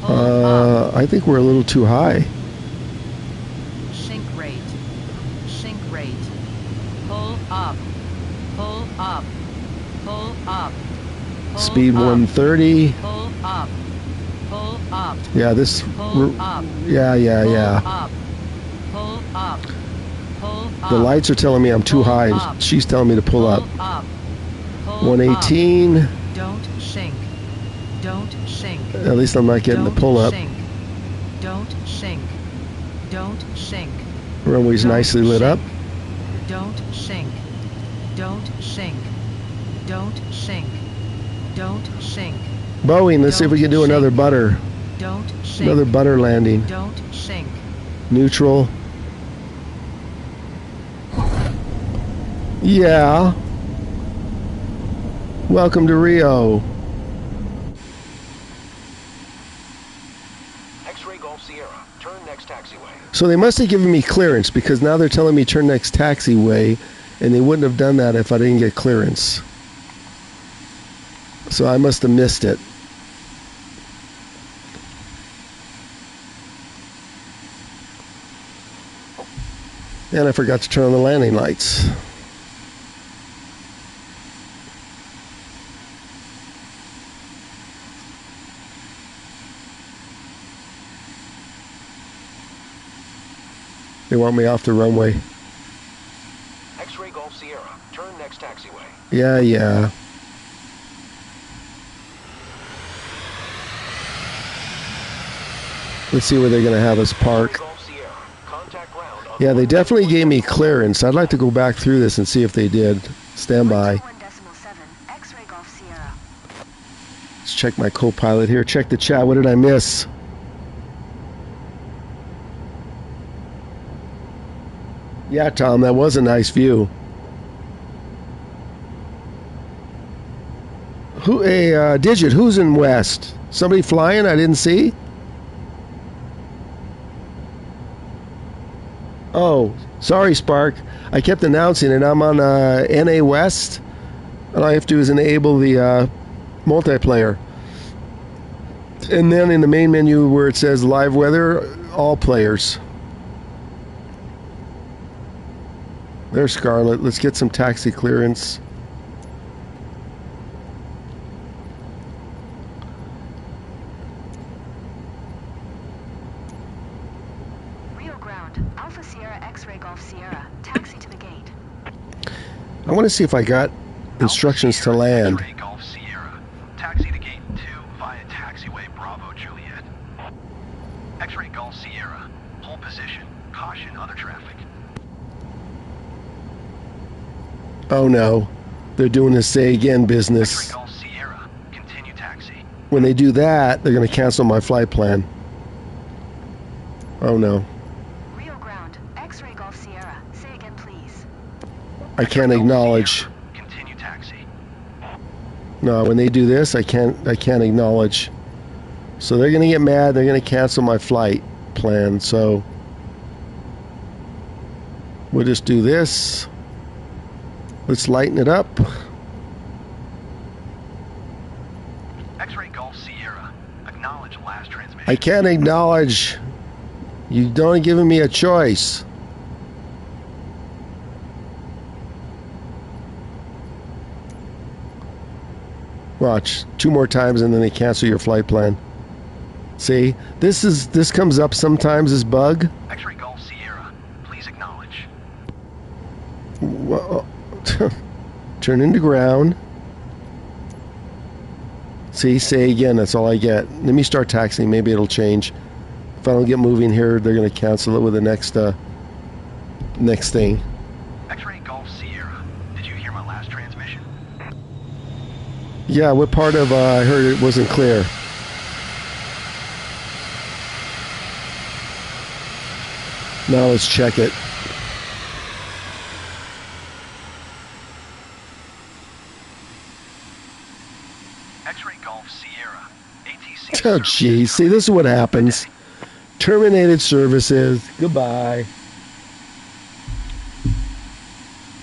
Pull up. I think we're a little too high. Sink rate. Sink rate. Pull up. Pull up. Pull up. Pull Speed up. 130. Pull up. Pull up. Yeah, this. Pull up. Yeah, yeah, Pull yeah. up. Pull up. Pull up. The lights are telling me I'm too Pull high. up. She's telling me to pull up. Up. Pull 118. Up. Don't sink. Don't sink. At least I'm not getting Don't the pull up. Sink. Don't sink. Don't sink. Runway's Don't nicely lit up. sink. Don't sink. Don't sink. Don't sink. Don't sink. Boeing, let's see if we can do Don't another sink. butter. Don't sink. Another butter landing. Don't sink. Neutral. Yeah. Welcome to Rio. X-ray Golf Sierra. Turn next taxiway. So they must have given me clearance because now they're telling me turn next taxiway, and they wouldn't have done that if I didn't get clearance. So I must have missed it. And I forgot to turn on the landing lights. They want me off the runway. X-ray Golf Sierra. Turn next taxiway. Yeah, yeah. Let's see where they're going to have us park. X-ray Golf Sierra. Contact ground on Yeah, they definitely gave me clearance. I'd like to go back through this and see if they did. Stand by. 121.7, X-ray Golf Sierra. Let's check my co-pilot here. Check the chat. What did I miss? Yeah, Tom, that was a nice view. Digit, who's in West? Somebody flying I didn't see? Oh, sorry, Spark. I kept announcing it. I'm on NA West. All I have to do is enable the multiplayer. And then in the main menu where it says live weather, all players. There's Scarlett. Let's get some taxi clearance. Rio Ground, Alpha Sierra X-ray Golf Sierra. Taxi to the gate. I want to see if I got instructions to Alpha Sierra, land. X-ray Golf Sierra. Taxi to gate 2 via taxiway Bravo Juliet. X-ray Golf Sierra. Hold position. Caution other traffic. Oh no, they're doing this say again business. X-ray Golf Sierra. Continue taxi. When they do that, they're going to cancel my flight plan. Oh no, Rio Ground, X-ray Golf Sierra. Say again, please. I can't acknowledge. Continue taxi. No, when they do this, I can't acknowledge. So they're going to get mad. They're going to cancel my flight plan. So we'll just do this. Let's lighten it up. X-ray Golf Sierra. Acknowledge last transmission. I can't acknowledge. You don't giving me a choice. Watch 2 more times and then they cancel your flight plan. See, this comes up sometimes, this bug. X-ray Golf Sierra. Please acknowledge. Whoa. Turn into ground. See, say again, that's all I get. Let me start taxiing, maybe it'll change. If I don't get moving here, they're going to cancel it with the next thing. X-ray Golf Sierra. Did you hear my last transmission? Yeah, what part of I heard it wasn't clear? Now let's check it. X-ray Golf Sierra. ATC. Oh, geez. See, this is what happens. Terminated services. Goodbye.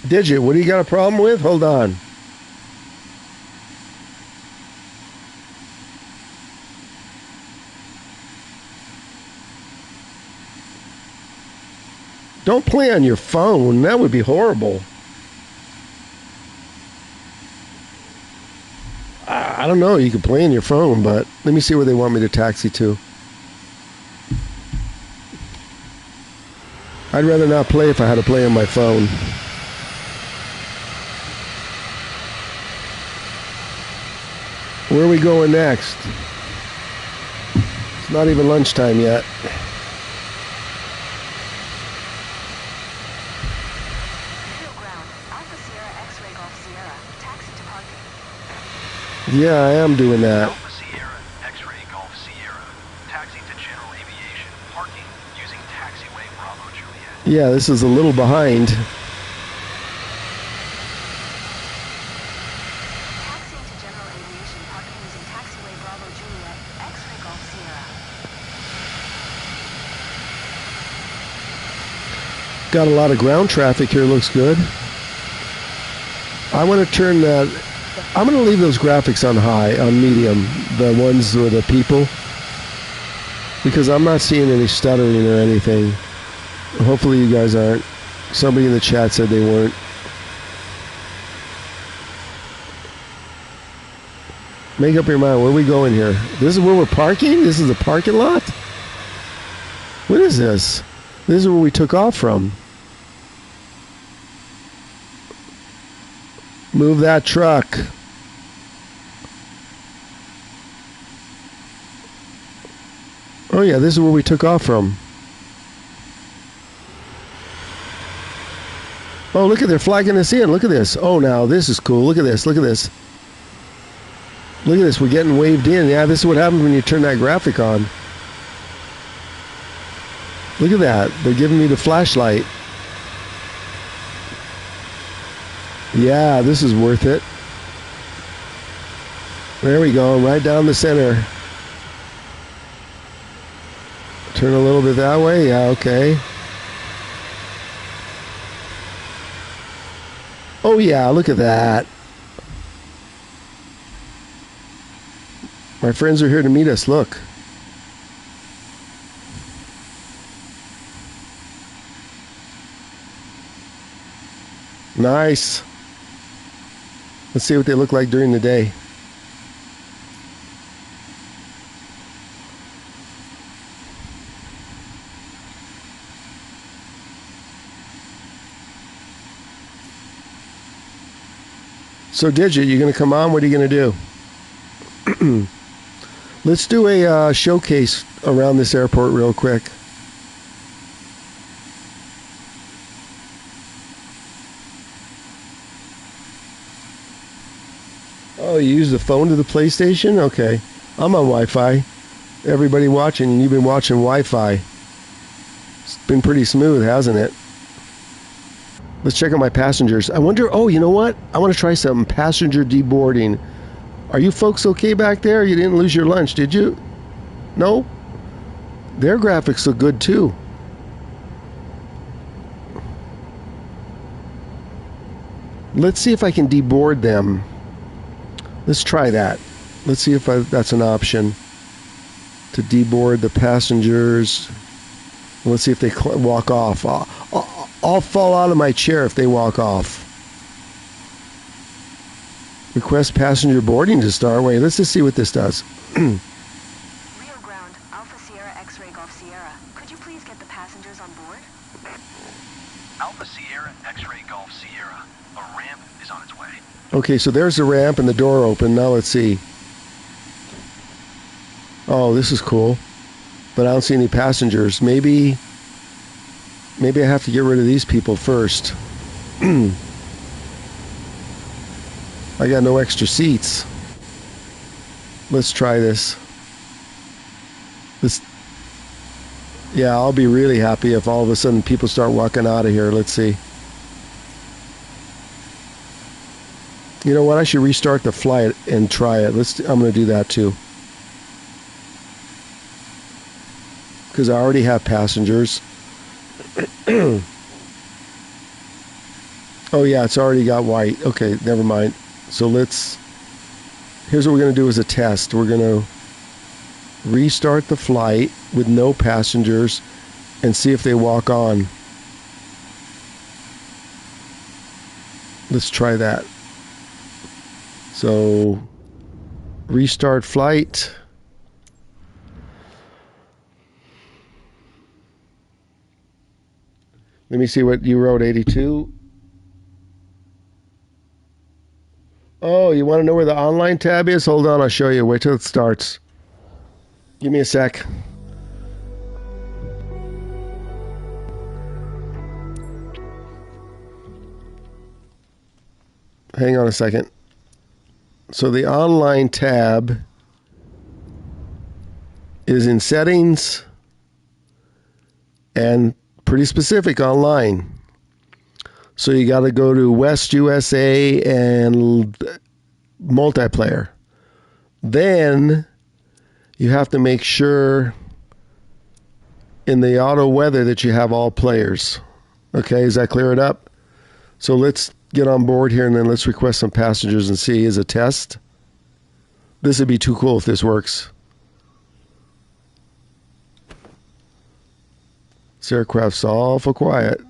Digit, what do you got a problem with? Hold on. Don't play on your phone. That would be horrible. I don't know. You can play on your phone, but let me see where they want me to taxi to. I'd rather not play if I had to play on my phone. Where are we going next? It's not even lunchtime yet. Yeah, I am doing that. Alpha Sierra, X-Ray Golf Sierra. Taxi to general aviation. Parking using taxiway Bravo Juliet. Yeah, this is a little behind. Taxiing to general aviation, parking using taxiway Bravo Juliet, X-ray Golf Sierra. Got a lot of ground traffic here, looks good. I want to turn that... I'm going to leave those graphics on high, on medium, the ones with the people, because I'm not seeing any stuttering or anything. Hopefully you guys aren't. Somebody in the chat said they weren't. Make up your mind, where are we going here? This is where we're parking? This is the parking lot? What is this? This is where we took off from. Move that truck. Oh yeah, this is where we took off from. Oh, look at, they're flagging us in. Look at this. Oh, now this is cool. Look at this. Look at this. Look at this. We're getting waved in. Yeah, this is what happens when you turn that graphic on. Look at that. They're giving me the flashlight. Yeah, this is worth it. There we go. Right down the center. Turn a little bit that way. Yeah, okay. Oh yeah, look at that. My friends are here to meet us. Look. Nice. Let's see what they look like during the day. So Digit, you going to come on? What are you going to do? Let's do a showcase around this airport real quick. Oh, you use the phone to the PlayStation? Okay. I'm on Wi-Fi. Everybody watching, and you've been watching Wi-Fi. It's been pretty smooth, hasn't it? Let's check out my passengers. I wonder, oh, you know what? I want to try something. Passenger deboarding. Are you folks okay back there? You didn't lose your lunch, did you? No? Their graphics look good, too. Let's see if I can deboard them. Let's try that. Let's see if that's an option. To deboard the passengers. Let's see if they walk off. I'll fall out of my chair if they walk off. Request passenger boarding to start. Wait, let's just see what this does. Rio Ground, Alpha Sierra X-ray Golf Sierra. Could you please get the passengers on board? Alpha Sierra, X-Ray Golf Sierra. A ramp is on its way. Okay, so there's the ramp and the door open. Now let's see. Oh, this is cool. But I don't see any passengers. Maybe I have to get rid of these people first. I got no extra seats. Let's try this. Yeah, I'll be really happy if all of a sudden people start walking out of here. Let's see. You know what? I should restart the flight and try it. I'm going to do that too. Because I already have passengers. Oh, Oh yeah, it's already got white. Okay, never mind. So here's what we're going to do as a test. We're going to restart the flight with no passengers and see if they walk on. Let's try that. So, restart flight. Let me see what you wrote, 82. Oh, you want to know where the online tab is? Hold on, I'll show you. Wait till it starts. Give me a sec. Hang on a second. So the online tab is in settings and pretty specific online. So you got to go to West USA and multiplayer. Then you have to make sure in the auto weather that you have all players. Okay, does that clear it up? So let's get on board here and then let's request some passengers and see as a test. This would be too cool if this works. This aircraft's awful quiet.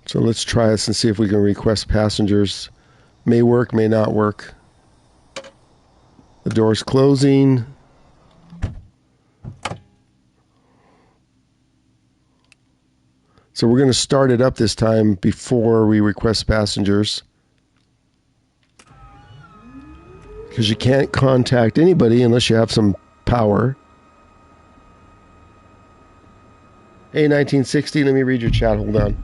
So let's try this and see if we can request passengers. May work, may not work. The door's closing. So we're going to start it up this time before we request passengers. Because you can't contact anybody unless you have some power. Hey, 1960, let me read your chat. Hold on.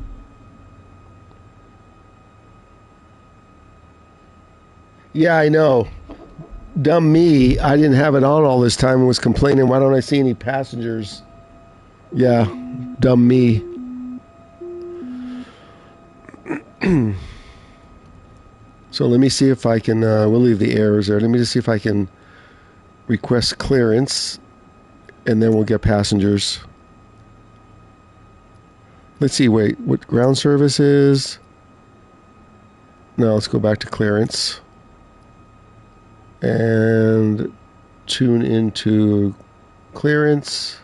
Yeah, I know. Dumb me. I didn't have it on all this time and was complaining, why don't I see any passengers? Yeah, dumb me. So let me see if I can, we'll leave the errors there. Let me just see if I can request clearance and then we'll get passengers. Let's see, wait, what ground service is? No, let's go back to clearance. And tune into clearance.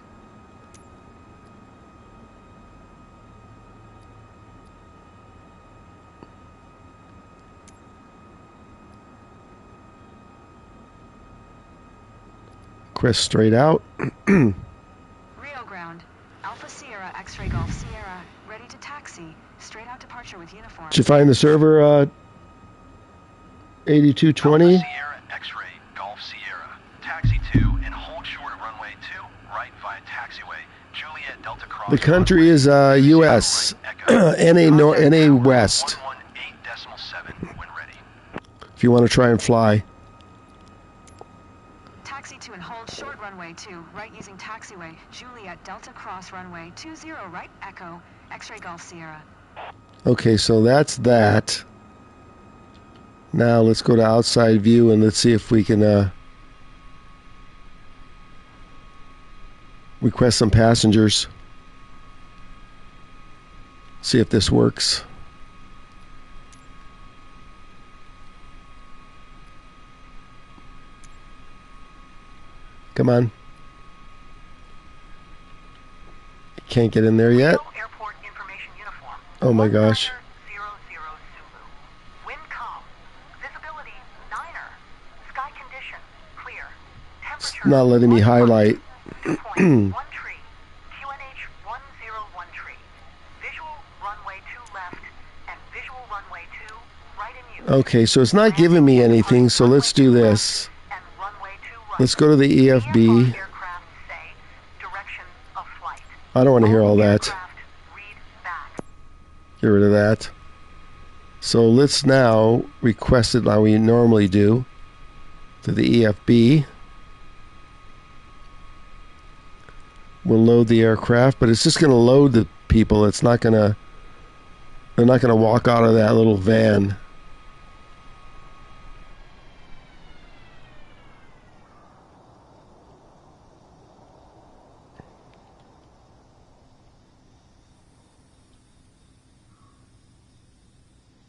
Quest straight out. Rio ground. Alpha Sierra X-ray Golf Sierra. Ready to taxi. Straight out departure with uniform. Did you find the server, 8220? Alpha Sierra X-ray Golf Sierra. Taxi 2 and hold short of runway 2. Right via taxiway. Juliet Delta Cross. The country is US. NA West. 118.7 when ready. If you want to try and fly. Taxi 2 and hold short runway 2. Right using taxiway. Juliet Delta Cross runway 20 right Echo. X-ray Golf Sierra. Okay, so that's that. Now let's go to outside view and let's see if we can request some passengers. See if this works. Come on. Can't get in there yet. Airport information uniform. Oh my gosh. 00 Zulu. Wind calm. Visibility 9er. Sky condition clear. Temperature Not letting me highlight. 2.1 tree. QNH 101 tree. Visual runway 2 left and visual runway 2 right in use. Okay, so it's not giving me anything, so let's do this. And runway 2 right. Let's go to the EFB. Aircraft say direction of flight. I don't want to hear all that. Aircraft read back. Get rid of that. So let's now request it like we normally do to the EFB. We'll load the aircraft, but it's just going to load the people. It's not going to They're not going to walk out of that little van.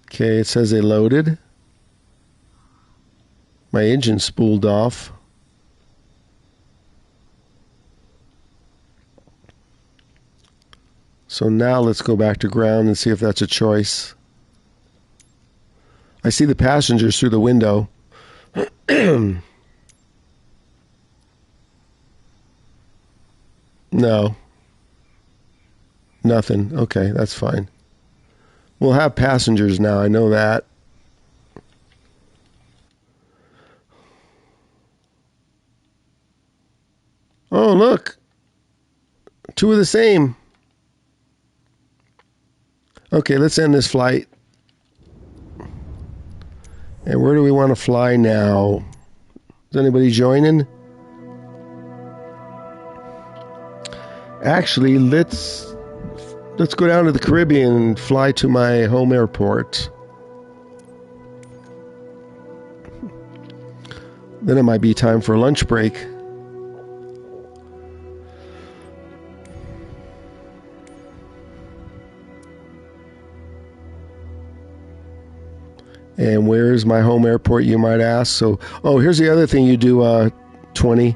Okay, it says they loaded. My engine spooled off. So now let's go back to ground and see if that's a choice. I see the passengers through the window. No. Nothing. Okay, that's fine. We'll have passengers now, I know that. Oh, look. Two of the same. Okay, let's end this flight. And where do we want to fly now? Is anybody joining? Actually, let's go down to the Caribbean and fly to my home airport. Then it might be time for a lunch break. And where's my home airport, you might ask? So, oh, here's the other thing you do, 20.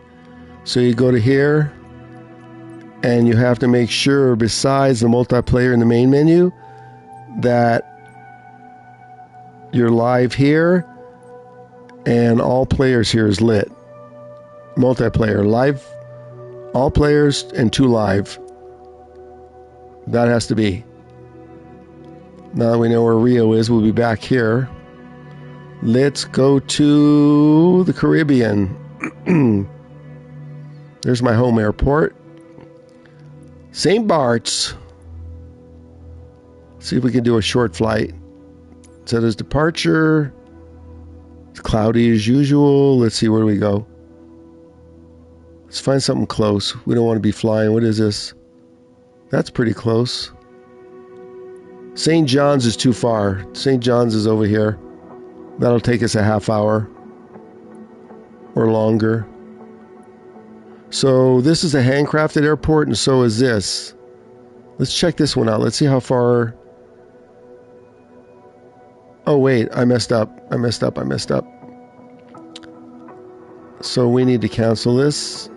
So you go to here, and you have to make sure, besides the multiplayer in the main menu, that you're live here, and all players here is lit. Multiplayer, live, all players, and 2 live. That has to be. Now that we know where Rio is, we'll be back here. Let's go to the Caribbean. There's my home airport. St. Bart's. See if we can do a short flight. Set as departure. It's cloudy as usual. Let's see, where do we go? Let's find something close. We don't want to be flying. What is this? That's pretty close. St. John's is too far. St. John's is over here. That'll take us a half hour or longer. So this is a handcrafted airport, and so is this. Let's check this one out. Let's see how far. Oh, wait, I messed up. So we need to cancel this.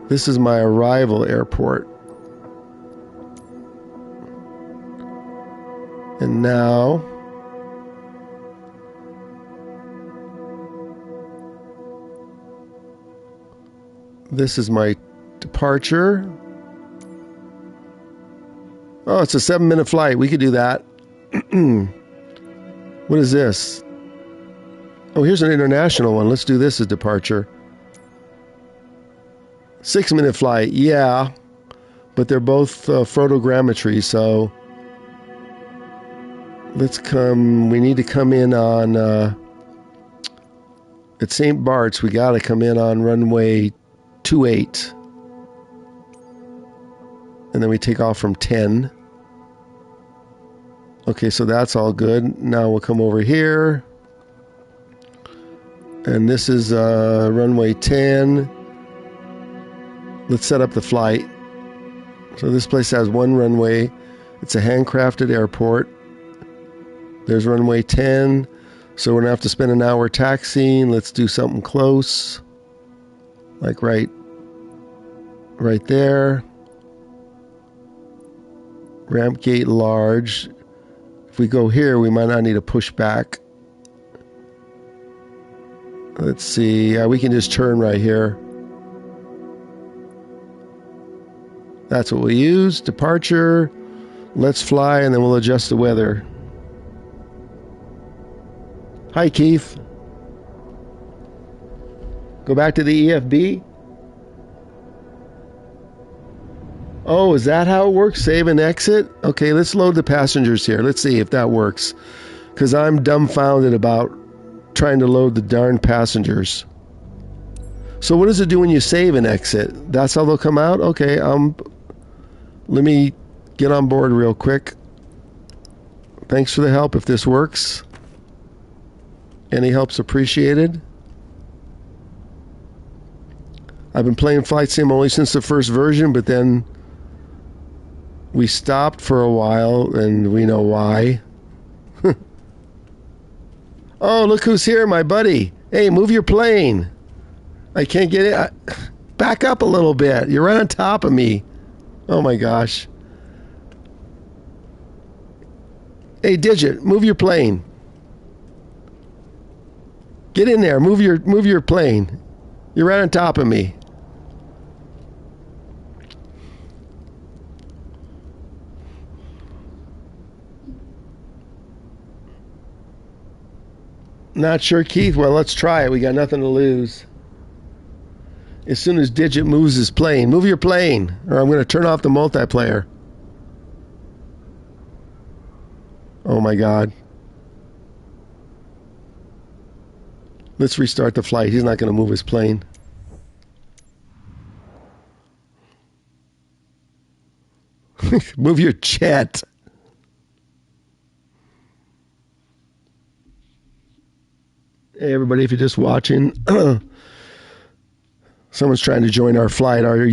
This is my arrival airport. And now this is my departure. Oh, it's a 7-minute flight. We could do that. What is this? Oh, here's an international one. Let's do this as departure. 6-minute flight. Yeah. But they're both photogrammetry, so let's come. We need to come in on at St. Bart's. We got to come in on runway 28, and then we take off from 10. Okay, so that's all good. Now we'll come over here, and this is runway 10. Let's set up the flight. So this place has one runway. It's a handcrafted airport. There's runway 10, so we're gonna have to spend an hour taxiing. Let's do something close, like right there. Ramp gate large. If we go here, we might not need to push back. Let's see. Yeah, we can just turn right here. That's what we'll use. Departure. Let's fly, and then we'll adjust the weather. Hi, Keith. Go back to the EFB. Oh, is that how it works? Save and exit? Okay, let's load the passengers here. Let's see if that works. Because I'm dumbfounded about trying to load the darn passengers. So what does it do when you save and exit? That's how they'll come out? Okay, let me get on board real quick. Thanks for the help if this works. Any help's appreciated. I've been playing Flight Sim only since the first version, but then we stopped for a while, and we know why. Oh, look who's here, my buddy. Hey, move your plane. I can't get it. Back up a little bit. You're right on top of me. Oh my gosh. Hey, Digit, move your plane. Get in there. Move your plane. You're right on top of me. Not sure, Keith. Well, let's try it. We got nothing to lose. As soon as Digit moves his plane, move your plane, or I'm going to turn off the multiplayer. Oh my God. Let's restart the flight. He's not going to move his plane. Move your jet. Hey everybody, if you're just watching, someone's trying to join our flight, our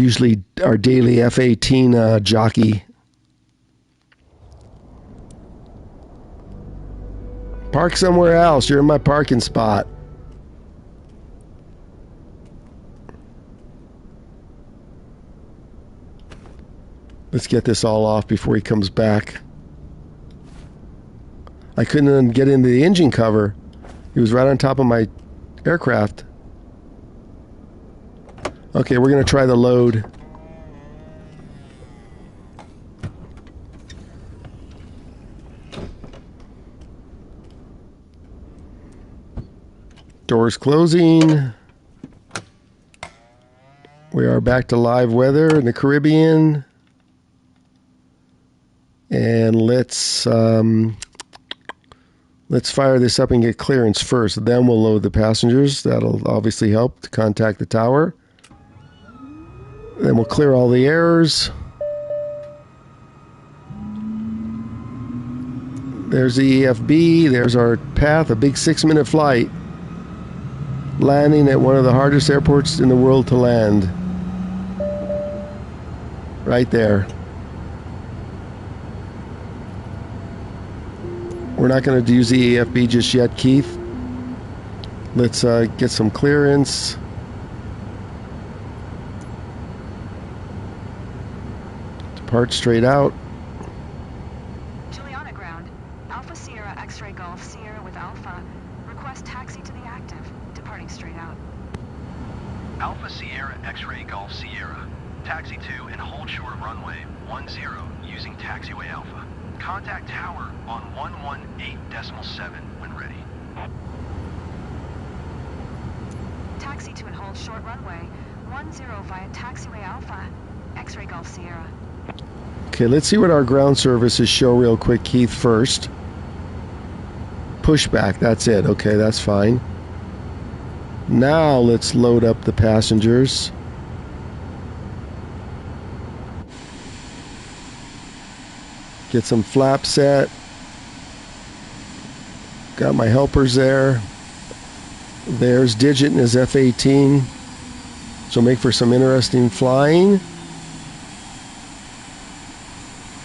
daily F-18 jockey. Park somewhere else. You're in my parking spot. Let's get this all off before he comes back. I couldn't get into the engine cover. He was right on top of my aircraft. Okay, we're going to try the load. Doors closing. We are back to live weather in the Caribbean. And let's fire this up and get clearance first. Then we'll load the passengers. That'll obviously help to contact the tower. Then we'll clear all the errors. There's the EFB. There's our path, a big 6-minute flight. Landing at one of the hardest airports in the world to land. Right there. We're not going to use the EFB just yet, Keith. Let's get some clearance. Depart straight out. Juliana ground. Alpha Sierra X-ray Golf Sierra with Alpha. Request taxi to the active. Departing straight out. Alpha Sierra X-ray Golf Sierra. Taxi to and hold short runway 10 using taxiway Alpha. Contact tower on 118.7 when ready. Taxi to and hold short runway 10 via taxiway Alpha. X-ray Golf Sierra. Okay, let's see what our ground services show real quick, Keith, first. Pushback, that's it. Okay, that's fine. Now let's load up the passengers. Get some flap set. Got my helpers there. There's Digit in his F-18. So make for some interesting flying.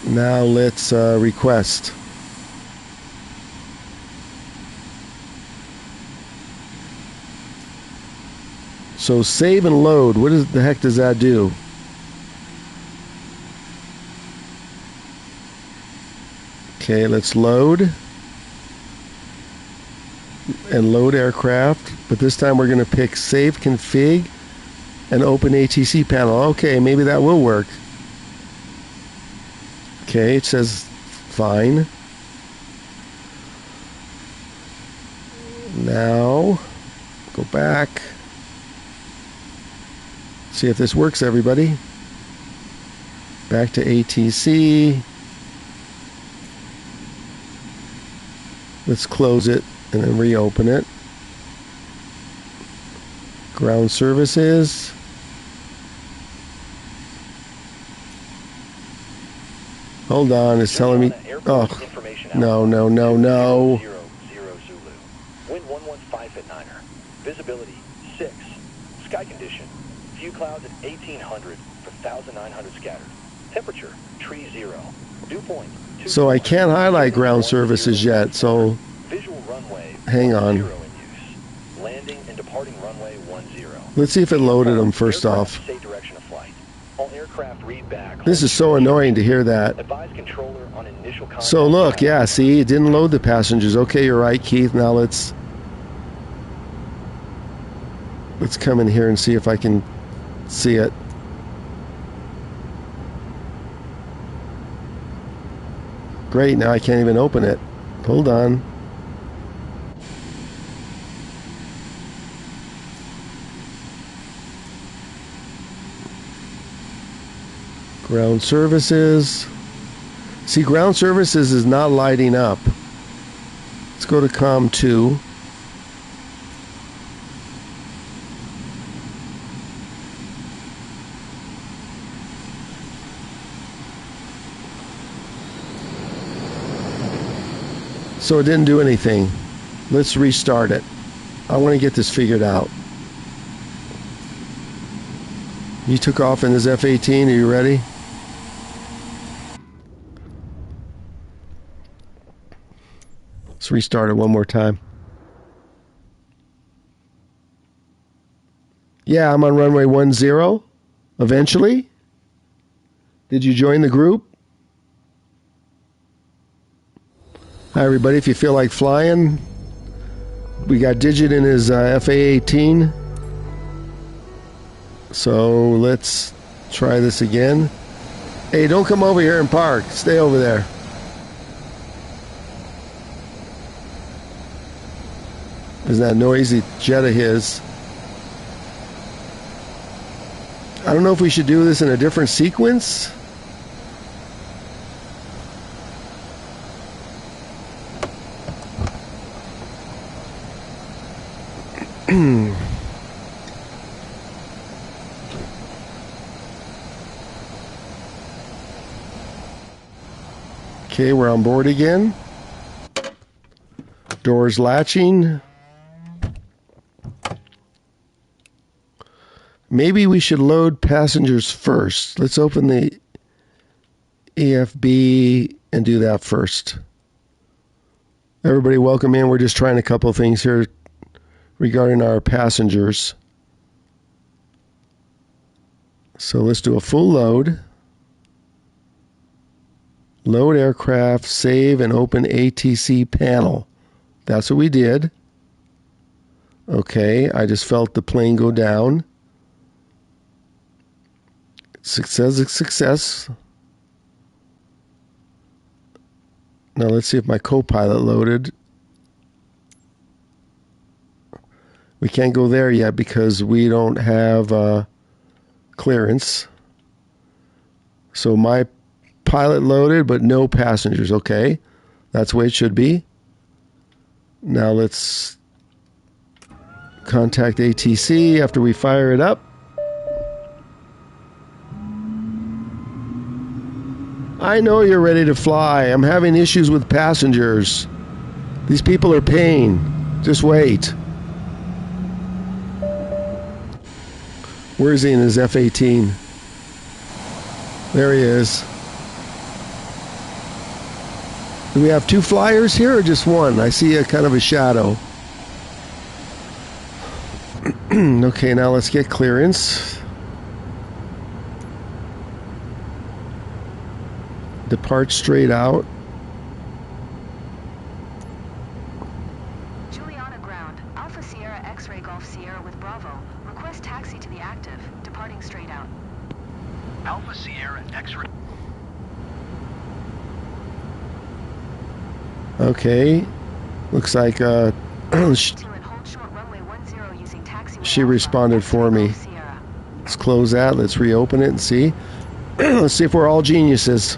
Now let's request. So save and load. What the heck does that do? Okay, let's load. And load aircraft. But this time we're going to pick save config and open ATC panel. Okay, maybe that will work. Okay, it says fine. Now, go back. See if this works, everybody. Back to ATC. Let's close it and then reopen it. Ground services. Hold on, it's telling me. Oh, no, no, no, no. 0, Zulu. Wind 115 at Niner. Visibility 6. Sky condition. Few clouds at 1800 for 1900 scattered. Temperature tree 0. Dew point. So I can't highlight ground services yet, so Visual runway hang on. 0 in use. Landing and departing runway 10. Let's see if it loaded them first off. Say direction of flight. All aircraft read back. This is so annoying to hear that. Advise controller on initial contact. So look, yeah, see, it didn't load the passengers. Okay, you're right, Keith. Now let's come in here and see if I can see it. Great, now I can't even open it. Hold on. Ground services. See, ground services is not lighting up. Let's go to COM 2. So it didn't do anything. Let's restart it. I want to get this figured out. You took off in this F-18. Are you ready? Let's restart it one more time. Yeah, I'm on runway 10. Eventually. Did you join the group? Hi everybody, if you feel like flying, we got Digit in his FA-18. So let's try this again. Hey, don't come over here and park. Stay over there. There's that noisy jet of his. I don't know if we should do this in a different sequence. Okay, we're on board again. Doors latching. Maybe we should load passengers first. Let's open the EFB and do that first. Everybody welcome in. We're just trying a couple of things here regarding our passengers. So let's do a full load. Load aircraft, save, and open ATC panel. That's what we did. Okay, I just felt the plane go down. Success is success. Now let's see if my co-pilot loaded. We can't go there yet because we don't have clearance. So my pilot loaded, but no passengers. Okay, that's the way it should be. Now let's contact ATC after we fire it up. I know you're ready to fly. I'm having issues with passengers. These people are paying. Just wait. Where is he in his F-18? There he is. Do we have two flyers here or just one? I see a kind of a shadow. Okay, now let's get clearance. Depart straight out. Juliana ground. Alpha Sierra X-ray Golf Sierra with Bravo. Request taxi to the active. Departing straight out. Alpha Sierra X-ray. Okay. Looks like she responded for me. Let's close that. Let's reopen it and see. Let's see if we're all geniuses.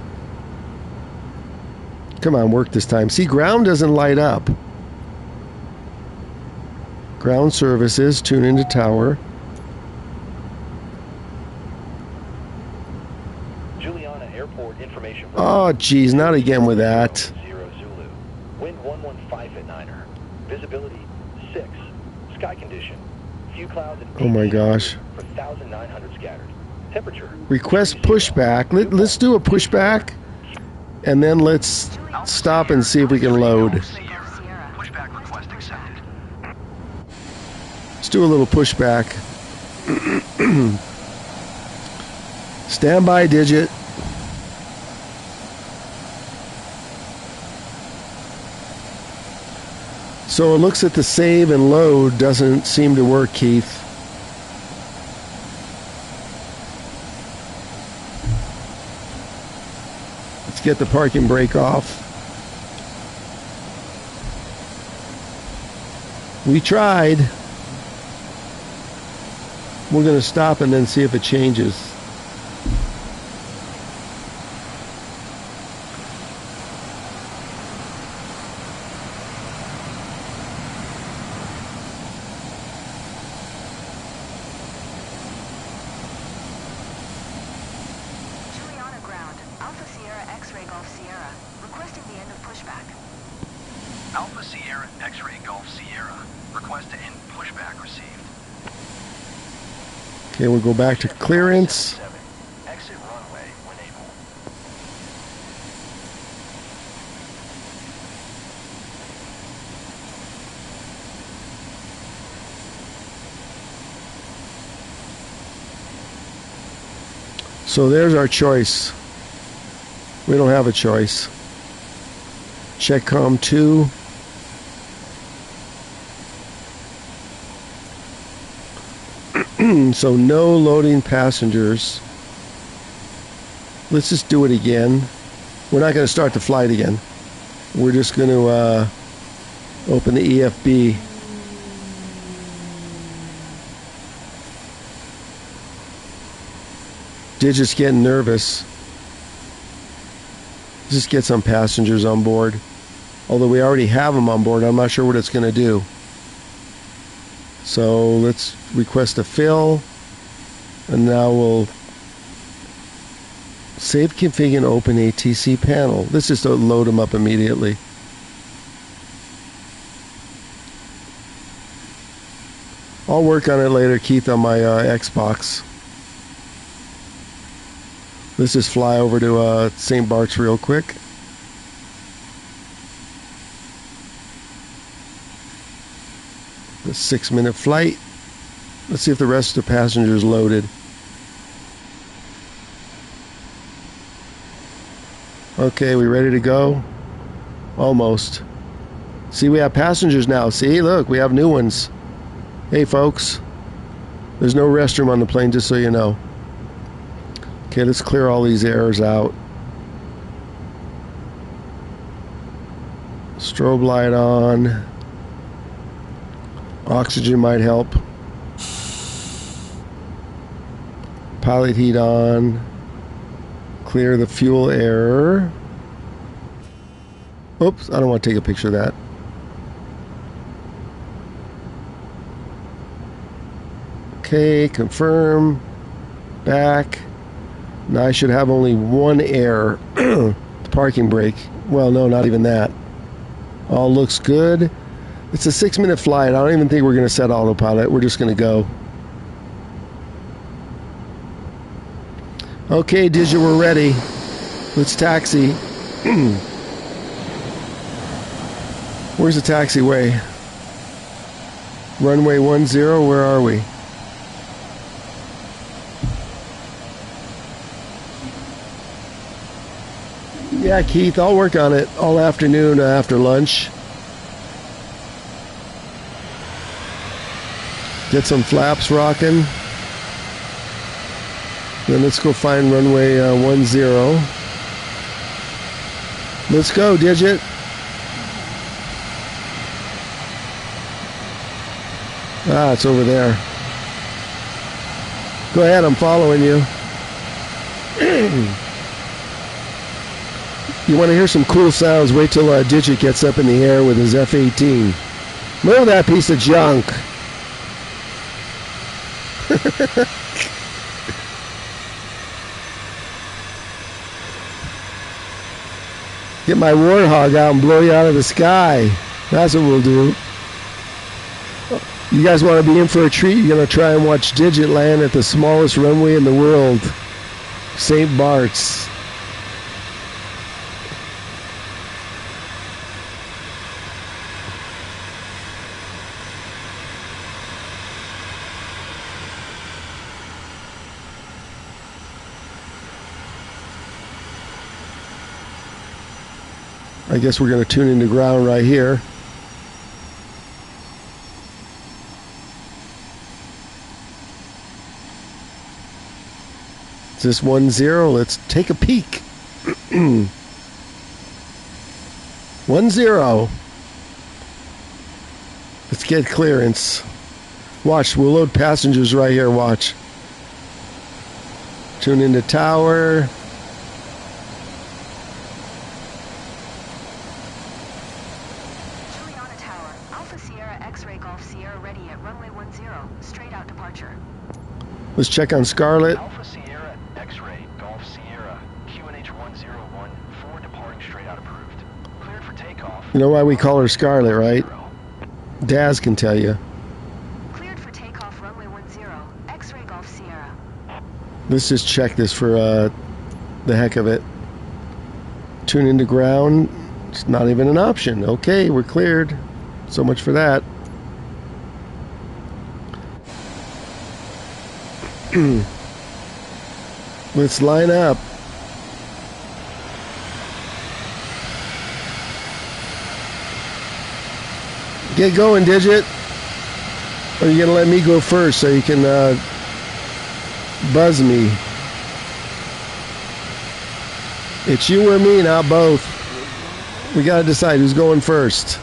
Come on, work this time. See, ground doesn't light up. Ground services, tune into tower. Juliana Airport information. Oh, geez, not again with that. 0 Zulu. Wind 115 at Niner. Visibility 6. Sky condition. Few clouds and Oh my gosh. for 1,900 scattered. Temperature. Request pushback. Let's do a pushback, and then let's stop and see if we can load. Pushback request accepted. Let's do a little pushback. Stand by, Digit. So it looks at the save and load doesn't seem to work, Keith. Let's get the parking brake off. We tried. We're going to stop and then see if it changes. Juliana ground. Alpha Sierra X-ray Golf Sierra. Requesting the end of pushback. Alpha Sierra X-ray Golf Sierra. Request to end pushback received. Okay, we'll go back to clearance. Exit runway when able. So there's our choice. We don't have a choice. Checkcom 2. So no loading passengers. Let's just do it again. We're not going to start the flight again. We're just going to open the EFB. Digit's getting nervous. Just get some passengers on board. Although we already have them on board, I'm not sure what it's going to do. So let's request a fill. And now we'll save config and open ATC panel. Let's just load them up immediately. I'll work on it later, Keith, on my Xbox. Let's just fly over to St. Bart's real quick. The 6-minute flight. Let's see if the rest of the passengers loaded. Okay, we ready to go? Almost. See, we have passengers now. See, look, we have new ones. Hey, folks. There's no restroom on the plane, just so you know. Okay, let's clear all these errors out. Strobe light on. Oxygen might help. Pilot heat on. Clear the fuel error. Oops, I don't want to take a picture of that. Okay, confirm. Back. Now I should have only one error. The parking brake. Well, no, not even that. All looks good. It's a 6-minute flight. I don't even think we're going to set autopilot. We're just going to go. Okay, Digit, we're ready. Let's taxi. Where's the taxiway? Runway 10, where are we? Yeah, Keith, I'll work on it all afternoon after lunch. Get some flaps rocking. Then let's go find runway 10. Let's go, Digit. Ah, it's over there. Go ahead, I'm following you. You want to hear some cool sounds? Wait till Digit gets up in the air with his F-18. Move that piece of junk. Get my warthog out and blow you out of the sky. That's what we'll do. You guys want to be in for a treat? You're going to try and watch Digit land at the smallest runway in the world, St. Bart's. I guess we're going to tune into ground right here. Is this 1-0? Let's take a peek. 1-0. Let's get clearance. Watch, we'll load passengers right here, watch. Tune into tower. Juliana Tower, Alpha Sierra X-Ray Golf Sierra ready at runway 10, straight out departure. Let's check on Scarlet. Alpha Sierra X-Ray Golf Sierra QNH 101 4 departing straight out approved. Cleared for takeoff. You know why we call her Scarlet, right? Daz can tell you. Cleared for takeoff runway 10, X-Ray Golf Sierra. Let's just check this for the heck of it. Tune into ground. It's not even an option. Okay, we're cleared. So much for that. Let's line up. Get going, Digit. Or are you gonna let me go first so you can buzz me? It's you or me, not both. We gotta decide who's going first.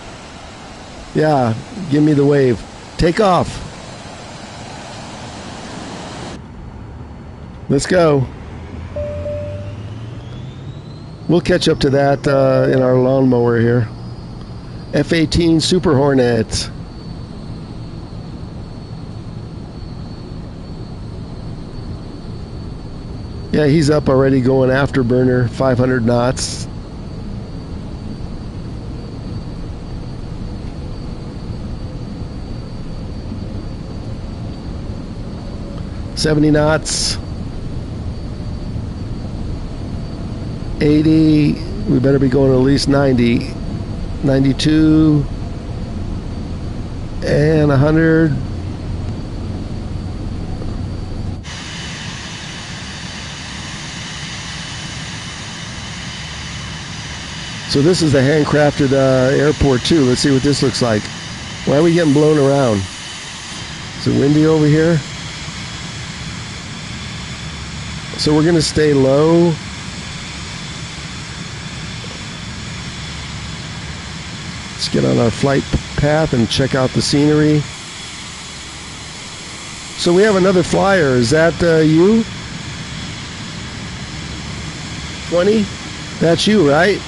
Yeah, give me the wave. Take off. Let's go. We'll catch up to that in our lawnmower here. F-18 Super Hornet. Yeah, he's up already going afterburner, 500 knots. $70 knots. 80. We better be going at least 90. 92. And 100. So this is the handcrafted airport too. Let's see what this looks like. Why are we getting blown around? Is it windy over here? So we're going to stay low. Let's get on our flight path and check out the scenery. So we have another flyer. Is that you? 20? That's you, right?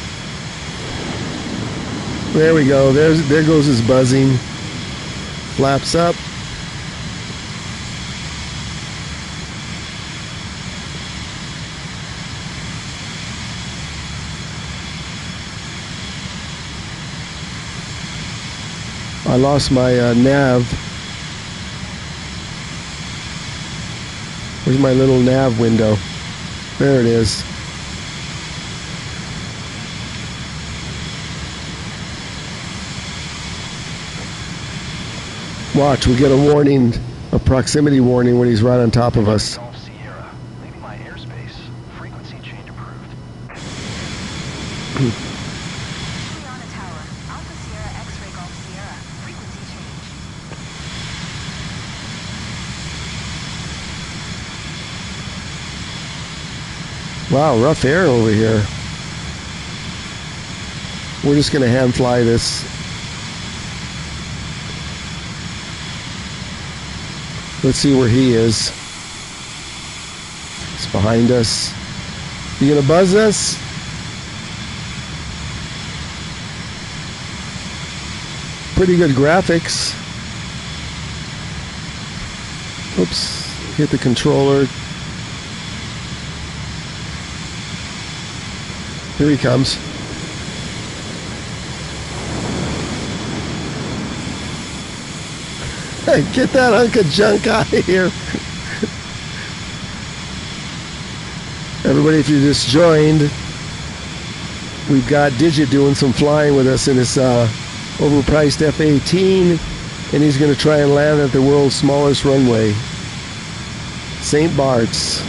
There we go. There goes his buzzing. Flaps up. I lost my nav. Where's my little nav window? There it is. Watch, we get a warning, a proximity warning when he's right on top of us. Golf Sierra, leaving my airspace. Frequency change approved. Juliana Tower, Alpha Sierra X-Ray Golf Sierra, frequency change. Wow, rough air over here. We're just going to hand fly this. Let's see where he is. It's behind us. You going to buzz us? Pretty good graphics. Oops, hit the controller. Here he comes. Get that hunk of junk out of here. Everybody, if you just joined, we've got Digit doing some flying with us in his overpriced F-18, and he's going to try and land at the world's smallest runway, St. Bart's.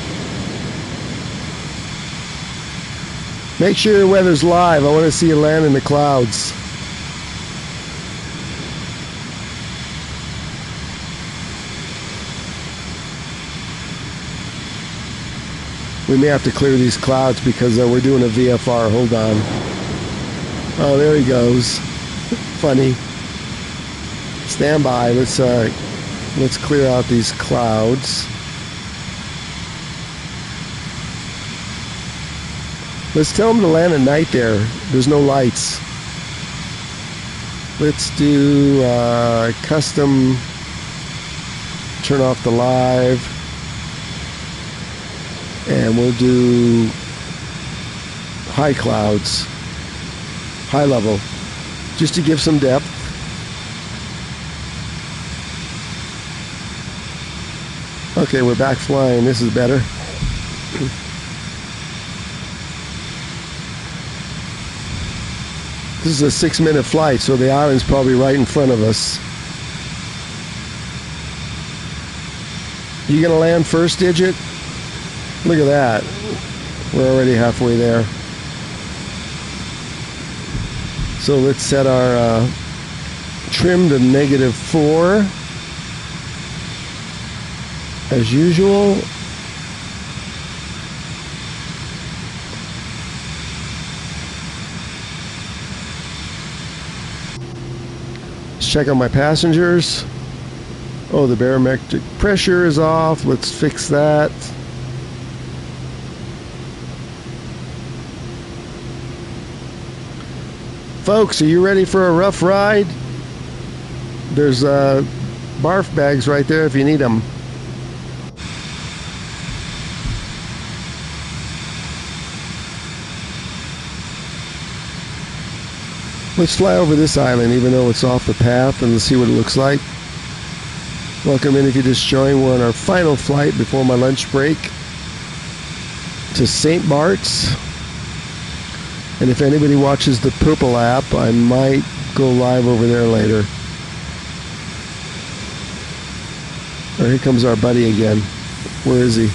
Make sure your weather's live. I want to see you land in the clouds. We may have to clear these clouds because we're doing a VFR. Hold on. Oh, there he goes. Funny. Stand by. Let's clear out these clouds. Let's tell him to land at night there. There's no lights. Let's do custom. Turn off the live. And we'll do high clouds. High level. Just to give some depth. Okay, we're back flying. This is better. This is a 6-minute flight, so the island's probably right in front of us. You gonna land first, Digit? Look at that. We're already halfway there. So let's set our trim to -4 as usual. Let's check on my passengers. Oh, the barometric pressure is off. Let's fix that. Folks, are you ready for a rough ride? There's barf bags right there if you need them. Let's fly over this island even though it's off the path and let's see what it looks like. Welcome in if you just joined. We're on our final flight before my lunch break to St. Bart's. And if anybody watches the Purple app, I might go live over there later. Oh, here comes our buddy again. Where is he?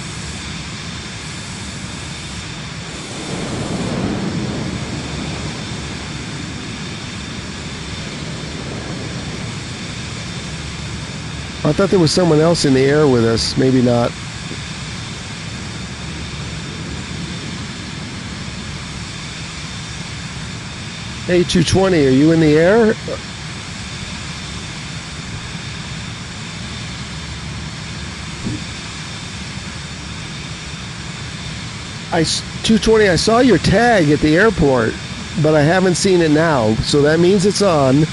I thought there was someone else in the air with us. Maybe not. Hey, 220, are you in the air? 220, I saw your tag at the airport, but I haven't seen it now. So that means it's on.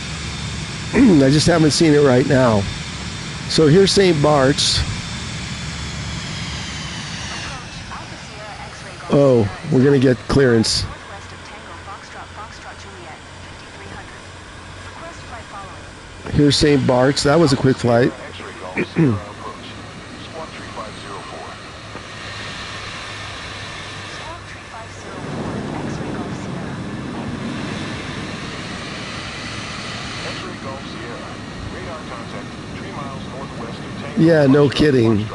I just haven't seen it right now. So here's St. Bart's. Oh, we're going to get clearance. Here's St. Bart's. That was a quick flight. Yeah, no kidding.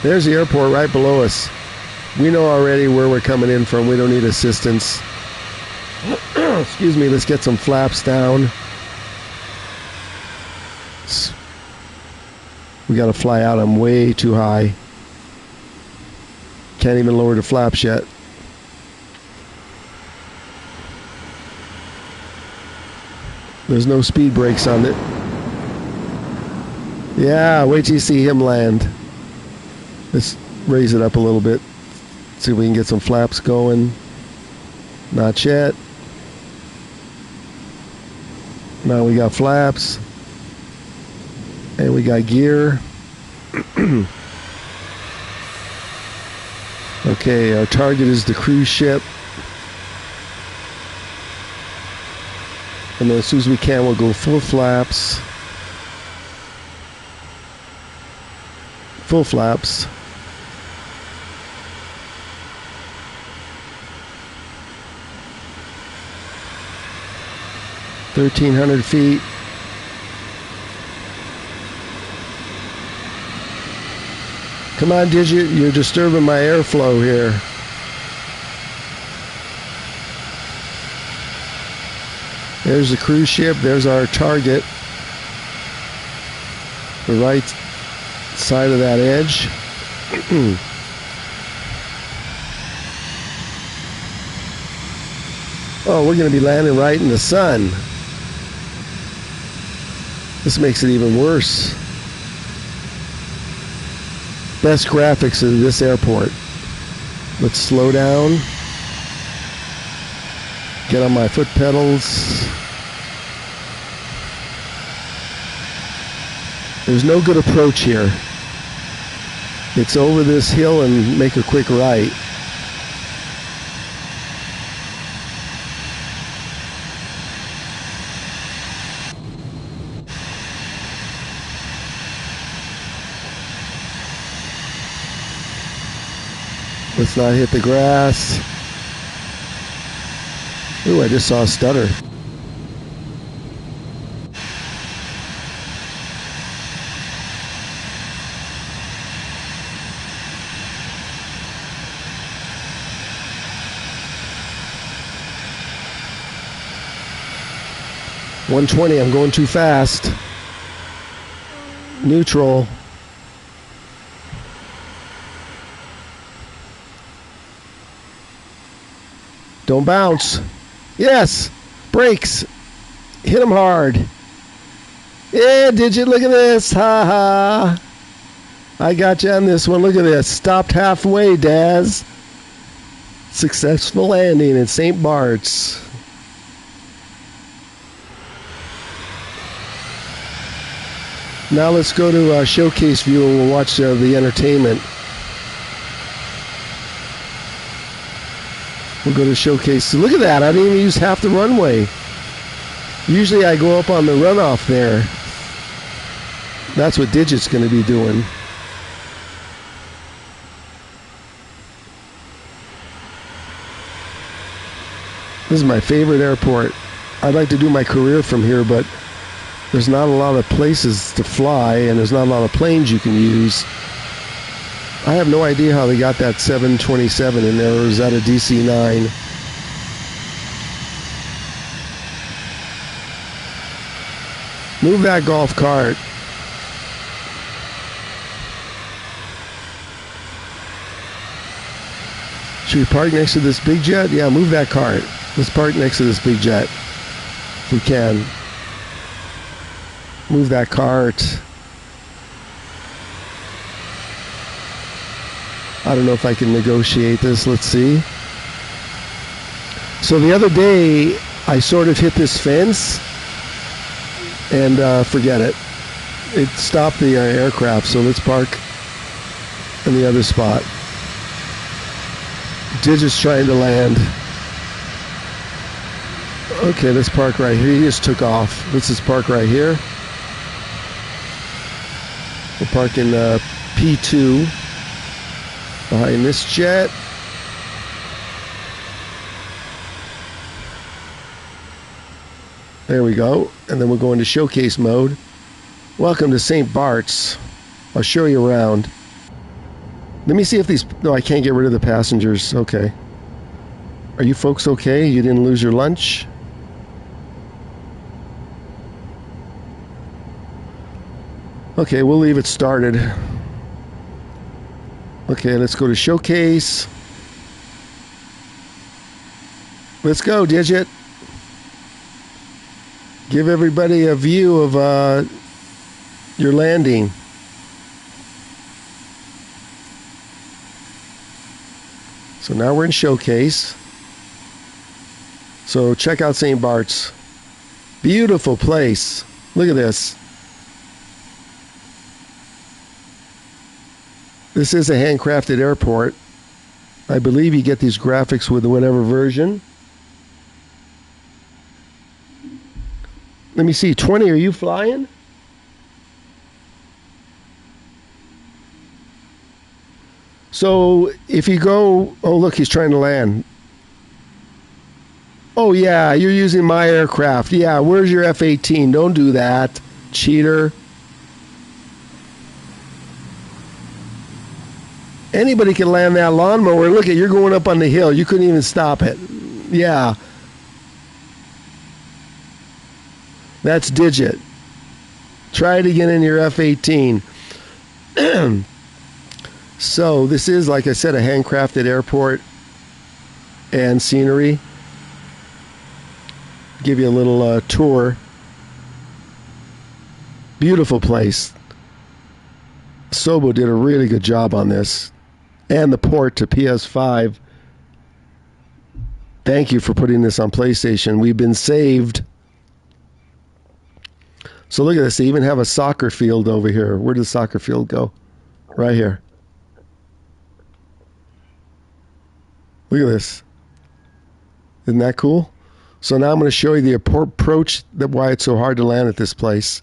There's the airport right below us. We know already where we're coming in from. We don't need assistance. Excuse me, let's get some flaps down. We got to fly out. I'm way too high. Can't even lower the flaps yet. There's no speed brakes on it. Yeah, wait till you see him land. Let's raise it up a little bit. See if we can get some flaps going. Not yet. Now we got flaps. And we got gear. Okay, our target is the cruise ship. And then as soon as we can, we'll go full flaps. Full flaps. $1,300 feet. Come on, Digit, you're disturbing my airflow here. There's the cruise ship, there's our target. The right side of that edge. Oh, we're going to be landing right in the sun. This makes it even worse. Best graphics in this airport. Let's slow down. Get on my foot pedals. There's no good approach here. It's over this hill and make a quick right. Let's not hit the grass. Ooh, I just saw a stutter. $120, I'm going too fast. Neutral. Don't bounce. Yes. Brakes. Hit them hard. Yeah, Digit, look at this. Ha ha. I got you on this one. Look at this. Stopped halfway, Daz. Successful landing in St. Bart's. Now let's go to showcase view and we'll watch the entertainment. We'll go to showcase. Look at that. I didn't even use half the runway. Usually I go up on the runoff there. That's what Digit's going to be doing. This is my favorite airport. I'd like to do my career from here, but there's not a lot of places to fly and there's not a lot of planes you can use. I have no idea how they got that 727 in there, or is that a DC-9? Move that golf cart. Should we park next to this big jet? Yeah, move that cart. Let's park next to this big jet if we can. Move that cart. I don't know if I can negotiate this. Let's see. So the other day, I sort of hit this fence and forget it. It stopped the aircraft, so let's park in the other spot. Digit's trying to land. Okay, let's park right here. He just took off. Let's just park right here. We'll park in P2 behind this jet. There we go. And then we'll go into showcase mode. Welcome to St. Bart's. I'll show you around. Let me see if these... No, I can't get rid of the passengers. Okay. Are you folks okay? You didn't lose your lunch? Okay, we'll leave it started. Okay, let's go to showcase. Let's go, Digit. Give everybody a view of your landing. So now we're in showcase. So check out St. Bart's. Beautiful place. Look at this. This is a handcrafted airport. I believe you get these graphics with whatever version. Let me see. 20, are you flying? So if you go... Oh, look, he's trying to land. Oh, yeah, you're using my aircraft. Yeah, where's your F-18? Don't do that, cheater. Anybody can land that lawnmower. Look, you're going up on the hill. You couldn't even stop it. Yeah. That's Digit. Try it again in your F-18. So this is, like I said, a handcrafted airport and scenery. Give you a little tour. Beautiful place. Sobo did a really good job on this. And the port to PS5. Thank you for putting this on PlayStation. We've been saved. So look at this. They even have a soccer field over here. Where does the soccer field go? Right here. Look at this. Isn't that cool? So now I'm going to show you the approach, why it's so hard to land at this place.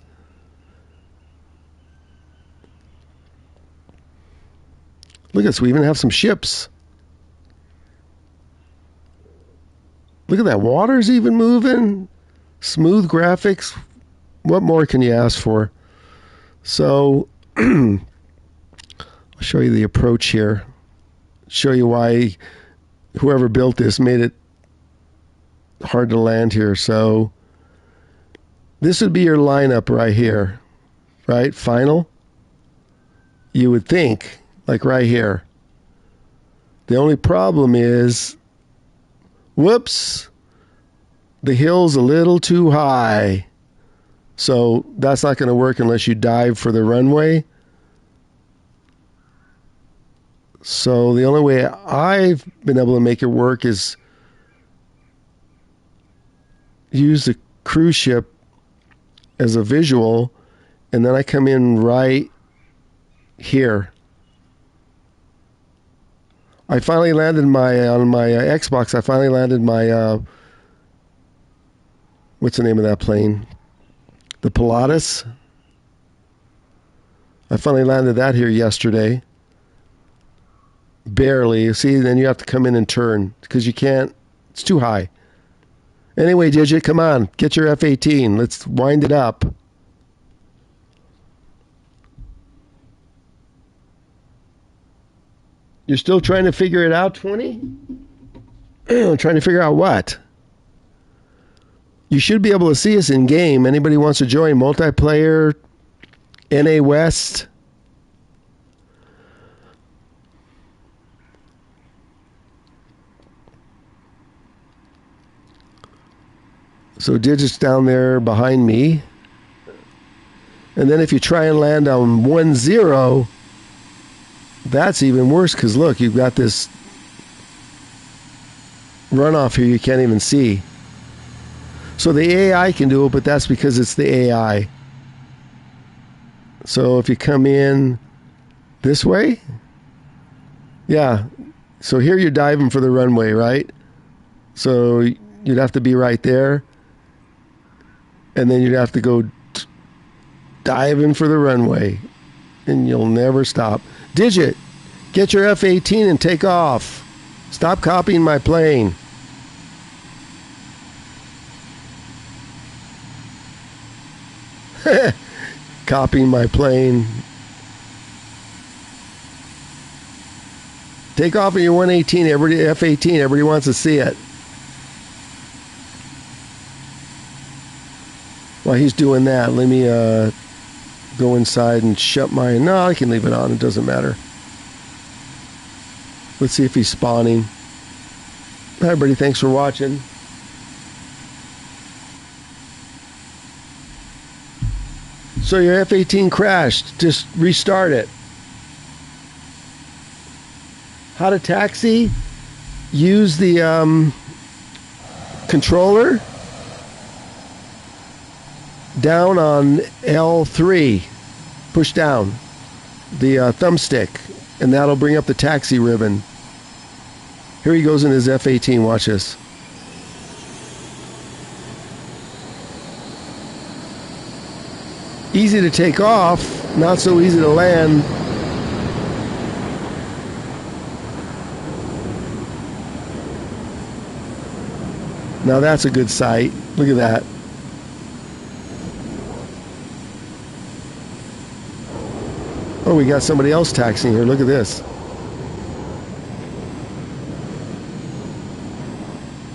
Look at this. We even have some ships. Look at that. Water's even moving. Smooth graphics. What more can you ask for? So I'll show you the approach here. Show you why whoever built this made it hard to land here. So this would be your lineup right here, right? Final. You would think, like right here. The only problem is, whoops, the hill's a little too high. So that's not going to work unless you dive for the runway. So the only way I've been able to make it work is use the cruise ship as a visual, and then I come in right here. I finally landed on my Xbox. I finally landed my what's the name of that plane? The Pilatus. I finally landed that here yesterday. Barely. See, then you have to come in and turn because you can't. It's too high. Anyway, Digit, come on. Get your F-18. Let's wind it up. You're still trying to figure it out, 20? Trying to figure out what? You should be able to see us in game. Anybody wants to join multiplayer, NA West? So Digit's down there behind me. And then if you try and land on 1-0, that's even worse because look, you've got this runoff here you can't even see. So the AI can do it, but that's because it's the AI. So if you come in this way, yeah. So here you're diving for the runway, right? So you'd have to be right there. And then you'd have to go diving for the runway. And you'll never stop. Digit, get your F-18 and take off. Stop copying my plane. Copying my plane. Take off in your 118, F-18. Everybody wants to see it. While he's doing that, let me go inside and shut my... No, I can leave it on. It doesn't matter. Let's see if he's spawning. Hi, everybody. Thanks for watching. So your F-18 crashed. Just restart it. How to taxi? Use the controller down on L3. Push down the thumbstick, and that'll bring up the taxi ribbon. Here he goes in his F-18. Watch this. Easy to take off, not so easy to land. Now that's a good sight. Look at that. Oh, we got somebody else taxiing here. Look at this.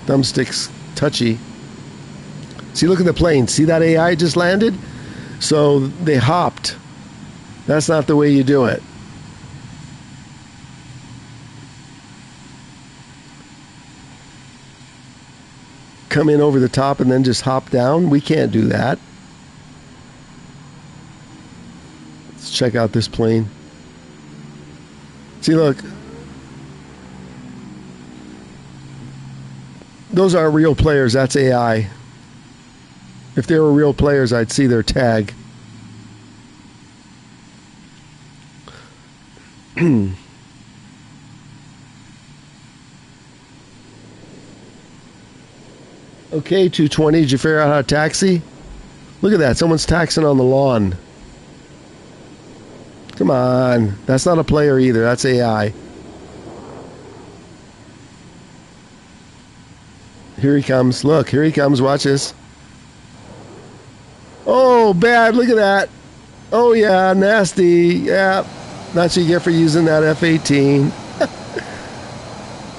Thumbstick's touchy. See, look at the plane. See that AI just landed? So they hopped. That's not the way you do it. Come in over the top and then just hop down. We can't do that. Let's check out this plane. See, look. Those aren't real players. That's AI. If they were real players, I'd see their tag. Okay, 220, did you figure out how to taxi? Look at that, someone's taxiing on the lawn. Come on, that's not a player either, that's AI. Here he comes, look, here he comes, watch this. Oh, bad, look at that. Oh yeah, nasty, yeah. That's what you get for using that F-18.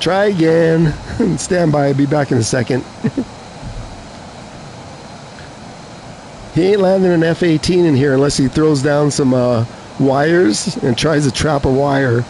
Try again. Stand by, I'll be back in a second. He ain't landing an F-18 in here unless he throws down some wires and tries to trap a wire.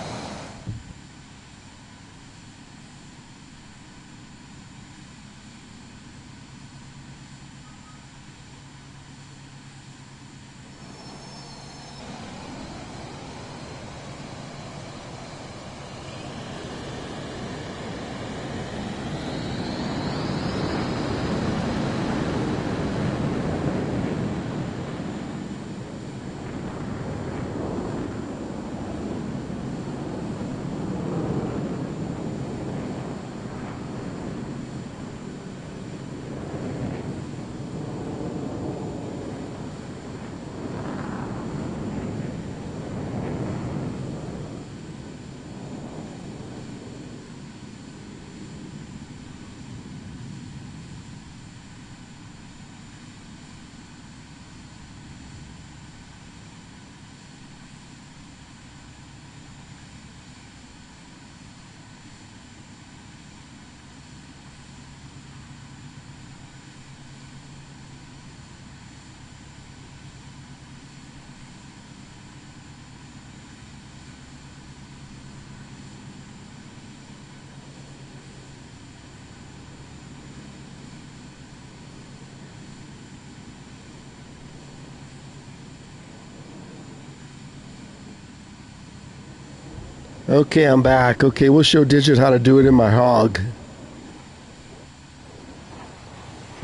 Okay, I'm back. Okay, we'll show Digit how to do it in my hog.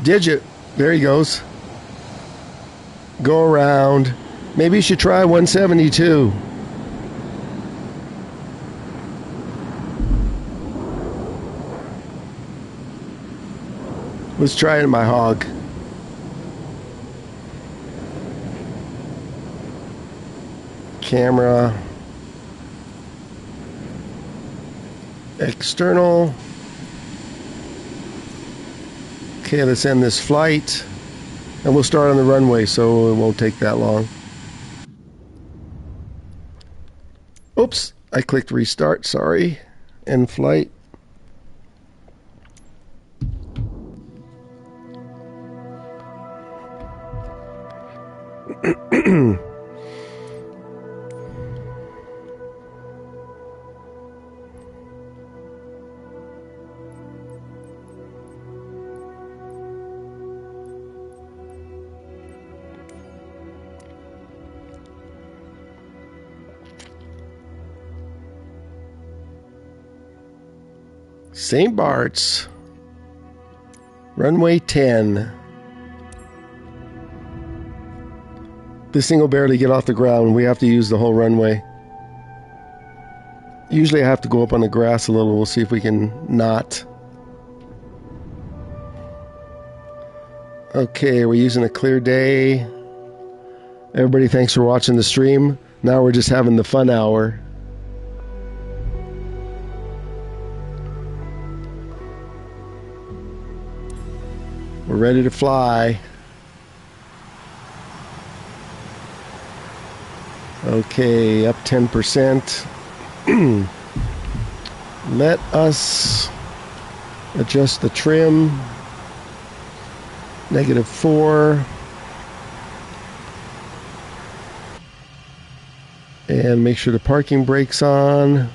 Digit, there he goes. Go around. Maybe you should try 172. Let's try it in my hog. Camera. External. Okay, let's end this flight. And we'll start on the runway so it won't take that long. Oops, I clicked restart, sorry. End flight. St. Bart's, runway 10. This thing will barely get off the ground. We have to use the whole runway. Usually I have to go up on the grass a little. We'll see if we can not. Okay, we're using a clear day. Everybody, thanks for watching the stream. Now we're just having the fun hour. We're ready to fly. Okay, up 10%. Let us adjust the trim. -4. And make sure the parking brake's on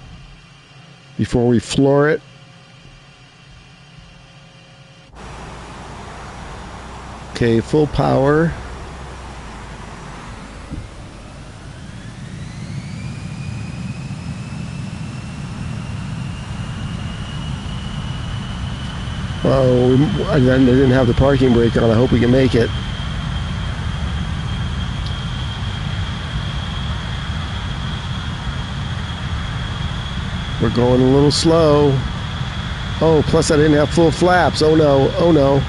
before we floor it. Okay, full power. Oh, I didn't have the parking brake on. I hope we can make it. We're going a little slow. Oh, plus I didn't have full flaps. Oh no, oh no.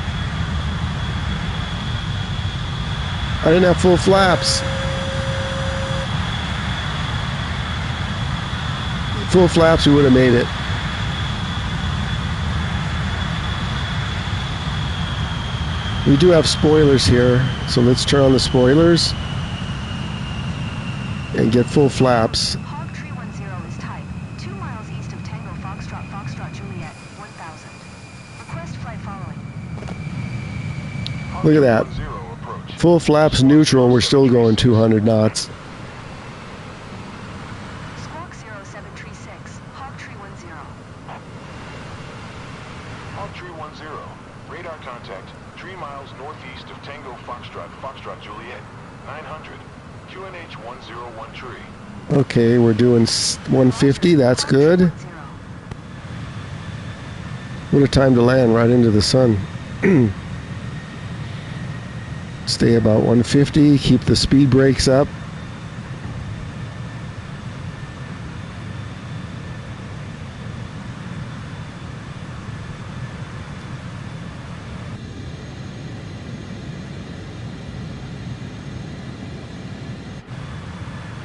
I didn't have full flaps. Full flaps, we would have made it. We do have spoilers here, so let's turn on the spoilers and get full flaps. Hog 310 is type 2 miles east of Tango Foxtrot Foxtrot Juliet 1000. Request flight following. Look at that. Full flaps neutral and we're still going 200 knots. Squawk 0736, Hog 310. Hog 310. Radar contact 3 miles northeast of Tango Foxtrot Foxtrot Juliet 900. QNH 101 tree. Okay, we're doing 150. That's good. What a time to land, right into the sun. Stay about 150. Keep the speed brakes up.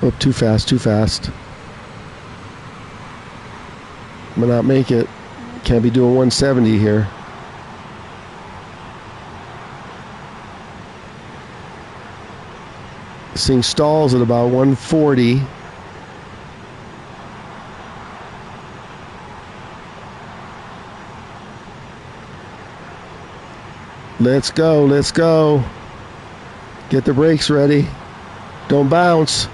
Oh, too fast, too fast. I'm gonna not make it. Can't be doing 170 here. Seeing stalls at about 140. Let's go, let's go. Get the brakes ready. Don't bounce.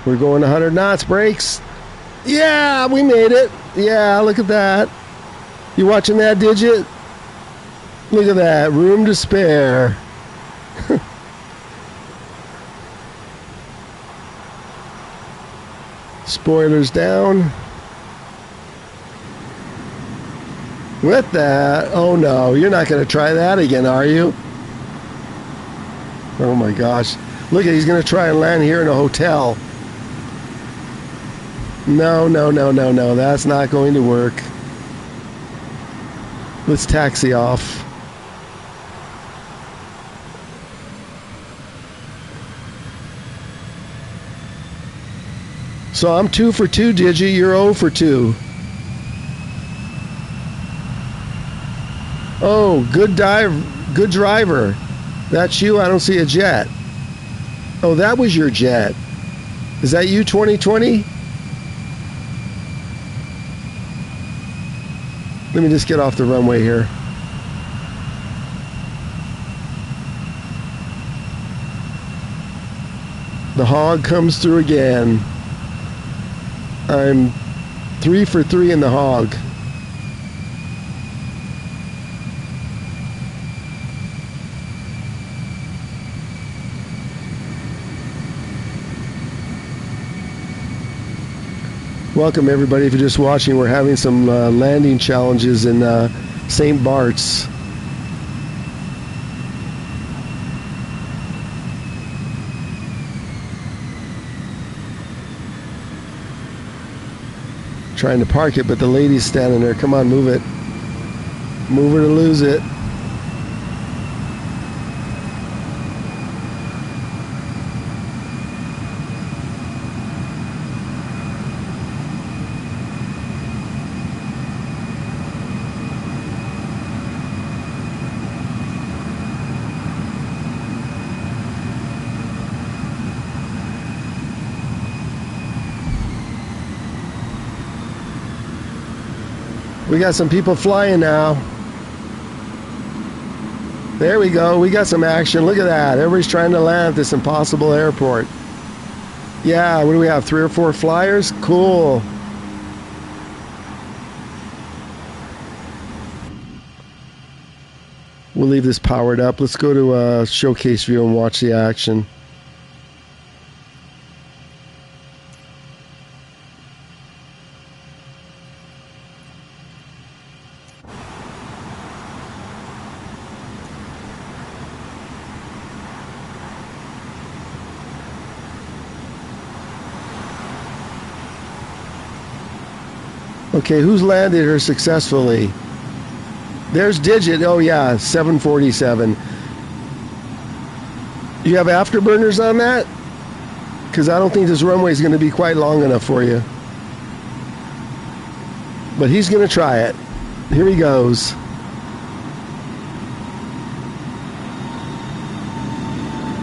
We're going 100 knots, brakes. Yeah, we made it. Yeah, look at that. You watching that, Digit? Look at that, room to spare. Spoilers down. What the? Oh no, you're not going to try that again, are you? Oh my gosh. Look at, he's going to try and land here in a hotel. No, no, no, no, no, that's not going to work. Let's taxi off. So I'm 2 for 2, Digi. You're 0 for 2. Oh, good driver. That's you? I don't see a jet. Oh, that was your jet. Is that you, 2020? Let me just get off the runway here. The hog comes through again. I'm 3 for 3 in the hog. Welcome everybody. If you're just watching, we're having some landing challenges in St. Bart's. Trying to park it, but the lady's standing there. Come on, move it. Move it or lose it. We got some people flying now. There we go. We got some action. Look at that. Everybody's trying to land at this impossible airport. Yeah, what do we have? 3 or 4 flyers? Cool. We'll leave this powered up. Let's go to showcase view and watch the action. Okay, who's landed her successfully? There's Digit. Oh yeah, 747. You have afterburners on that? Because I don't think this runway is going to be quite long enough for you. But he's going to try it. Here he goes.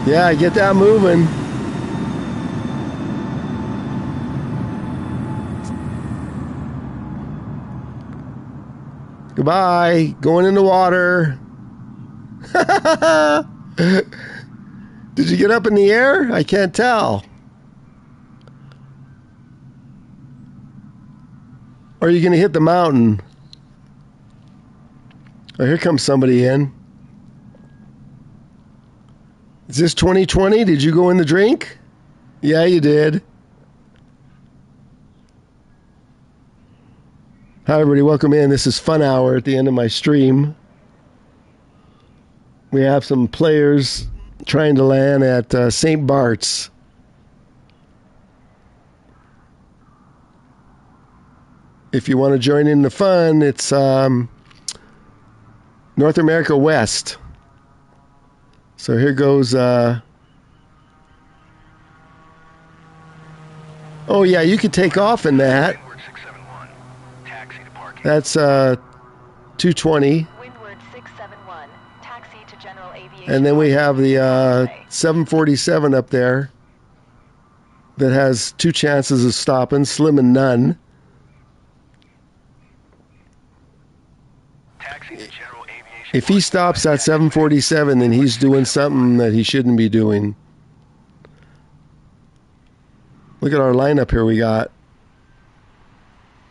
Yeah, get that moving. Goodbye. Going in the water. Did you get up in the air? I can't tell. Or are you going to hit the mountain? Oh, here comes somebody in. Is this 2020? Did you go in the drink? Yeah, you did. Hi, everybody. Welcome in. This is Fun Hour at the end of my stream. We have some players trying to land at St. Bart's. If you want to join in the fun, it's North America West. So here goes... oh, yeah, you could take off in that. That's 220. Windward 671, taxi to general aviation. And then we have the 747 up there that has 2 chances of stopping, slim and none. If he stops at 747, then he's doing something that he shouldn't be doing. Look at our lineup here we got.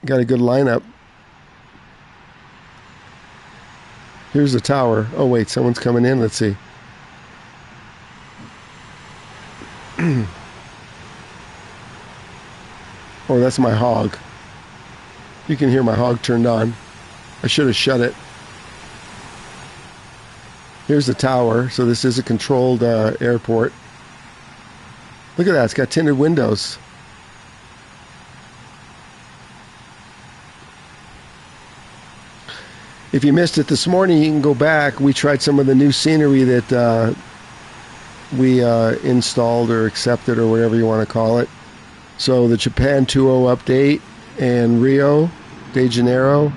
Got a good lineup. Here's the tower. Oh, wait, someone's coming in. Let's see. Oh, that's my hog. You can hear my hog turned on. I should have shut it. Here's the tower. So this is a controlled airport. Look at that. It's got tinted windows. If you missed it this morning, you can go back. We tried some of the new scenery that we installed or accepted or whatever you want to call it. So the Japan 2.0 update and Rio de Janeiro.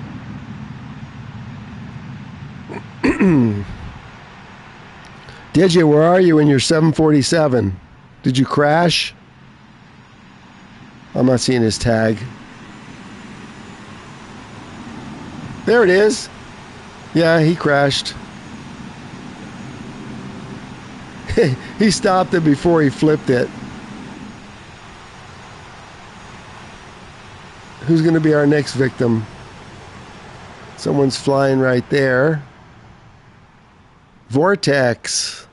DJ, where are you in your 747? Did you crash? I'm not seeing his tag. There it is. Yeah, he crashed. He stopped it before he flipped it. Who's going to be our next victim? Someone's flying right there. Vortex.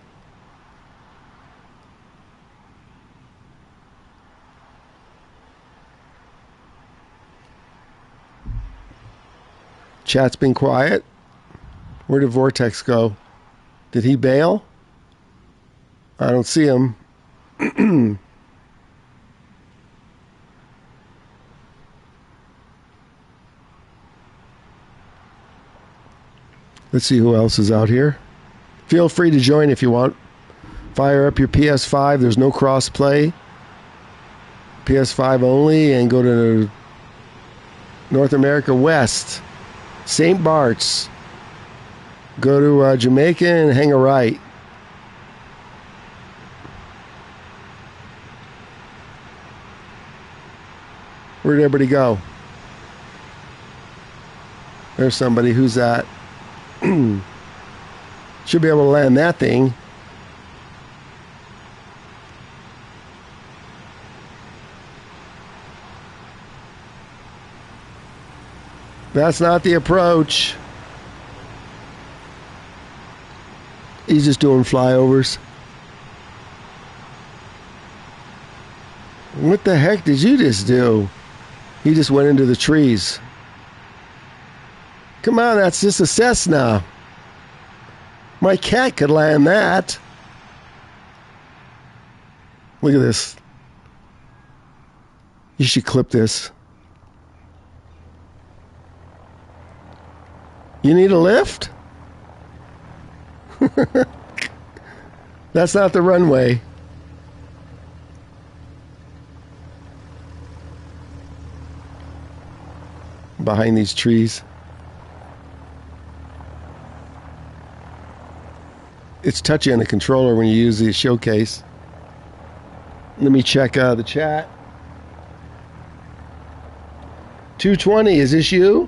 Chat's been quiet. Where did Vortex go? Did he bail? I don't see him. Let's see who else is out here. Feel free to join if you want. Fire up your PS5. There's no cross-play. PS5 only, and go to North America West. St. Bart's. Go to Jamaica and hang a right. Where'd everybody go? There's somebody. Who's that? Should be able to land that thing. That's not the approach. He's just doing flyovers. What the heck did you just do? He just went into the trees. Come on, that's just a Cessna. My cat could land that. Look at this. You should clip this. You need a lift? That's not the runway. Behind these trees. It's touchy on the controller when you use the showcase. Let me check the chat. 220, is this you?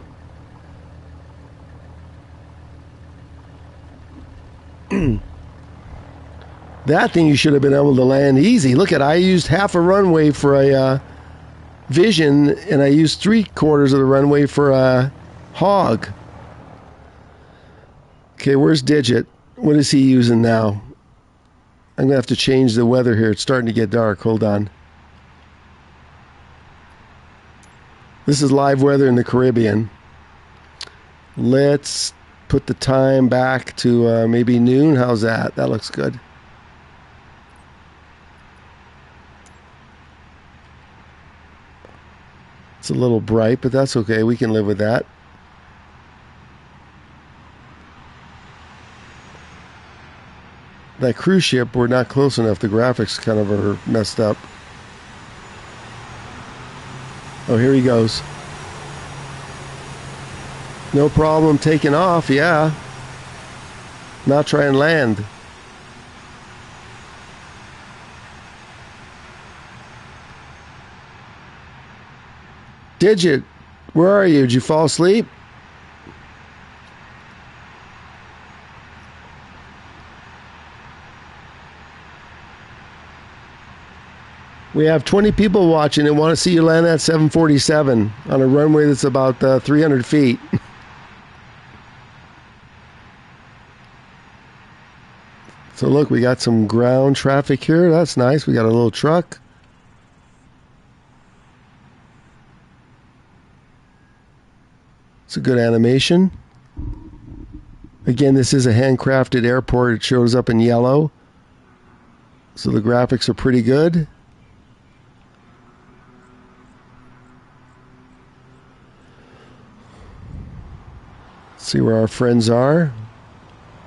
That thing you should have been able to land easy. Look at, I used half a runway for a Vision, and I used 3/4 of the runway for a Hog. Okay, where's Digit? What is he using now? I'm going to have to change the weather here. It's starting to get dark. Hold on. This is live weather in the Caribbean. Let's put the time back to maybe noon. How's that? That looks good. It's a little bright, but that's okay. We can live with that. That cruise ship, we're not close enough. The graphics kind of are messed up. Oh, here he goes. No problem taking off, yeah. Not try and land. Digit, where are you? Did you fall asleep? We have 20 people watching and want to see you land that 747 on a runway that's about 300 feet. So look, we got some ground traffic here. That's nice. We got a little truck. It's a good animation. Again, this is a handcrafted airport. It shows up in yellow. So the graphics are pretty good. See where our friends are.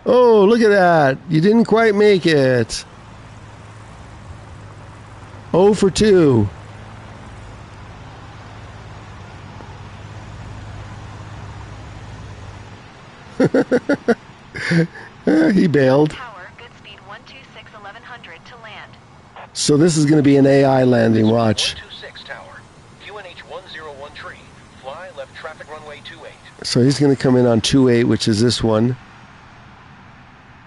Oh, look at that. You didn't quite make it. 0 for 2. He bailed. Tower, good speed 126 1100 to land. So this is going to be an AI landing. Watch. 126 Tower, QNH 101 fly left traffic runway 28. So he's going to come in on 28, which is this one.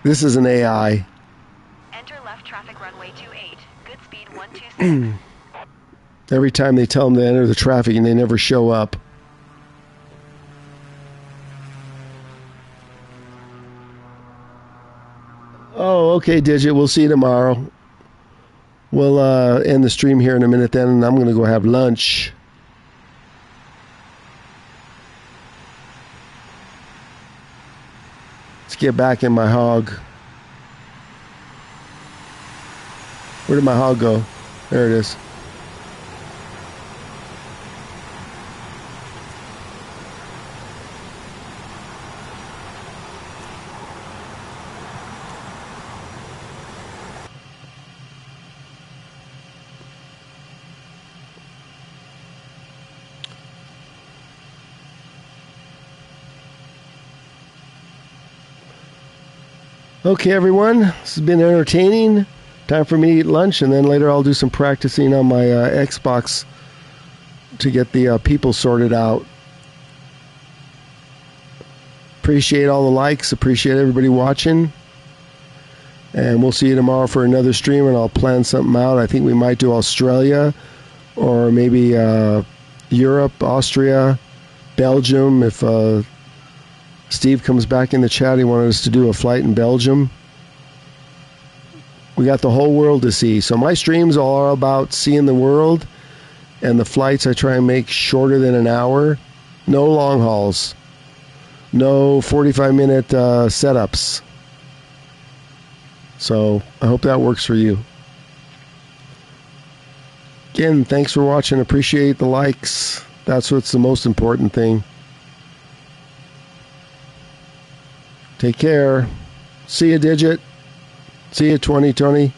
This is an AI. Enter left traffic runway 28, good speed 126. Every time they tell them to enter the traffic and they never show up. Oh, okay, Digit. We'll see you tomorrow. We'll end the stream here in a minute then, and I'm going to go have lunch. Let's get back in my Hog. Where did my Hog go? There it is. Okay, everyone, this has been entertaining. Time for me to eat lunch, and then later I'll do some practicing on my Xbox to get the people sorted out. Appreciate all the likes. Appreciate everybody watching. And we'll see you tomorrow for another stream, and I'll plan something out. I think we might do Australia or maybe Europe, Austria, Belgium. If Steve comes back in the chat, he wanted us to do a flight in Belgium. We got the whole world to see. So my streams are all about seeing the world, and the flights I try and make shorter than an hour. No long hauls. No 45-minute setups. So I hope that works for you. Again, thanks for watching. Appreciate the likes. That's what's the most important thing. Take care. See you, Digit. See you, 2020.